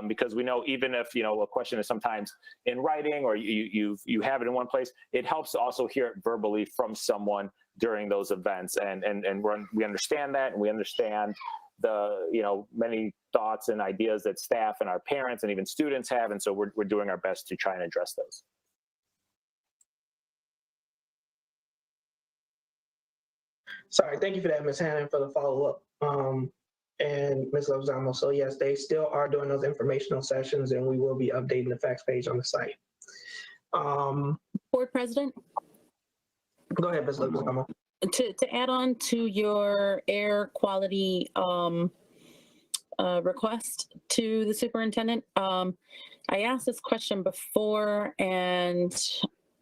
because we know even if a question is sometimes in writing or you have it in one place, it helps to also hear it verbally from someone during those events, and we understand that, and we understand the many thoughts and ideas that staff and our parents and even students have, and so we're doing our best to try and address those. Sorry, thank you for that, Ms. Hannon, for the follow-up. And Ms. Lozano, so yes, they still are doing those informational sessions, and we will be updating the facts page on the site. Board President? Go ahead, Ms. Lozano. To add on to your air quality request to the superintendent, I asked this question before, and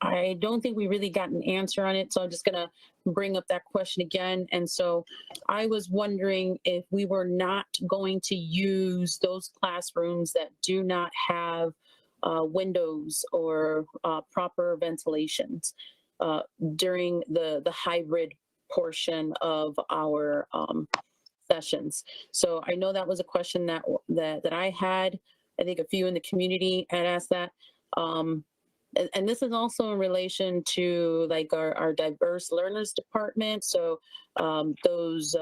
I don't think we really got an answer on it, so I'm just gonna bring up that question again. And so I was wondering if we were not going to use those classrooms that do not have windows or proper ventilations during the hybrid portion of our sessions. So I know that was a question that I had. I think a few in the community had asked that. And this is also in relation to like our diverse learners department. So those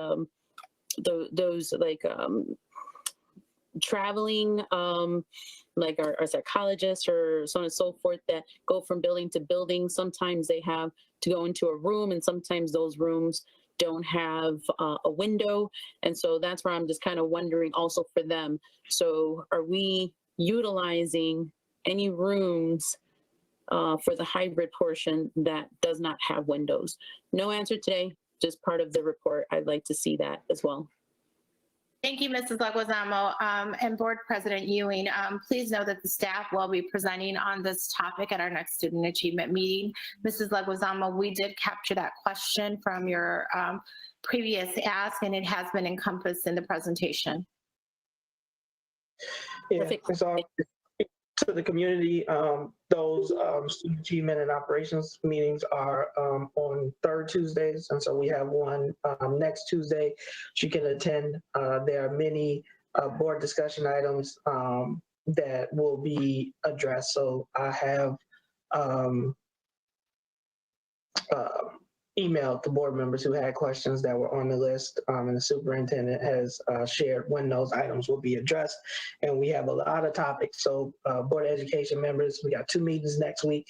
like traveling, like our psychologists or so on and so forth that go from building to building. Sometimes they have to go into a room, and sometimes those rooms don't have a window. And so that's where I'm just kind of wondering also for them. So are we utilizing any rooms for the hybrid portion that does not have windows? No answer today, just part of the report. I'd like to see that as well. Thank you, Mrs. Leguizamo. And Board President Ewing, please know that the staff will be presenting on this topic at our next student achievement meeting. Mrs. Leguizamo, we did capture that question from your previous ask, and it has been encompassed in the presentation. Yeah, so to the community, those student achievement and operations meetings are on third Tuesdays, and so we have one next Tuesday. She can attend. There are many board discussion items that will be addressed. So I have emailed the board members who had questions that were on the list, and the superintendent has shared when those items will be addressed. And we have a lot of topics. So board education members, we got 2 meetings next week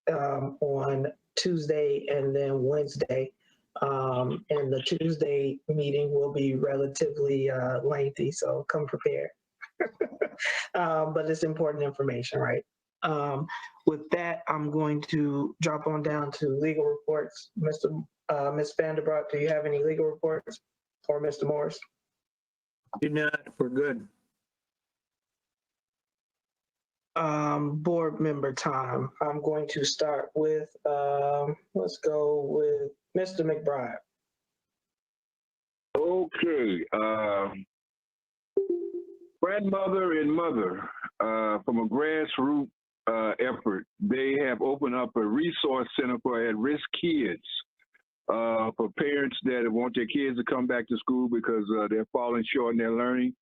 on Tuesday and then Wednesday. And the Tuesday meeting will be relatively lengthy, so come prepared. But it's important information, right? With that, I'm going to drop on down to legal reports. Ms. Vanderbroek, do you have any legal reports? Or Mr. Morris? Do not, we're good. Board member time. I'm going to start with, let's go with Mr. McBride. Okay. Grandmother and mother, from a grassroots effort, they have opened up a resource center for at-risk kids, for parents that want their kids to come back to school because they're falling short in their learning.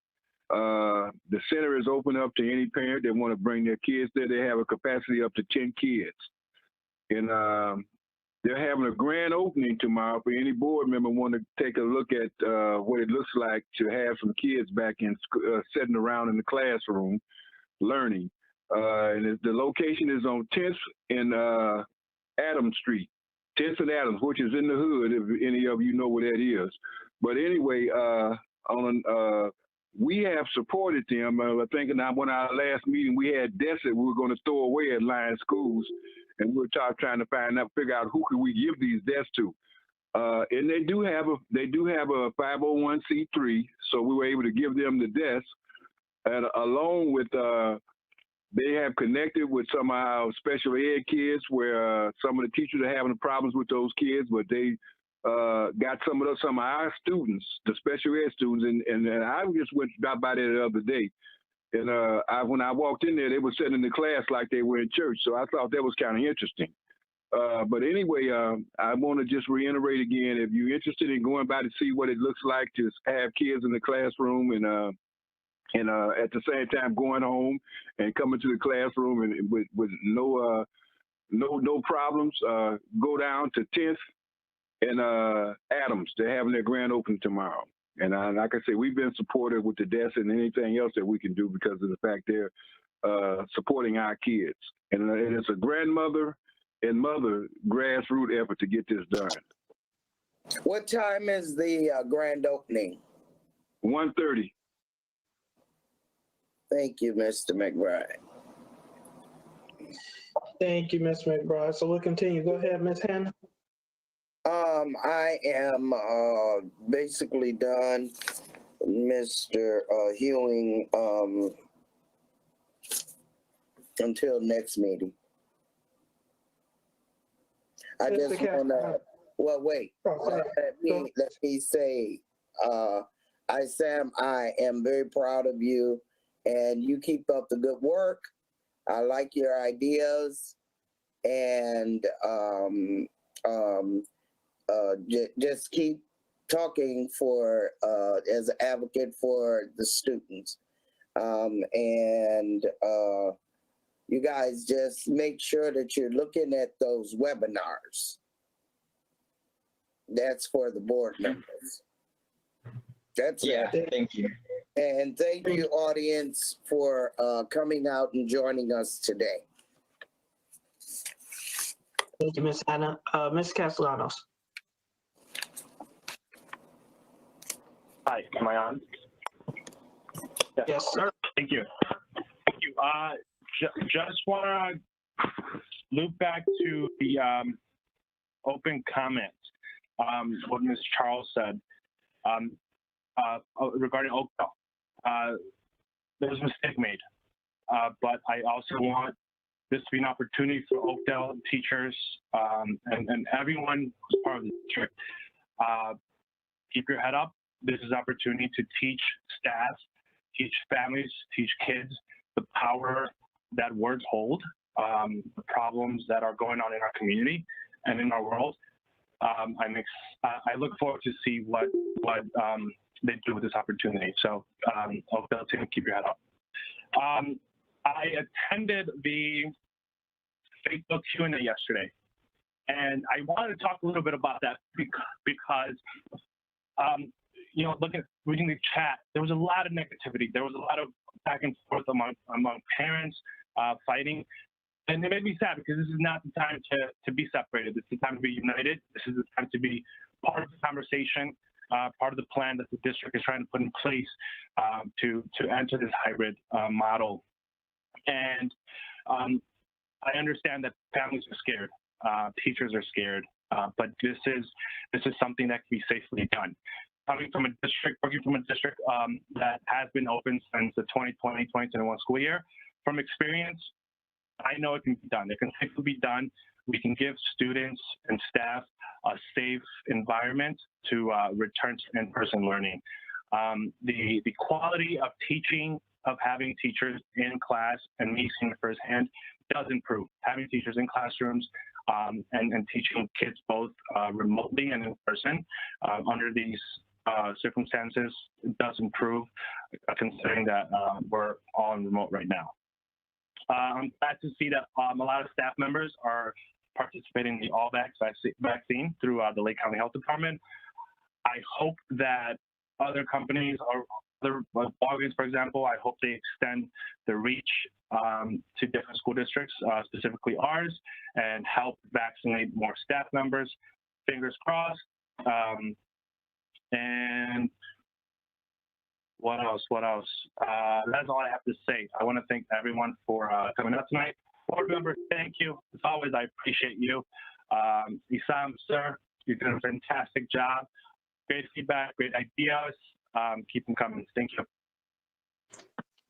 The center is open up to any parent that want to bring their kids there. They have a capacity up to 10 kids. And they're having a grand opening tomorrow for any board member want to take a look at what it looks like to have some kids back in sitting around in the classroom learning. And the location is on 10th and Adams Street, 10th and Adams, which is in the hood, if any of you know where that is. But anyway, we have supported them. I think in our last meeting, we had desks that we were going to throw away at Lion Schools, and we were trying to figure out who could we give these desks to. And they do have a 501c3, so we were able to give them the desks, and along with they have connected with some of our special ed kids where some of the teachers are having problems with those kids, but they got some of our students, the special ed students, and I just dropped by there the other day. And when I walked in there, they were sitting in the class like they were in church. So I thought that was kind of interesting. But anyway, I want to just reiterate again, if you're interested in going by to see what it looks like to have kids in the classroom and at the same time going home and coming to the classroom and with no problems, go down to 10th and Adams. They're having their grand opening tomorrow. And like I said, we've been supportive with the desk and anything else that we can do because of the fact they're supporting our kids. And it's a grandmother and mother grassroots effort to get this done. What time is the grand opening? 1:30. Thank you, Mr. McBride. Thank you, Ms. McBride. So we'll continue. Go ahead, Ms. Hannah. I am basically done. Mr. Ewing, until next meeting. I just want to, well, wait. Let me say, Sam, I am very proud of you, and you keep up the good work. I like your ideas, and just keep talking for as an advocate for the students, and you guys just make sure that you're looking at those webinars. That's for the board members. That's it. Thank you. And thank you, audience, for coming out and joining us today. Thank you, Ms. Hannah. Ms. Castellanos. Hi, am I on? Yes, sir. Thank you. Thank you. Just want to loop back to the open comments. What Ms. Charles said regarding Oakdale. There was a mistake made, but I also want this to be an opportunity for Oakdale teachers and everyone who's part of the district. Keep your head up. This is an opportunity to teach staff, teach families, teach kids the power that words hold, the problems that are going on in our community and in our world. I look forward to see what they do with this opportunity. So Oakdale team, keep your head up. I attended the Facebook Q&A yesterday, and I wanted to talk a little bit about that because you know, reading the chat, there was a lot of negativity. There was a lot of back and forth among parents fighting. And it made me sad because this is not the time to be separated. This is the time to be united. This is the time to be part of the conversation, part of the plan that the district is trying to put in place to enter this hybrid model. And I understand that families are scared, teachers are scared, but this is something that can be safely done. Coming from a district, working from a district that has been open since the 2020-2021 school year, from experience, I know it can be done. It can safely be done. We can give students and staff a safe environment to return to in-person learning. The quality of teaching, of having teachers in class and me seeing it firsthand does improve. Having teachers in classrooms and teaching kids both remotely and in person under these circumstances does improve, considering that we're all in remote right now. I'm glad to see that a lot of staff members are participating in the all-vax vaccine through the Lake County Health Department. I hope that other companies or other Waukegan, for example, I hope they extend the reach to different school districts, specifically ours, and help vaccinate more staff members. Fingers crossed. And what else? That's all I have to say. I want to thank everyone for coming out tonight. Board members, thank you. As always, I appreciate you. Isam, sir, you're doing a fantastic job. Great feedback, great ideas. Keep them coming. Thank you.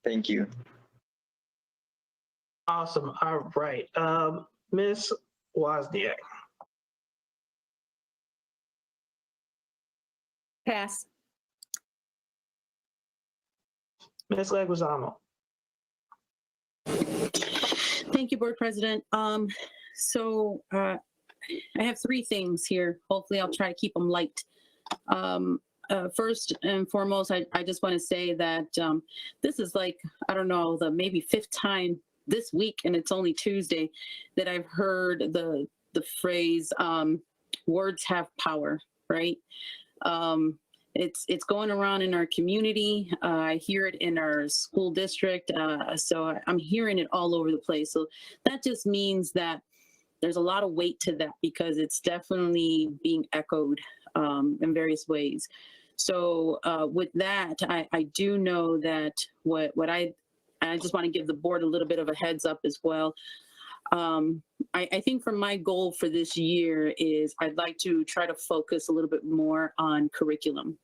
Thank you. Awesome. All right. Ms. Wozniak. Pass. Ms. Leguizamo. Thank you, Board President. So I have three things here. Hopefully I'll try to keep them light. First and foremost, I just want to say that this is like, I don't know, the maybe fifth time this week, and it's only Tuesday, that I've heard the phrase, words have power, right? It's going around in our community. I hear it in our school district. So I'm hearing it all over the place. So that just means that there's a lot of weight to that, because it's definitely being echoed in various ways. So with that, I do know that what I just want to give the board a little bit of a heads up as well. I think for my goal for this year is I'd like to try to focus a little bit more on curriculum.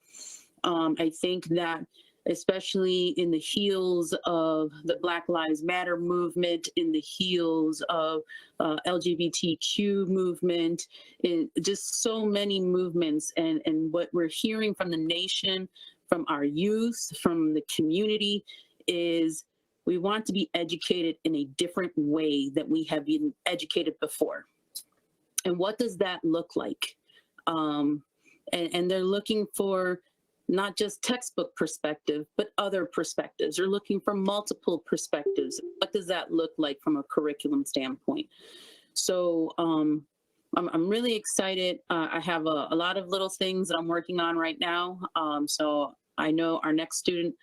I think that especially in the heels of the Black Lives Matter movement, in the heels of LGBTQ movement, in just so many movements, and what we're hearing from the nation, from our youth, from the community, is we want to be educated in a different way that we have been educated before. And what does that look like? And they're looking for not just textbook perspective, but other perspectives. They're looking for multiple perspectives. What does that look like from a curriculum standpoint? So I'm really excited. I have a lot of little things that I'm working on right now. So I know our next student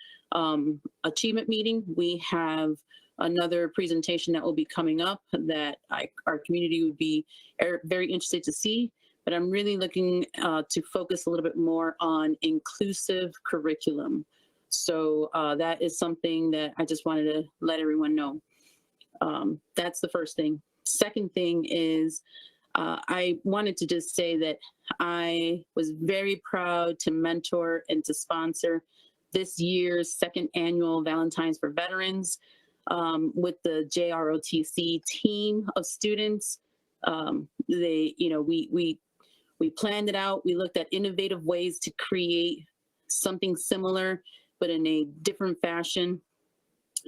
achievement meeting, we have another presentation that will be coming up that our community would be very interested to see. But I'm really looking to focus a little bit more on inclusive curriculum. So that is something that I just wanted to let everyone know. That's the first thing. Second thing is I wanted to just say that I was very proud to mentor and to sponsor this year's second annual Valentine's for Veterans with the JROTC team of students. We planned it out. We looked at innovative ways to create something similar, but in a different fashion.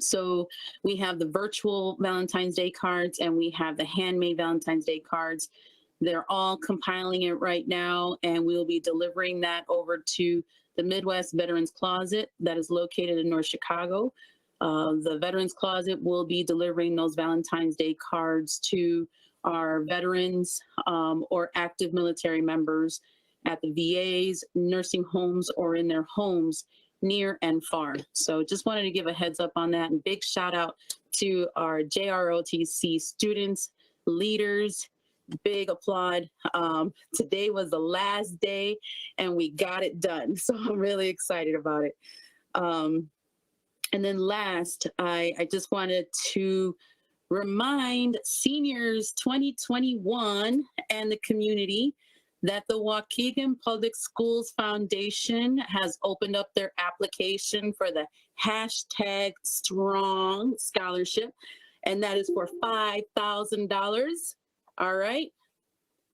So we have the virtual Valentine's Day cards and we have the handmade Valentine's Day cards. They're all compiling it right now, and we'll be delivering that over to the Midwest Veterans Closet that is located in North Chicago. The Veterans Closet will be delivering those Valentine's Day cards to our veterans or active military members at the VAs, nursing homes, or in their homes near and far. So just wanted to give a heads up on that, and big shout out to our JROTC students, leaders, big applaud. Today was the last day and we got it done. So I'm really excited about it. And then last, I just wanted to remind seniors 2021 and the community that the Waukegan Public Schools Foundation has opened up their application for the #Strong Scholarship, and that is for $5,000. All right,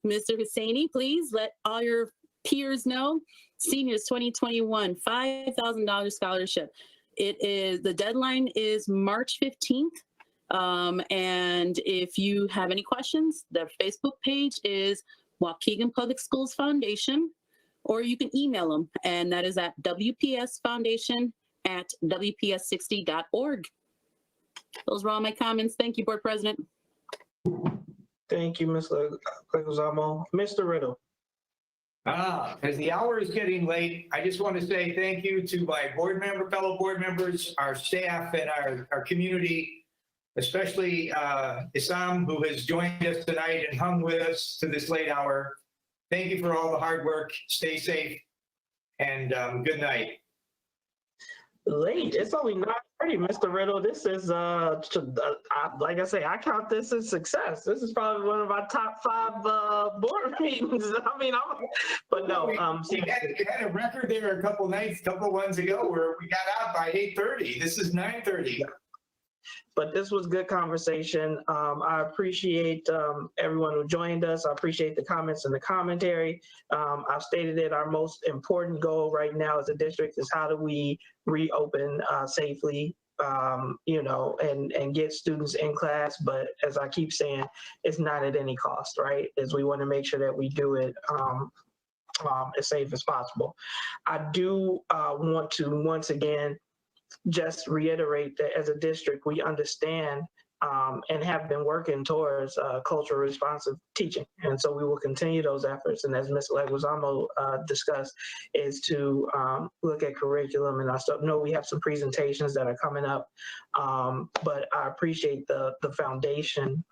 Mr. Husseini, please let all your peers know. Seniors 2021, $5,000 scholarship. The deadline is March 15th. And if you have any questions, their Facebook page is Waukegan Public Schools Foundation, or you can email them, and that is at wpsfoundation@wps60.org. Those were all my comments. Thank you, Board President. Thank you, Mr. Leguizamo. Mr. Riddle. As the hour is getting late, I just want to say thank you to my fellow board members, our staff, and our community, especially Issam, who has joined us tonight and hung with us to this late hour. Thank you for all the hard work. Stay safe, and good night. Late. It's only 9:30, Mr. Riddle. This is, like I say, I count this as success. This is probably one of our top 5 board meetings. I mean, but no. We had a record there a couple ones ago where we got out by 8:30. This is 9:30. But this was good conversation. I appreciate everyone who joined us. I appreciate the comments and the commentary. I've stated that our most important goal right now as a district is how do we reopen safely you know, and get students in class. But as I keep saying, it's not at any cost, right? As we want to make sure that we do it as safe as possible. I do want to once again just reiterate that as a district, we understand and have been working towards cultural responsive teaching. And so we will continue those efforts. And as Ms. Leguizamo discussed, is to look at curriculum. And I still know we have some presentations that are coming up, but I appreciate the foundation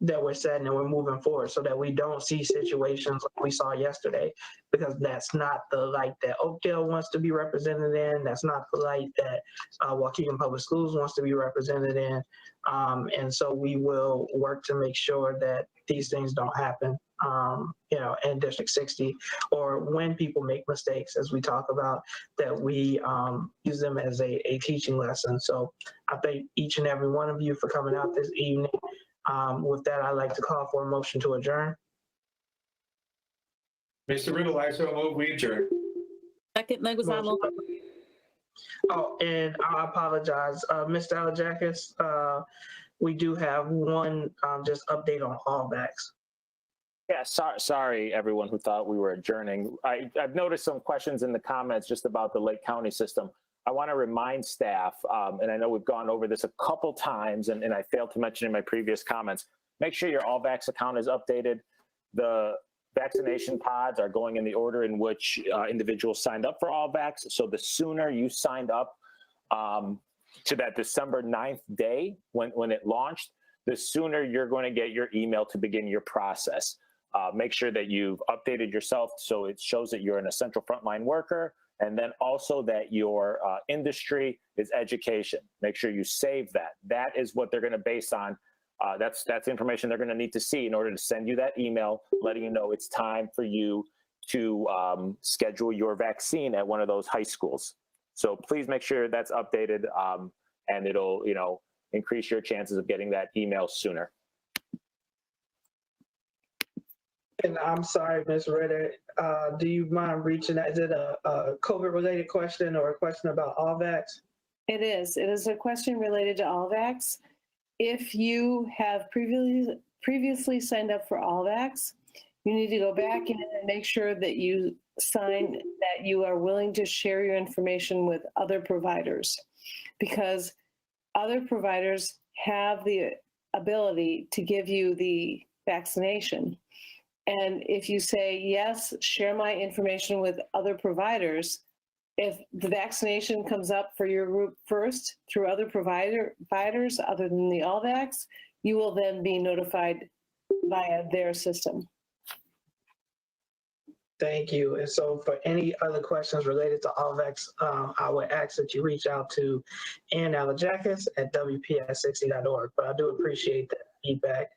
that we're setting and we're moving forward so that we don't see situations like we saw yesterday, because that's not the light that Oakdale wants to be represented in. That's not the light that Waukegan Public Schools wants to be represented in. And so we will work to make sure that these things don't happen, you know, in District 60, or when people make mistakes, as we talk about, that we use them as a teaching lesson. So I thank each and every one of you for coming out this evening. With that, I'd like to call for a motion to adjourn. Mr. Riddle, I so move we adjourn. Second, Leguizamo. Oh, and I apologize, Mr. Alajakis, we do have one just update on callbacks. Yeah, sorry, everyone who thought we were adjourning. I've noticed some questions in the comments just about the Lake County system. I want to remind staff, and I know we've gone over this a couple times, and I failed to mention in my previous comments, make sure your AllVax account is updated. The vaccination pods are going in the order in which individuals signed up for AllVax. So the sooner you signed up to that December 9th day when it launched, the sooner you're going to get your email to begin your process. Make sure that you've updated yourself so it shows that you're an essential frontline worker, and then also that your industry is education. Make sure you save that. That is what they're going to base on. That's information they're going to need to see in order to send you that email letting you know it's time for you to schedule your vaccine at one of those high schools. So please make sure that's updated, and it'll, you know, increase your chances of getting that email sooner. And I'm sorry, Ms. Ritter, do you mind reaching out? Is it a COVID-related question or a question about AllVax? It is. It is a question related to AllVax. If you have previously signed up for AllVax, you need to go back in and make sure that you sign that you are willing to share your information with other providers, because other providers have the ability to give you the vaccination. And if you say, yes, share my information with other providers, if the vaccination comes up for your group first through other providers other than the AllVax, you will then be notified via their system. Thank you. And so for any other questions related to AllVax, I would ask that you reach out to Ann Alajakis at WPS60.org. But I do appreciate that feedback.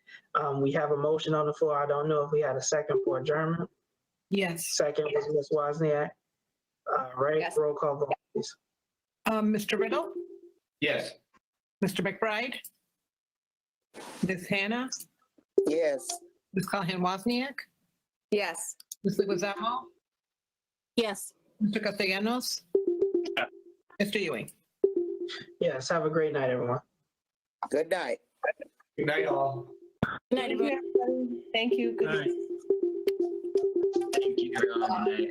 We have a motion on the floor. I don't know if we had a second for adjournment. Yes. Second was Ms. Wozniak. Right, yes. Roll call vote, please. Mr. Riddle? Yes. Mr. McBride? Ms. Hannah? Yes. Ms. Callahan-Wozniak? Yes. Ms. Leguizamo? Yes. Mr. Castellanos? Mr. Ewing? Yes, have a great night, everyone. Good night. Good night, all. Good night, everyone. Thank you. Good night. Thank you. Good night.